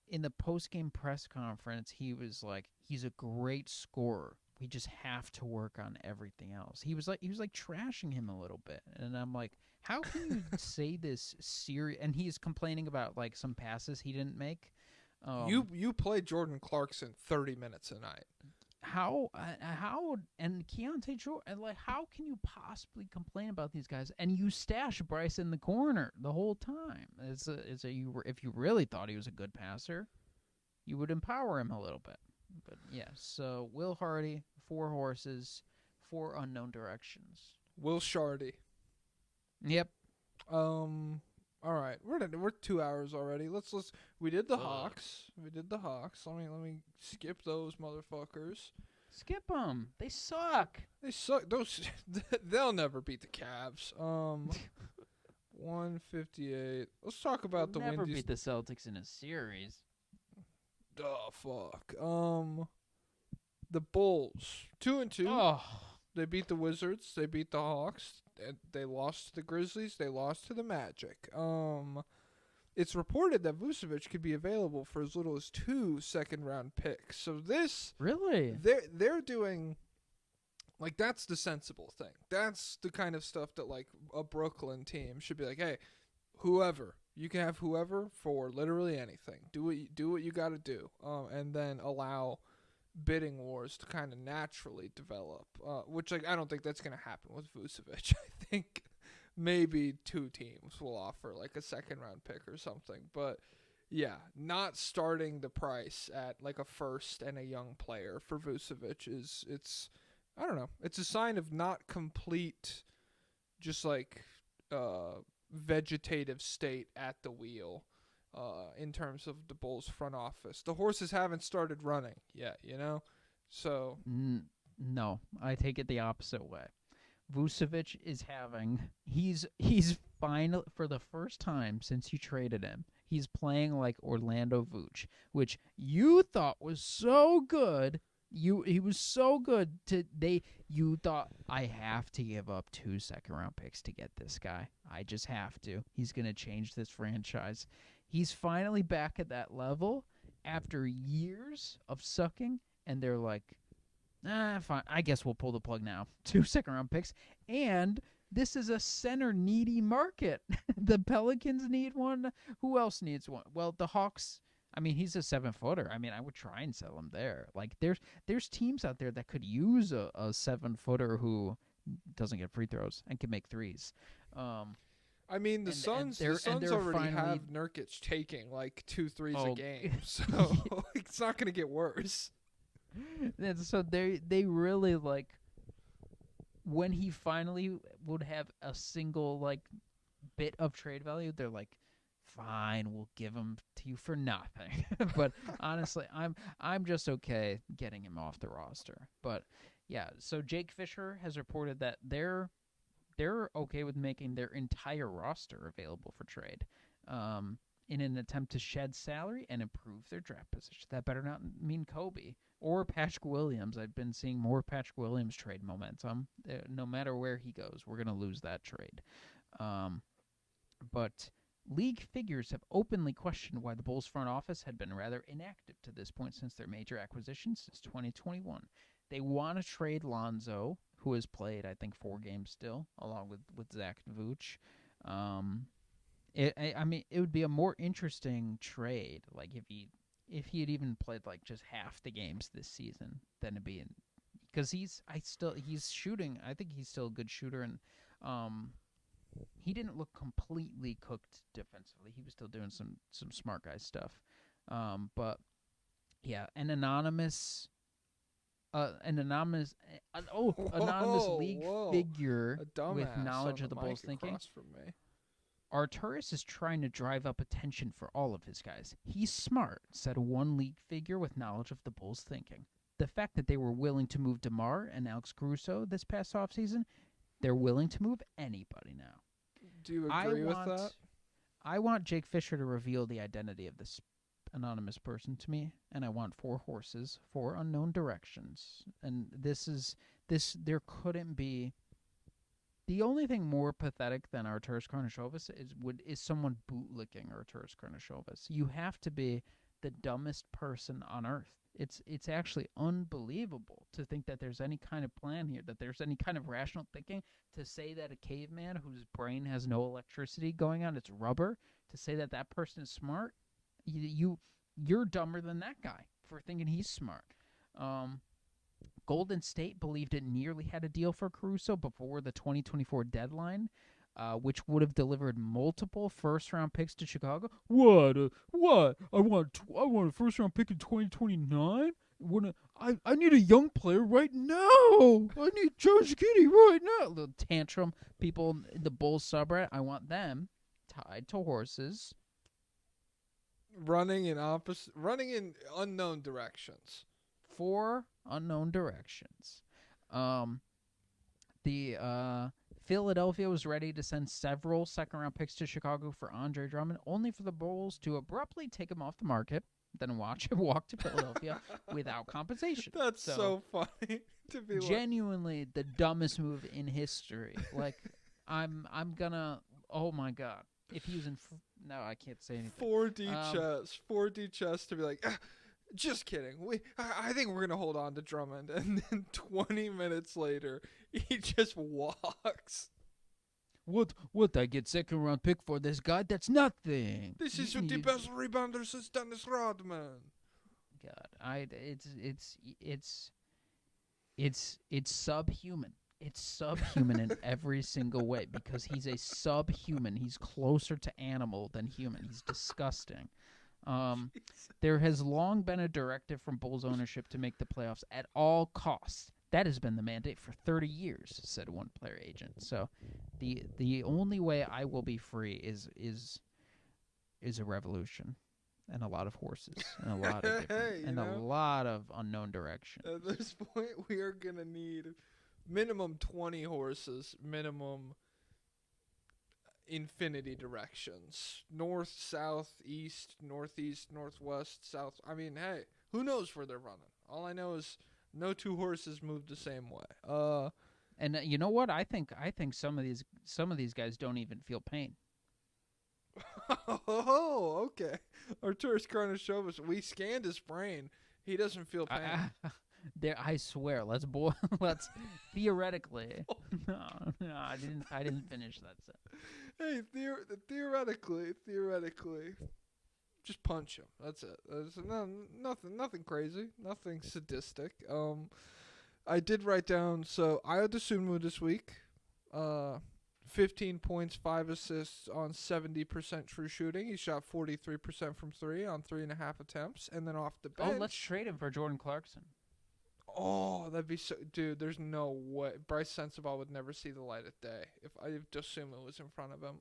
in the post-game press conference, he was like, he's a great scorer. We just have to work on everything else. He was like trashing him a little bit. And I'm like, how can you say this serious? And he's complaining about like some passes he didn't make. You played Jordan Clarkson 30 minutes a night. How and Keontae George, and like, how can you possibly complain about these guys? And you stash Bryce in the corner the whole time. If you really thought he was a good passer, you would empower him a little bit. But yeah, so Will Hardy, 4 horses, 4 unknown directions. Will Shardy. Yep. All right, we're 2 hours already. We did the Hawks. Let me skip those motherfuckers. Skip them. They suck. Those they'll never beat the Cavs. 158. Let's talk about the never Windies. beat the Celtics in a series. Oh fuck. The Bulls 2-2. Oh. They beat the Wizards. They beat the Hawks. They lost to the Grizzlies. They lost to the Magic. It's reported that Vucevic could be available for as little as 2 second-round picks. So this really, they're doing, like, that's the sensible thing. That's the kind of stuff that like a Brooklyn team should be like, hey, whoever you can have whoever for literally anything. Do what you got to do, and then allow bidding wars to kind of naturally develop, which like I don't think that's gonna happen with Vucevic. I think maybe 2 teams will offer like a second-round pick or something, but yeah, not starting the price at like a first and a young player for Vucevic it's I don't know, it's a sign of not complete, just like vegetative state at the wheel. In terms of the Bulls front office, the horses haven't started running yet, so no, I take it the opposite way. Vucevic is he's final for the first time since you traded him. He's playing like Orlando Vooch, which you thought was so good He was so good you thought I have to give up 2 second-round picks to get this guy. I just have to. He's going to change this franchise. He's finally back at that level after years of sucking, and they're like, fine, I guess we'll pull the plug now. 2 second-round picks, and this is a center-needy market. The Pelicans need one. Who else needs one? Well, the Hawks. I mean, he's a 7-footer. I mean, I would try and sell him there. Like, there's teams out there that could use a 7-footer who doesn't get free throws and can make threes. I mean, the Suns already have Nurkic taking like 2 threes a game, so it's not going to get worse. And so they really, like, when he finally would have a single, like, bit of trade value, they're like, fine, we'll give him to you for nothing. But honestly, I'm just okay getting him off the roster. But yeah, so Jake Fisher has reported that they're okay with making their entire roster available for trade, in an attempt to shed salary and improve their draft position. That better not mean Kobe or Patrick Williams. I've been seeing more Patrick Williams trade momentum. No matter where he goes, we're gonna lose that trade. But league figures have openly questioned why the Bulls front office had been rather inactive to this point since their major acquisition since 2021. They want to trade Lonzo, who has played, I think, 4 games still, along with Zach Vooch. I mean, it would be a more interesting trade, like if he had even played like just half the games this season, than to be in, because he's shooting. I think he's still a good shooter, and he didn't look completely cooked defensively. He was still doing some smart guy stuff. But yeah, an anonymous league figure with knowledge of the Bulls thinking. Arturis is trying to drive up attention for all of his guys. He's smart, said one league figure with knowledge of the Bulls thinking. The fact that they were willing to move DeMar and Alex Caruso this past offseason, they're willing to move anybody now. Do you agree with that? I want Jake Fisher to reveal the identity of this anonymous person to me, and I want 4 horses, 4 unknown directions. And there couldn't be. The only thing more pathetic than Arturas Karnisovas is someone bootlicking Arturas Karnisovas. You have to be the dumbest person on earth. It's actually unbelievable to think that there's any kind of plan here, that there's any kind of rational thinking to say that a caveman whose brain has no electricity going on, it's rubber, to say that that person is smart. You're dumber than that guy for thinking he's smart. Golden State believed it nearly had a deal for Caruso before the 2024 deadline, which would have delivered multiple first-round picks to Chicago. What? I want a first-round pick in 2029? I need a young player right now. I need Josh Giddey right now. Little tantrum people in the Bulls subreddit. I want them tied to horses, running in unknown directions. 4 unknown directions. Philadelphia was ready to send several second-round picks to Chicago for Andre Drummond, only for the Bulls to abruptly take him off the market, then watch him walk to Philadelphia without compensation. That's so funny to be genuinely the dumbest move in history. Like, I'm gonna. Oh my God! If he was in, no, I can't say anything. 4D chess to be like. Just kidding. I think we're gonna hold on to Drummond, and then 20 minutes later, he just walks. What? I get second-round pick for this guy? That's nothing. This is the best rebounder since Dennis Rodman. God, it's subhuman. It's subhuman in every single way because he's a subhuman. He's closer to animal than human. He's disgusting. There has long been a directive from Bulls ownership to make the playoffs at all costs. That has been the mandate for 30 years, said one player agent. So the only way I will be free is a revolution and a lot of horses and a lot of different, a lot of unknown directions. At this point, we are going to need minimum 20 horses, minimum infinity directions. North, south, east, northeast, northwest, south. I mean, hey, who knows where they're running? All I know is No two horses move the same way. And you know what? I think some of these guys don't even feel pain. Oh, okay. Arturas Karnisovas, we scanned his brain. He doesn't feel pain. I swear. Let's theoretically. No, I didn't finish that sentence. Hey, theoretically, just punch him. That's it. Nothing crazy. Nothing sadistic. I did write down. So Ayo Dosunmu this week, 15 points, 5 assists on 70% true shooting. He shot 43% from 3 on 3.5 attempts, and then off the bench. Oh, let's trade him for Jordan Clarkson. Oh, that'd be so, dude. There's no way Bryce Sensabaugh would never see the light of day if Dosunmu was in front of him.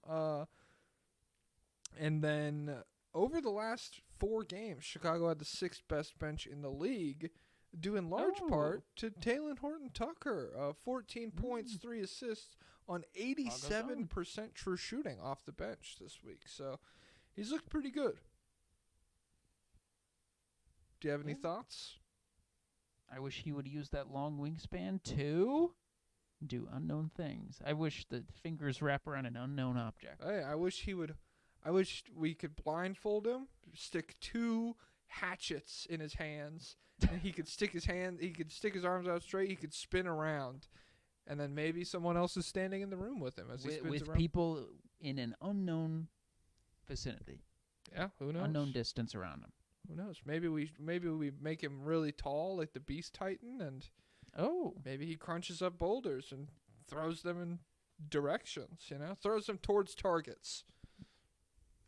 And then over the last 4 games, Chicago had the 6th best bench in the league, due in large part to Talen Horton-Tucker. 14 points, 3 assists on 87% true shooting off the bench this week. So he's looked pretty good. Do you have any thoughts? I wish he would use that long wingspan to do unknown things. I wish the fingers wrap around an unknown object. Hey, I wish we could blindfold him, stick 2 hatchets in his hands, and he could stick his arms out straight, he could spin around, and then maybe someone else is standing in the room with him as he spins with around. people in an unknown vicinity. Yeah, who knows? Unknown distance around him. Who knows? Maybe we make him really tall like the Beast Titan, and maybe he crunches up boulders and throws them in directions, throws them towards targets.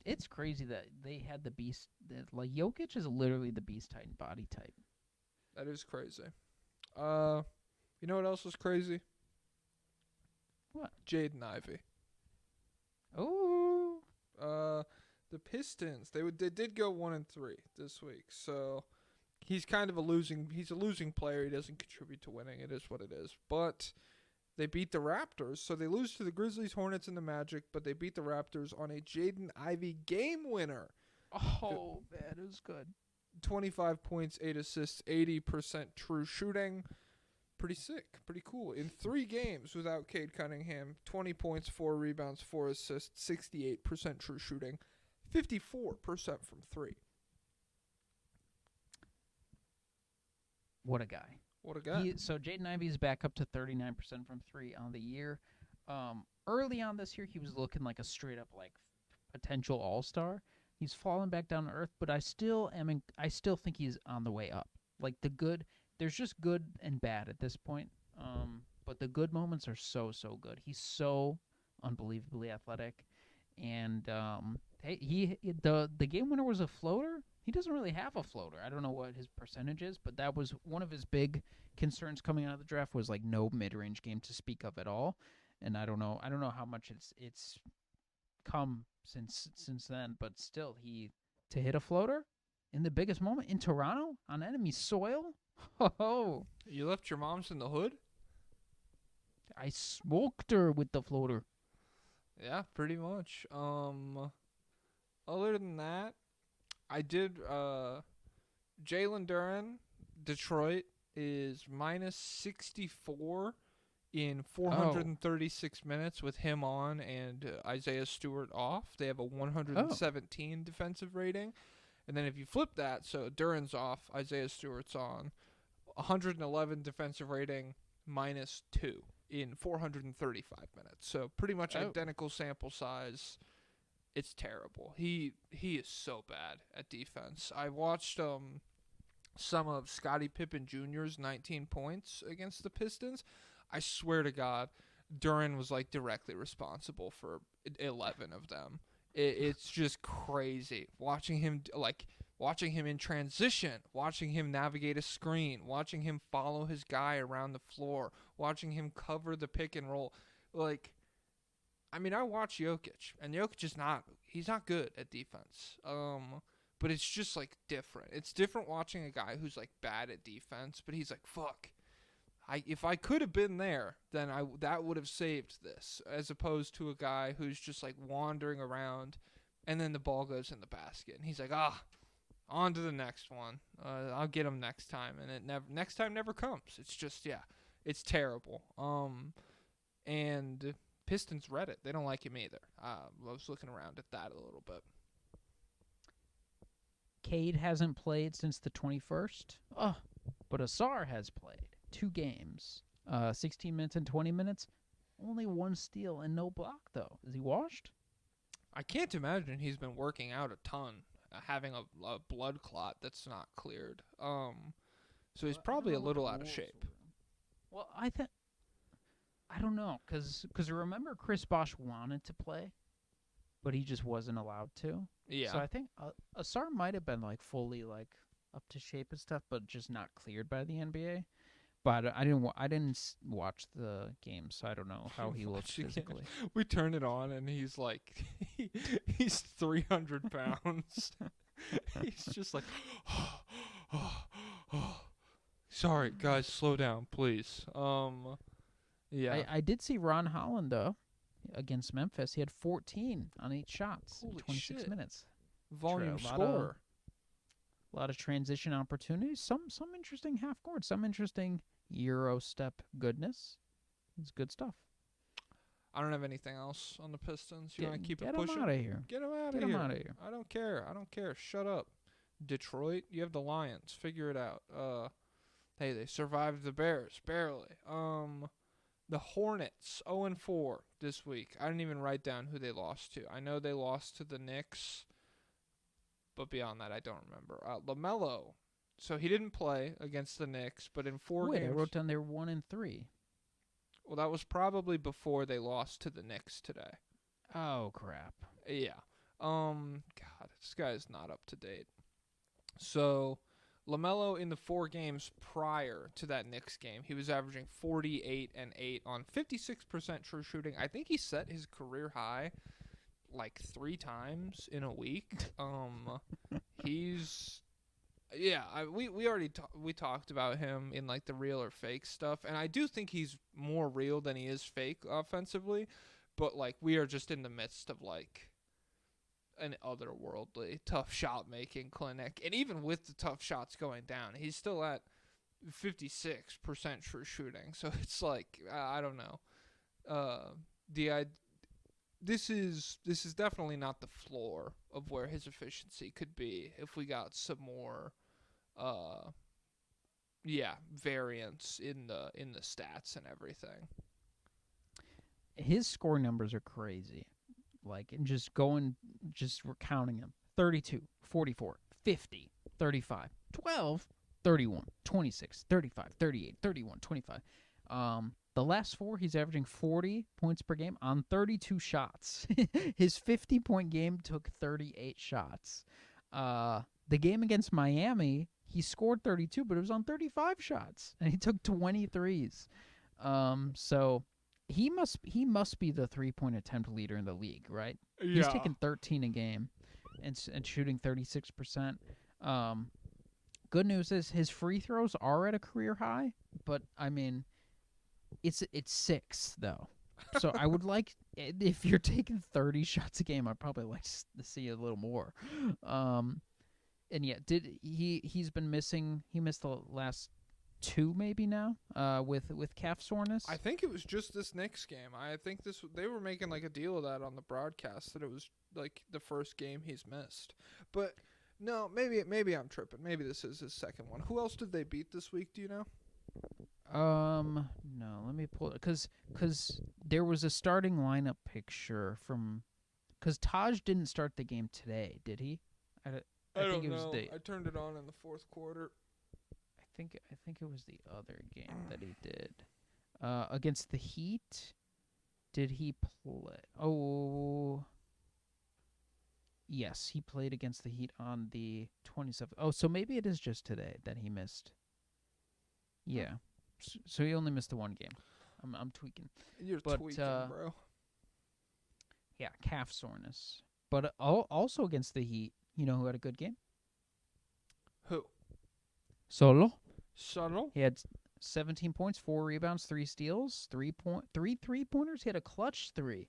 It's crazy that they had the Beast. Like Jokic is literally the Beast Titan body type. That is crazy. You know what else was crazy? What? Jaden Ivey. Oh. The Pistons, they did go 1-3 this week, so he's kind of a losing player. He doesn't contribute to winning. It is what it is. But they beat the Raptors, so they lose to the Grizzlies, Hornets, and the Magic, but they beat the Raptors on a Jaden Ivey game winner. Oh, man, it was good. 25 points, 8 assists, 80% true shooting. Pretty sick, pretty cool. In 3 games without Cade Cunningham, 20 points, 4 rebounds, 4 assists, 68% true shooting. 54% from 3. What a guy. So Jaden Ivey's back up to 39% from 3 on the year. Early on this year, he was looking like a straight up potential all-star. He's fallen back down to earth, but I still think he's on the way up. Like there's just good and bad at this point. But the good moments are so good. He's so unbelievably athletic. And the game winner was a floater. He doesn't really have a floater. I don't know what his percentage is, but that was one of his big concerns coming out of the draft was no mid-range game to speak of at all. And I don't know how much it's come since then, but still to hit a floater in the biggest moment in Toronto on enemy soil. Oh, you left your mom's in the hood? I smoked her with the floater. Yeah, pretty much. Other than that, I did Jalen Duren, Detroit is minus 64 in 436 minutes with him on and Isaiah Stewart off. They have a 117 defensive rating. And then if you flip that, so Duren's off, Isaiah Stewart's on, 111 defensive rating, minus 2 in 435 minutes. So pretty much identical sample size. It's terrible. He is so bad at defense. I watched some of Scottie Pippen Jr.'s 19 points against the Pistons. I swear to God, Duren was directly responsible for 11 of them. It's just crazy watching him in transition, watching him navigate a screen, watching him follow his guy around the floor, watching him cover the pick and roll. I watch Jokic, and Jokic is he's not good at defense. But it's just different. It's different watching a guy who's bad at defense, but he's fuck. If I could have been there, then that would have saved this, as opposed to a guy who's just wandering around, and then the ball goes in the basket, and he's On to the next one. I'll get him next time, and next time never comes. It's just it's terrible. And Pistons Reddit, they don't like him either. I was looking around at that a little bit. Cade hasn't played since the 21st. Oh, but Asar has played 2 games, 16 minutes and 20 minutes. Only 1 steal and no block, though. Is he washed? I can't imagine he's been working out a ton, having a blood clot that's not cleared. So he's probably a little out of shape. Well, I don't know, because remember Chris Bosh wanted to play, but he just wasn't allowed to. Yeah. So I think Asar might have been like fully like up to shape and stuff, but just not cleared by the NBA. But I didn't watch the game, so I don't know how he looks physically. We turn it on, and he's like, he's 300 pounds. He's just like, sorry, guys, slow down, please. Yeah. I did see Ron Holland, though, against Memphis. He had 14 on 8 shots in 26 minutes. Volume True, scorer. A lot of transition opportunities. Some interesting half court. Some interesting Euro step goodness. It's good stuff. I don't have anything else on the Pistons. You want to keep it Get pushing? them out of here. Get them out of here. Get them out of here. I don't care. Shut up. Detroit, you have the Lions. Figure it out. Hey, they survived the Bears barely. The Hornets 0-4 this week. I didn't even write down who they lost to. I know they lost to the Knicks, but beyond that, I don't remember. LaMelo. So he didn't play against the Knicks, but in 4 games. I wrote down they're 1-3. Well, that was probably before they lost to the Knicks today. Oh crap. Yeah. God, this guy's not up to date. So, LaMelo in the 4 games prior to that Knicks game, he was averaging 48 and 8 on 56% true shooting. I think he set his career high like 3 times in a week. We already we talked about him in like the real or fake stuff, and I do think he's more real than he is fake offensively, but like we are just in the midst of like an otherworldly tough shot making clinic, and even with the tough shots going down, he's still at 56% true shooting. So it's like I don't know. This is definitely not the floor of where his efficiency could be if we got some more variance in the stats and everything. His score numbers are crazy. Like, and just recounting them. 32, 44, 50, 35, 12, 31, 26, 35, 38, 31, 25. The last 4, he's averaging 40 points per game on 32 shots. His 50-point game took 38 shots. The game against Miami, he scored 32, but it was on 35 shots, and he took 23s. So he must be the 3-point attempt leader in the league, right? Yeah. He's taking 13 a game and shooting 36%. Good news is his free throws are at a career high, but I mean, it's 6 though. So I would like, if you're taking 30 shots a game, I'd probably like to see a little more. And yeah, he's been missing? He missed the last 2 maybe now with calf soreness. I think it was just this Knicks game. I think they were making like a deal of that on the broadcast, that it was like the first game he's missed. But no, maybe I'm tripping. Maybe this is his second one. Who else did they beat this week? Do you know? No. Let me pull it because there was a starting lineup picture from because Taj didn't start the game today, did he? I think don't it was know. the. I turned it on in the 4th quarter. I think it was the other game that he did. Against the Heat, did he play? Oh, yes, he played against the Heat on the 27th. Oh, so maybe it is just today that he missed. Yeah, so he only missed the 1 game. I'm tweaking. You're tweaking, bro. Yeah, calf soreness. But also against the Heat, you know who had a good game? Who? Solo. He had 17 points, 4 rebounds, 3 steals, 3 3-pointers. He had a clutch 3.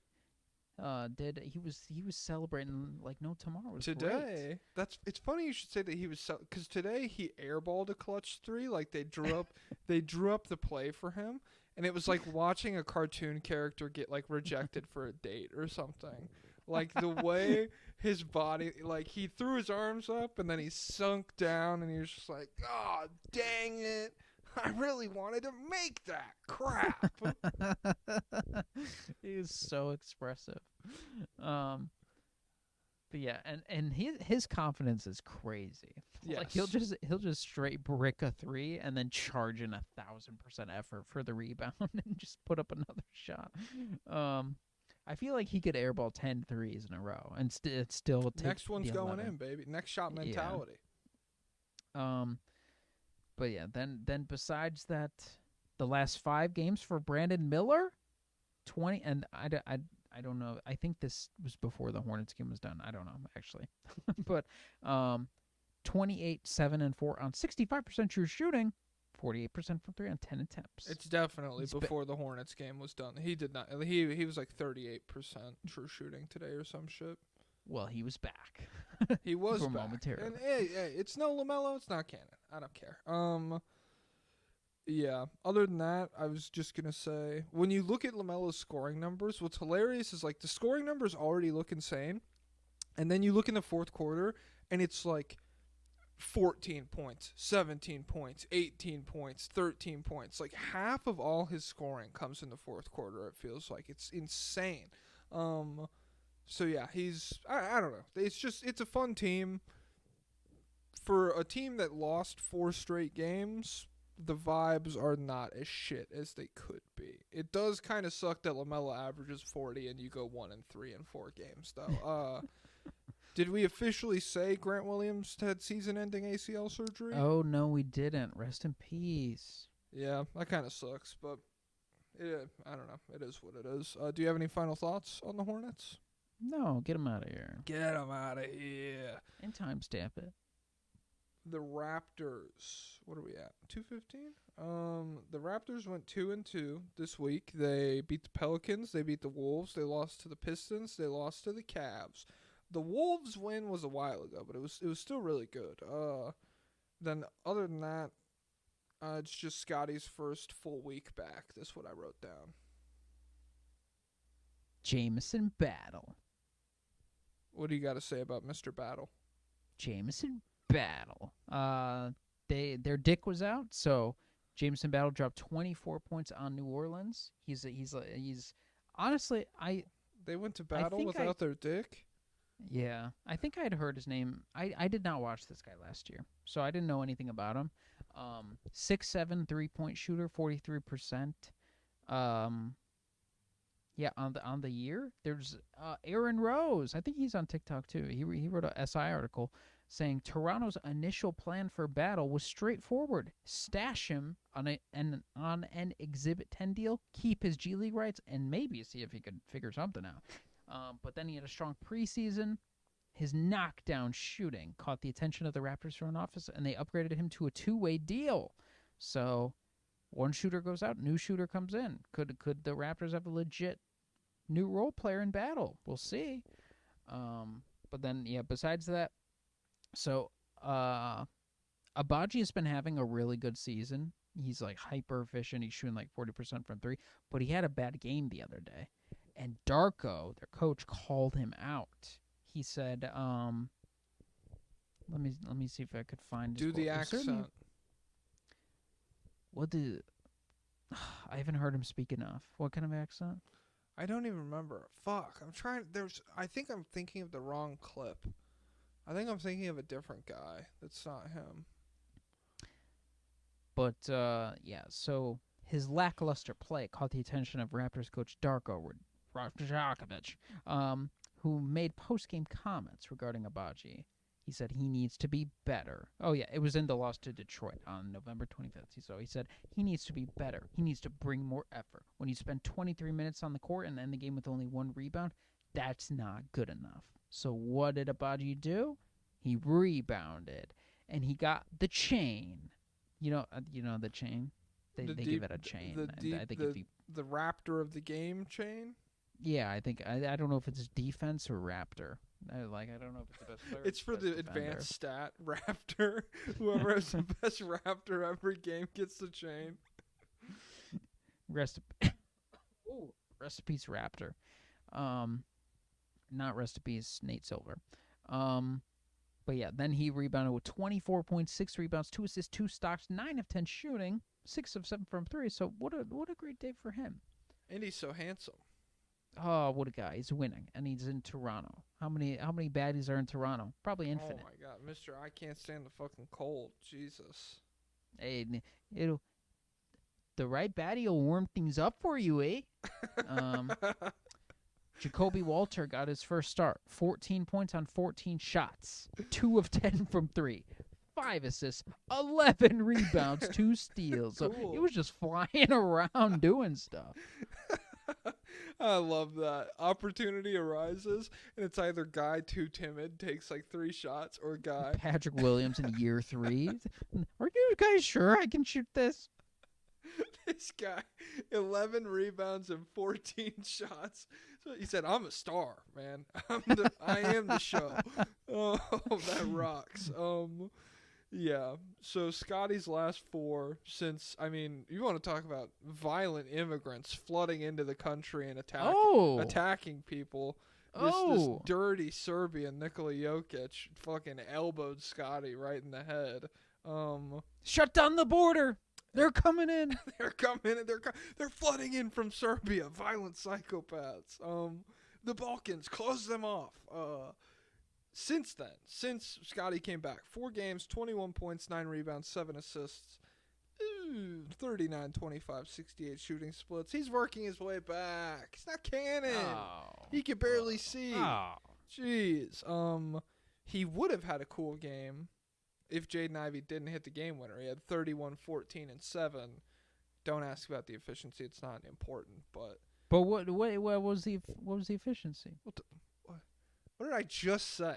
He was celebrating like no tomorrow. It was Today, great. it's funny you should say that he was because today he airballed a clutch three. Like they drew up the play for him, and it was like watching a cartoon character get like rejected for a date or something. Like the way his body, like he threw his arms up and then he sunk down, and he was just like, "Oh, dang it! I really wanted to make that crap." He was so expressive. But yeah, and his confidence is crazy. Like he'll Yes. just straight brick a three and then charge in 1,000% effort for the rebound and just put up another shot. I feel like he could airball 10 threes in a row and still take Next one's the going 11. in, baby. Next shot Yeah. mentality. But yeah, then besides that, the last 5 games for Brandon Miller, 20, and I don't know. I think this was before the Hornets game was done. I don't know actually, but 28, 7 and 4 on 65% true shooting, 48% from 3 on 10 attempts. It's definitely He's before the Hornets game was done. He did not. He was like 38% true shooting today or some shit. Well, he was back. He was For back. momentarily. And hey, it's no LaMelo. It's not canon. I don't care. Yeah. Other than that, I was just gonna say when you look at LaMelo's scoring numbers, what's hilarious is like the scoring numbers already look insane, and then you look in the fourth quarter and it's like 14 points, 17 points, 18 points, 13 points. Like half of all his scoring comes in the fourth quarter. It feels like it's insane. So yeah, I don't know. It's a fun team. For a team that lost 4 straight games, the vibes are not as shit as they could be. It does kind of suck that LaMelo averages 40 and you go 1-3 in 4 games though. Did we officially say Grant Williams had season-ending ACL surgery? Oh no, we didn't. Rest in peace. Yeah, that kind of sucks, but I don't know. It is what it is. Do you have any final thoughts on the Hornets? No, get him out of here. Get them out of here. And timestamp it. The Raptors. What are we at? 2:15. The Raptors went 2-2 this week. They beat the Pelicans. They beat the Wolves. They lost to the Pistons. They lost to the Cavs. The Wolves win was a while ago, but it was still really good. Then other than that, it's just Scotty's first full week back. That's what I wrote down. Jameson Battle. What do you got to say about Mr. Battle? Jameson Battle. Their dick was out, so Jameson Battle dropped 24 points on New Orleans. He's honestly They went to battle without their dick? Yeah, I think I'd heard his name. I did not watch this guy last year, so I didn't know anything about him. 6'7" 3-point shooter, 43%. Yeah, on the year, there's Aaron Rose. I think he's on TikTok too. He wrote a SI article saying Toronto's initial plan for Battle was straightforward: stash him on an Exhibit 10 deal, keep his G League rights, and maybe see if he could figure something out. But then he had a strong preseason. His knockdown shooting caught the attention of the Raptors front office, and they upgraded him to a 2-way deal. So one shooter goes out, new shooter comes in. Could the Raptors have a legit new role player in Battle? We'll see. But then, yeah, besides that, so Abaji has been having a really good season. He's like hyper efficient. He's shooting like 40% from 3, but he had a bad game the other day. And Darko, their coach, called him out. He said, let me see if I could find his Do the quote. accent. I haven't heard him speak enough. What kind of accent? I don't even remember. Fuck. I think I'm thinking of the wrong clip. I think I'm thinking of a different guy. That's not him. But, yeah, so his lackluster play caught the attention of Raptors coach Darko Rajakovic, who made post-game comments regarding Abaji. He said he needs to be better. Oh, yeah, it was in the loss to Detroit on November 25th. So he said he needs to be better. He needs to bring more effort. When you spend 23 minutes on the court and end the game with only 1 rebound, that's not good enough. So what did Abaji do? He rebounded, and he got the chain. You know the chain? They give it a chain. The Raptor of the game chain? Yeah, I think I don't know if it's defense or Raptor. I don't know if it's the best player. It's for best the defender. advanced stat Raptor. Whoever has the best Raptor every game gets the chain. Rest in peace, Raptor. Not rest in peace, Nate Silver. But yeah, then he rebounded with 24.6 rebounds, 2 assists, 2 stocks, 9 of 10 shooting, 6 of 7 from 3. So what a great day for him. And he's so handsome. Oh, what a guy! He's winning, and he's in Toronto. How many baddies are in Toronto? Probably infinite. Oh my God, Mister, I can't stand the fucking cold. Jesus. Hey, the right baddie will warm things up for you, eh? Jacoby Walter got his first start. 14 points on 14 shots. 2 of 10 from 3. 5 assists, 11 rebounds, 2 steals. Cool. So he was just flying around doing stuff. I love that. Opportunity arises, and it's either guy too timid, takes like 3 shots, or guy. Patrick Williams in year 3. Are you guys sure I can shoot this? This guy, 11 rebounds and 14 shots. So he said, "I'm a star, man. I am the show." Oh, that rocks. Yeah. So Scotty's last 4 since, I mean, you want to talk about violent immigrants flooding into the country and attacking people. This dirty Serbian Nikola Jokic fucking elbowed Scotty right in the head. Shut down the border. They're coming in. They're coming in. They're flooding in from Serbia. Violent psychopaths. The Balkans, close them off. Since then, since Scotty came back, 4 games, 21 points, 9 rebounds, 7 assists, 39, 25, 68 shooting splits. He's working his way back. He's not cannon. Oh. He can barely see. Oh. Jeez. He would have had a cool game if Jaden Ivey didn't hit the game winner. He had 31, 14, and 7. Don't ask about the efficiency. It's not important. But what was the efficiency? What did I just say?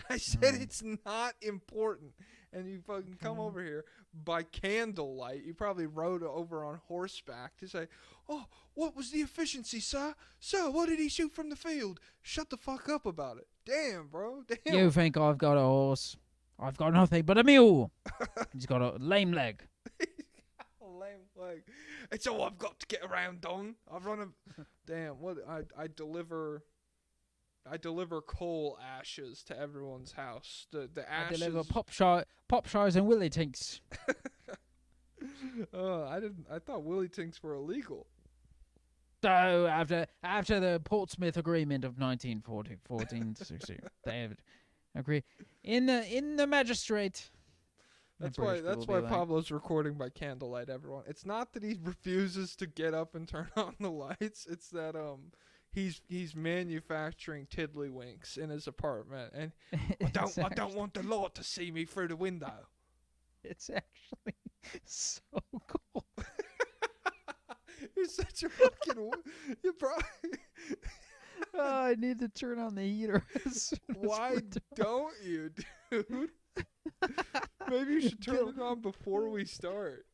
I said it's not important. And you fucking come over here by candlelight. You probably rode over on horseback to say, "Oh, what was the efficiency, sir? Sir, what did he shoot from the field?" Shut the fuck up about it. Damn, bro. Damn. You think I've got a horse? I've got nothing but a mule. He's got a lame leg. Lame leg. It's all I've got to get around on. I've run a... Damn, what? I deliver coal ashes to everyone's house. The ashes. I deliver pop shies and willy tinks. I thought willy tinks were illegal. So after the Portsmouth Agreement of 1460, they agree in the magistrate. That's why Pablo's recording by candlelight, everyone. It's not that he refuses to get up and turn on the lights. It's that he's manufacturing tiddlywinks in his apartment, and I don't want the Lord to see me through the window. It's actually so cool. You're such a fucking you probably. Oh, I need to turn on the heater. Why don't you, dude? Maybe you should turn it on before we start.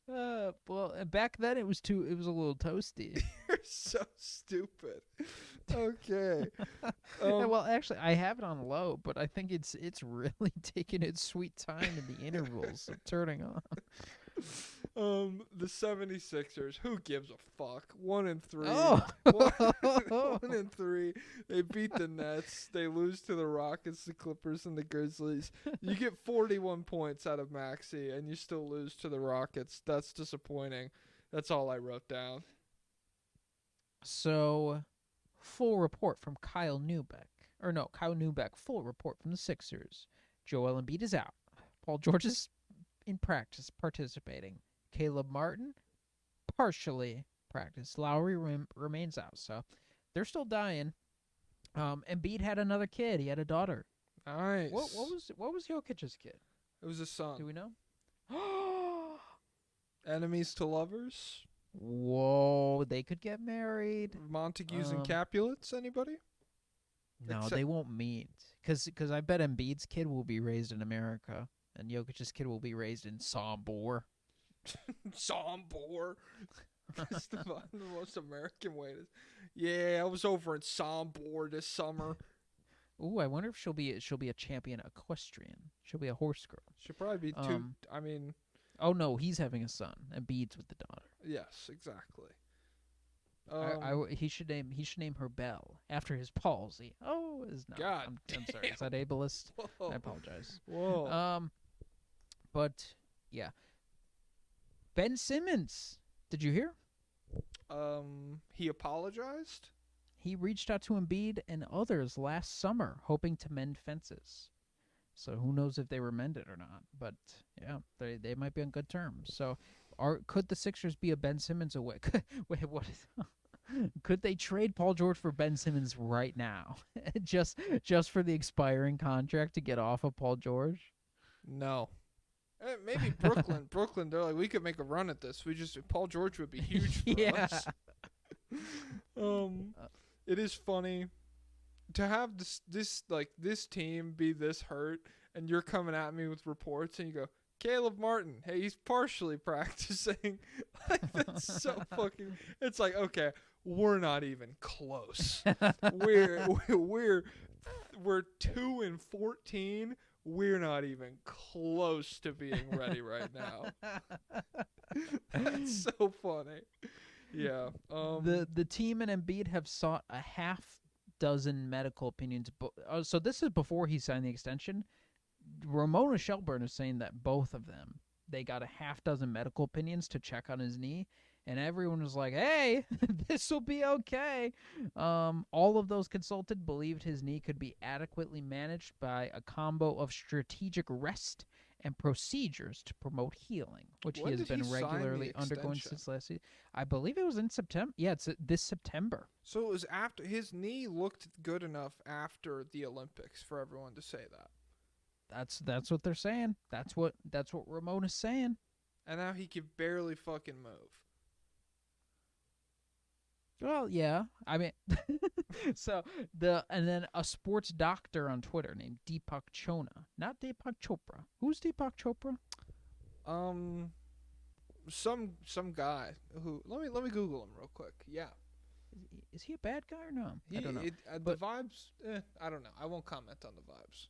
Well, back then it was a little toasty. You're so stupid. Okay. Well, actually, I have it on low, but I think it's really taking its sweet time in the intervals of turning on. The 76ers, who gives a fuck? 1-3. Oh. 1-3. They beat the Nets. They lose to the Rockets, the Clippers, and the Grizzlies. You get 41 points out of Maxey, and you still lose to the Rockets. That's disappointing. That's all I wrote down. So, full report from Kyle Neubeck. Full report from the Sixers. Joel Embiid is out. Paul George is in practice participating. Caleb Martin partially practiced. Lowry remains out, so they're still dying. Embiid had another kid. He had a daughter. Nice. What was Jokic's kid? It was a son. Do we know? Enemies to lovers? Whoa, they could get married. Montagues and Capulets, anybody? No, they won't meet. Because I bet Embiid's kid will be raised in America, and Jokic's kid will be raised in Sombor. Sombor. That's the most American way to. Yeah, I was over in Sombor this summer. Ooh, I wonder if she'll be a champion equestrian. She'll be a horse girl. Should probably be two. I mean, oh no, he's having a son. And Bede's with the daughter. yes, exactly. He should name her Belle after his palsy. Oh, is not. God I'm sorry. Is that ableist? Whoa. I apologize. Whoa. But yeah. Ben Simmons, did you hear? He apologized. He reached out to Embiid and others last summer, hoping to mend fences. So who knows if they were mended or not? But yeah, they might be on good terms. So, could the Sixers be a Ben Simmons away? Wait, what is? Could they trade Paul George for Ben Simmons right now, just for the expiring contract to get off of Paul George? No. Maybe Brooklyn. Brooklyn, they're like, we could make a run at this. Paul George would be huge for us. It is funny to have this team be this hurt, and you're coming at me with reports, and you go, Caleb Martin, hey, he's partially practicing. Like, that's so fucking. It's like, okay, we're not even close. we're 2-14. We're not even close to being ready right now. That's so funny. Yeah. The team and Embiid have sought a half dozen medical opinions. So this is before he signed the extension. Ramona Shelburne is saying that both of them, they got a half dozen medical opinions to check on his knee, and everyone was like, hey, this will be okay. All of those consulted believed his knee could be adequately managed by a combo of strategic rest and procedures to promote healing, which he has been regularly undergoing since last season. I believe it was in September. Yeah, it's this September. So it was after his knee looked good enough after the Olympics for everyone to say that. That's what they're saying. That's what Ramona's saying. And now he can barely fucking move. Well, yeah. I mean, and then a sports doctor on Twitter named Deepak Chona, not Deepak Chopra. Who's Deepak Chopra? Some guy who let me Google him real quick. Yeah. Is he a bad guy or no? I don't know. The vibes. I don't know. I won't comment on the vibes.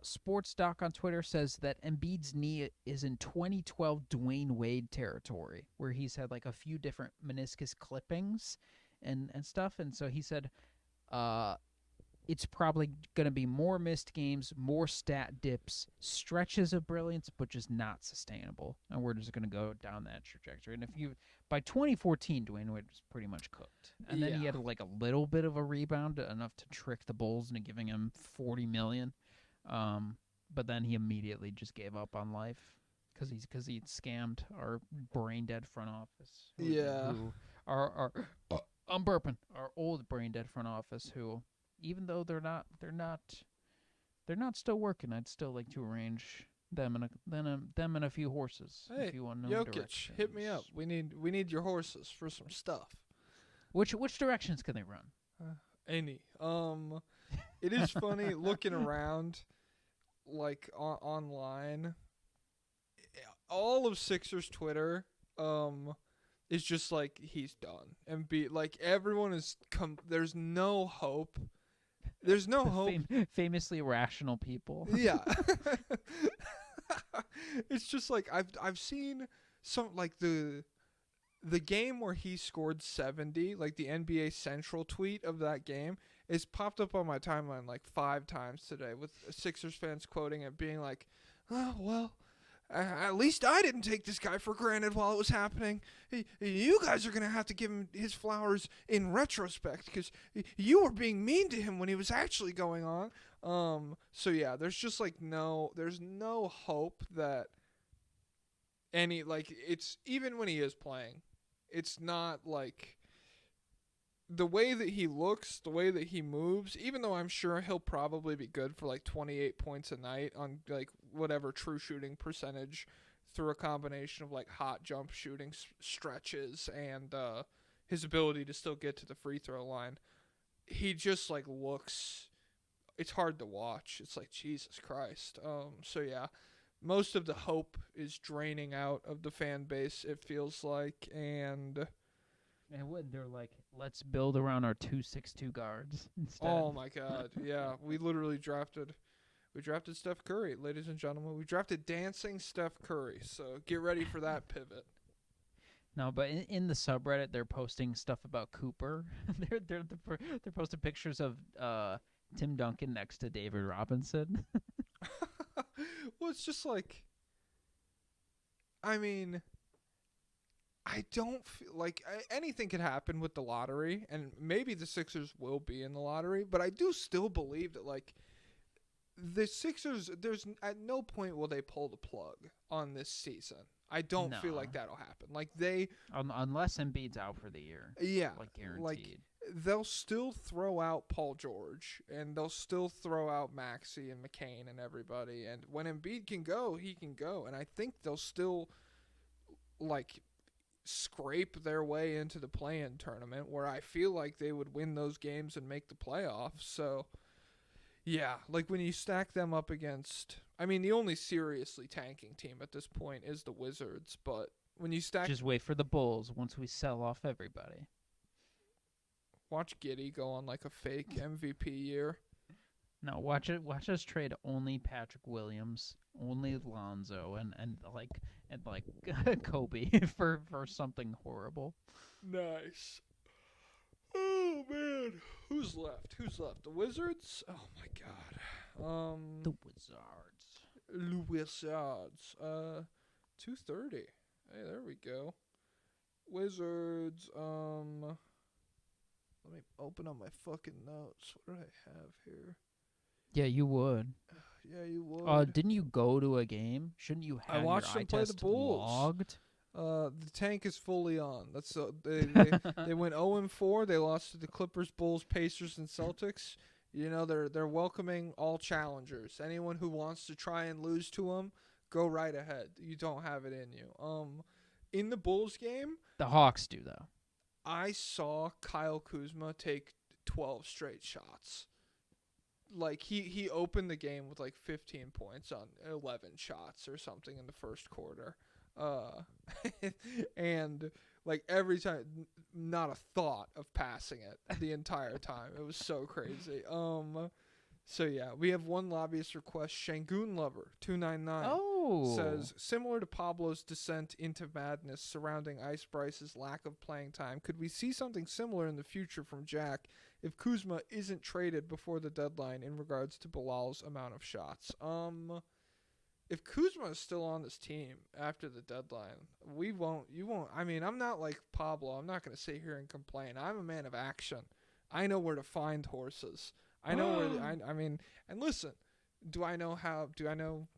Sports doc on Twitter says that Embiid's knee is in 2012 Dwayne Wade territory, where he's had like a few different meniscus clippings and stuff. And so he said it's probably going to be more missed games, more stat dips, stretches of brilliance, but just not sustainable. And we're just going to go down that trajectory. And by 2014, Dwayne Wade was pretty much cooked. And then he had like a little bit of a rebound, enough to trick the Bulls into giving him $40 million. But then he immediately just gave up on life because he scammed our brain dead front office. I'm burping. Our old brain dead front office, who, even though they're not still working, I'd still like to arrange them and a few horses. Hey, if you want to Jokic, hit me up. We need your horses for some stuff. Which directions can they run? Any. It is funny looking around, like online. All of Sixers Twitter, is just like he's done, and everyone is there's no hope. There's no hope. Famously rational people. Yeah. It's just like I've seen some like the game where he scored 70, like the NBA Central tweet of that game, is popped up on my timeline like 5 times today with Sixers fans quoting it, being like, oh, well, at least I didn't take this guy for granted while it was happening. You guys are going to have to give him his flowers in retrospect because you were being mean to him when he was actually going on. So yeah, there's just like there's no hope that it's even when he is playing, it's not like the way that he looks, the way that he moves, even though I'm sure he'll probably be good for like 28 points a night on like whatever true shooting percentage through a combination of like hot jump shooting stretches and his ability to still get to the free throw line. He just like looks, it's hard to watch. It's like, Jesus Christ. So yeah, most of the hope is draining out of the fan base, it feels like, and And they're like, let's build around our 2-6-2 guards instead. oh my god, yeah, we drafted Steph Curry, ladies and gentlemen. We drafted dancing Steph Curry, so get ready for that pivot. No, but in the subreddit, they're posting stuff about Cooper. they're posting pictures of Tim Duncan next to David Robinson. Well, it's just like, I mean, I don't feel like anything could happen with the lottery, and maybe the Sixers will be in the lottery, but I do still believe that, like, the Sixers, there's at no point will they pull the plug on this season. I don't feel like that'll happen. Like, they... Unless Embiid's out for the year. Yeah. Like, guaranteed. Like, they'll still throw out Paul George, and they'll still throw out Maxey and McCain and everybody. And when Embiid can go, he can go. And I think they'll still, like, scrape their way into the play-in tournament, where I feel like they would win those games and make the playoffs. So, yeah, like, when you stack them up against... I mean, the only seriously tanking team at this point is the Wizards, but when you stack... Just wait for the Bulls once we sell off everybody. Watch Giddey go on, like, a fake MVP year. No, watch us trade only Patrick Williams, only Lonzo, and Kobe for something horrible. Nice. Oh, man. Who's left? The Wizards? Oh, my God. The Wizards. The Wizards. 2:30. Hey, there we go. Wizards. Let me open up my fucking notes. What do I have here? Yeah, you would. Yeah, you would. Didn't you go to a game? Shouldn't you have I watched your them play the eye test Bulls. logged? The tank is fully on. That's they went 0-4. They lost to the Clippers, Bulls, Pacers, and Celtics. You know, they're welcoming all challengers. Anyone who wants to try and lose to them, go right ahead. You don't have it in you. In the Bulls game, The Hawks do, though. I saw Kyle Kuzma take 12 straight shots. Like, he opened the game with, like, 15 points on 11 shots or something in the first quarter. And, like, every time, not a thought of passing it the entire time. It was so crazy. So, yeah, we have one lobbyist request. Shangoon Lover, 299. Says, similar to Pablo's descent into madness surrounding Ice Bryce's lack of playing time, could we see something similar in the future from Jack if Kuzma isn't traded before the deadline in regards to Bilal's amount of shots? If Kuzma is still on this team after the deadline, you won't. I mean, I'm not like Pablo. I'm not going to sit here and complain. I'm a man of action. I know where to find horses. I know where, I mean, and listen, do I know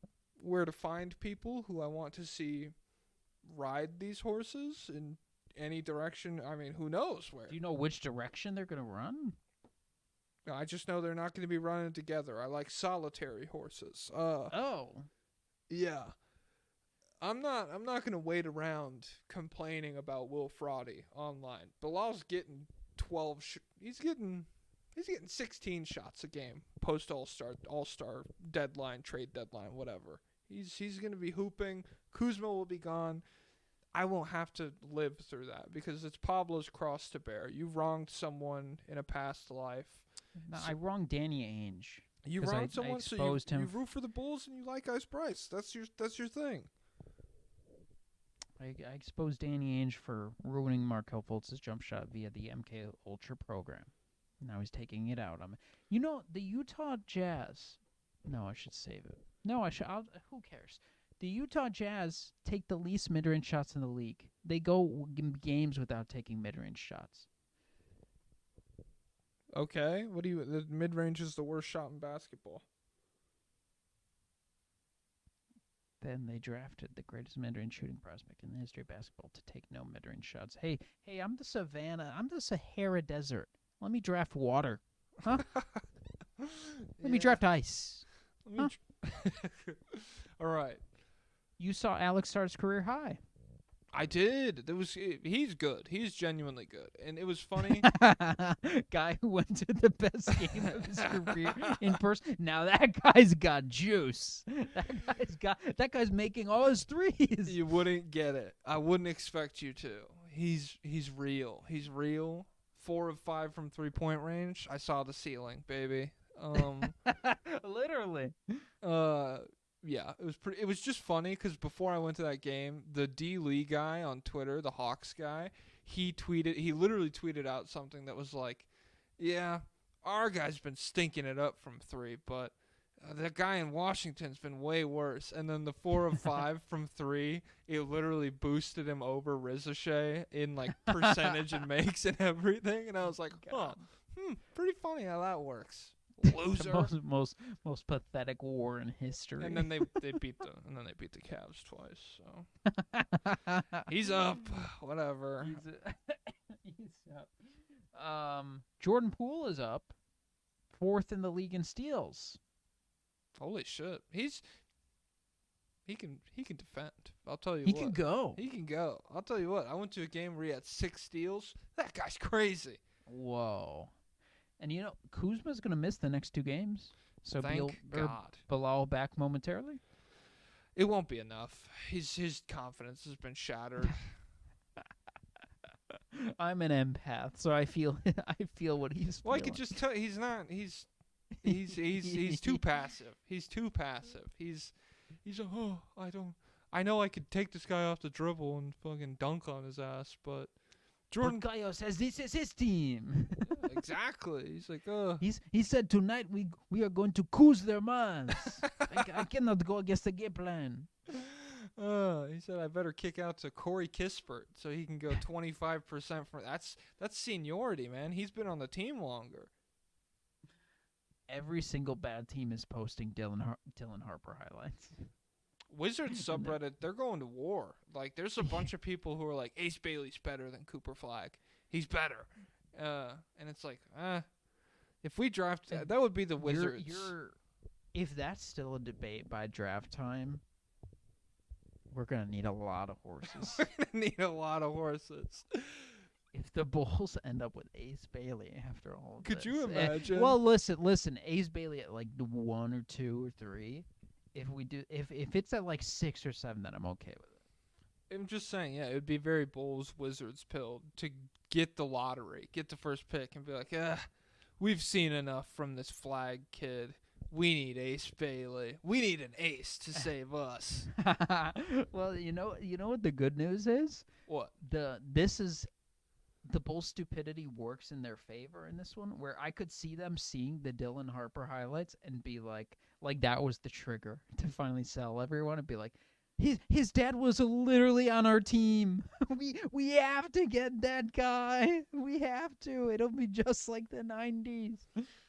where to find people who I want to see ride these horses in any direction? I mean, who knows where? Do you know which direction thgoing to run? No, I just know they're not going to be running together. I like solitary horses. Yeah. I'm not going to wait around complaining about Will Fraudy online. Bilal's getting 12 he's getting 16 shots a game post all-star deadline, trade deadline, whatever. He's going to be hooping. Kuzma will be gone. I won't have to live through that because it's Pablo's cross to bear. You wronged someone in a past life. No, I wronged Danny Ainge. You wronged someone, so you root for the Bulls and you like Ice Bryce. That's your thing. I exposed Danny Ainge for ruining Markelle Fultz's jump shot via the MK Ultra program. Now he's taking it out on me. You know, the Utah Jazz... No, I should save it. No, I should... who cares? The Utah Jazz take the least mid-range shots in the league. They go games without taking mid-range shots. Okay, the mid-range is the worst shot in basketball. Then they drafted the greatest mid-range shooting prospect in the history of basketball to take no mid-range shots. Hey, I'm the Savannah. I'm the Sahara Desert. Let me draft water. Huh? Let me draft ice. All right. You saw Alex Sar's career high. I did. He's good. He's genuinely good, and it was funny. Guy who went to the best game of his career in person. Now that guy's got juice. That guy's making all his threes. You wouldn't get it. I wouldn't expect you to. He's real. He's real. 4 of 5 from 3-point range. I saw the ceiling, baby. Literally. Yeah, it was just funny because before I went to that game, the D Lee guy on Twitter, the Hawks guy, he literally tweeted out something that was like, yeah, our guy's been stinking it up from 3, but the guy in Washington's been way worse. And then the 4 of 5 from 3, it literally boosted him over Ricochet in like percentage and makes and everything. And I was like, pretty funny how that works. Loser. The most pathetic war in history. And then they beat the Cavs twice. So he's up. Whatever. He's up. Jordan Poole is up, 4th in the league in steals. Holy shit. He can defend. I'll tell you He what. can go. He can go. I'll tell you what. I went to a game where he had 6 steals. That guy's crazy. Whoa. And you know, Kuzma's going to miss the next 2 games. So Thank God. Bilal back momentarily? It won't be enough. His confidence has been shattered. I'm an empath, so I feel what he's Well, feeling. I could just tell he's not. He's too passive. He's too passive. He's I know I could take this guy off the dribble and fucking dunk on his ass, but Jordan Caio says this is his team. Yeah, exactly. He's like, He said tonight we are going to cruise their minds. I cannot go against the game plan. He said I better kick out to Corey Kispert so he can go 25% from that's seniority, man. He's been on the team longer. Every single bad team is posting Dylan Harper highlights. Wizards subreddit, they're going to war. Like, there's a bunch of people who are like, Ace Bailey's better than Cooper Flag. He's better. And it's like, if we draft, that would be the Wizards. If that's still a debate by draft time, we're going to need a lot of horses. We're going to need a lot of horses. If the Bulls end up with Ace Bailey after all of Could this. you imagine? Well, listen, Ace Bailey at like the 1 or 2 or 3. If it's at like 6 or 7, then I'm okay with it. I'm just saying, yeah, it would be very Bulls Wizards pill to get the lottery, get the first pick, and be like, we've seen enough from this Flag kid. We need Ace Bailey. We need an ace to save us. Well, you know what the good news is? What? The Bulls' stupidity works in their favor in this one, where I could see them seeing the Dylan Harper highlights and be like that was the trigger to finally sell everyone and be like, his dad was literally on our team. We have to get that guy. We have to. It'll be just like the 90s.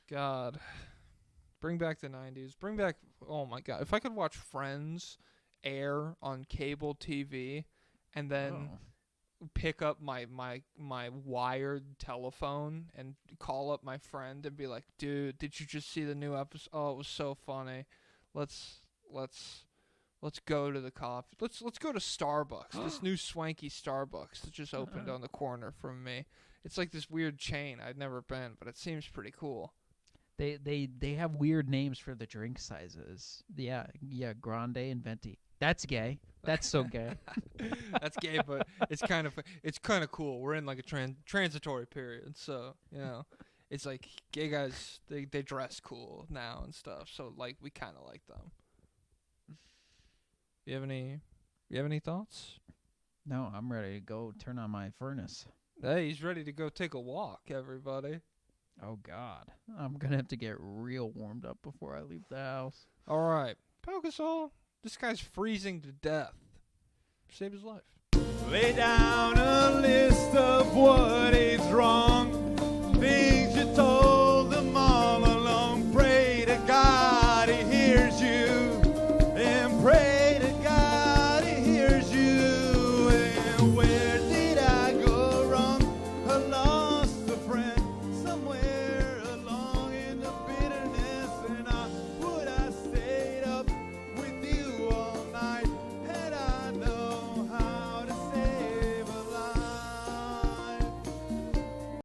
God. Bring back the 90s. Bring back, oh my God. If I could watch Friends air on cable TV and then pick up my wired telephone and call up my friend and be like, dude, did you just see the new episode? Oh, it was so funny. Let's go to the coffee. Let's go to Starbucks. This new swanky Starbucks that just opened on the corner from me. It's like this weird chain. I'd never been, but it seems pretty cool. They have weird names for the drink sizes. Yeah, grande and venti. That's gay. That's so gay. That's gay, but it's kind of cool. We're in like a transitory period, so it's like gay guys they dress cool now and stuff. So like we kind of like them. You have any thoughts? No, I'm ready to go turn on my furnace. Hey, he's ready to go take a walk, everybody. Oh God, I'm gonna have to get real warmed up before I leave the house. All right, Pau Gasol, this guy's freezing to death. Save his life. Lay down a list of what is wrong. Things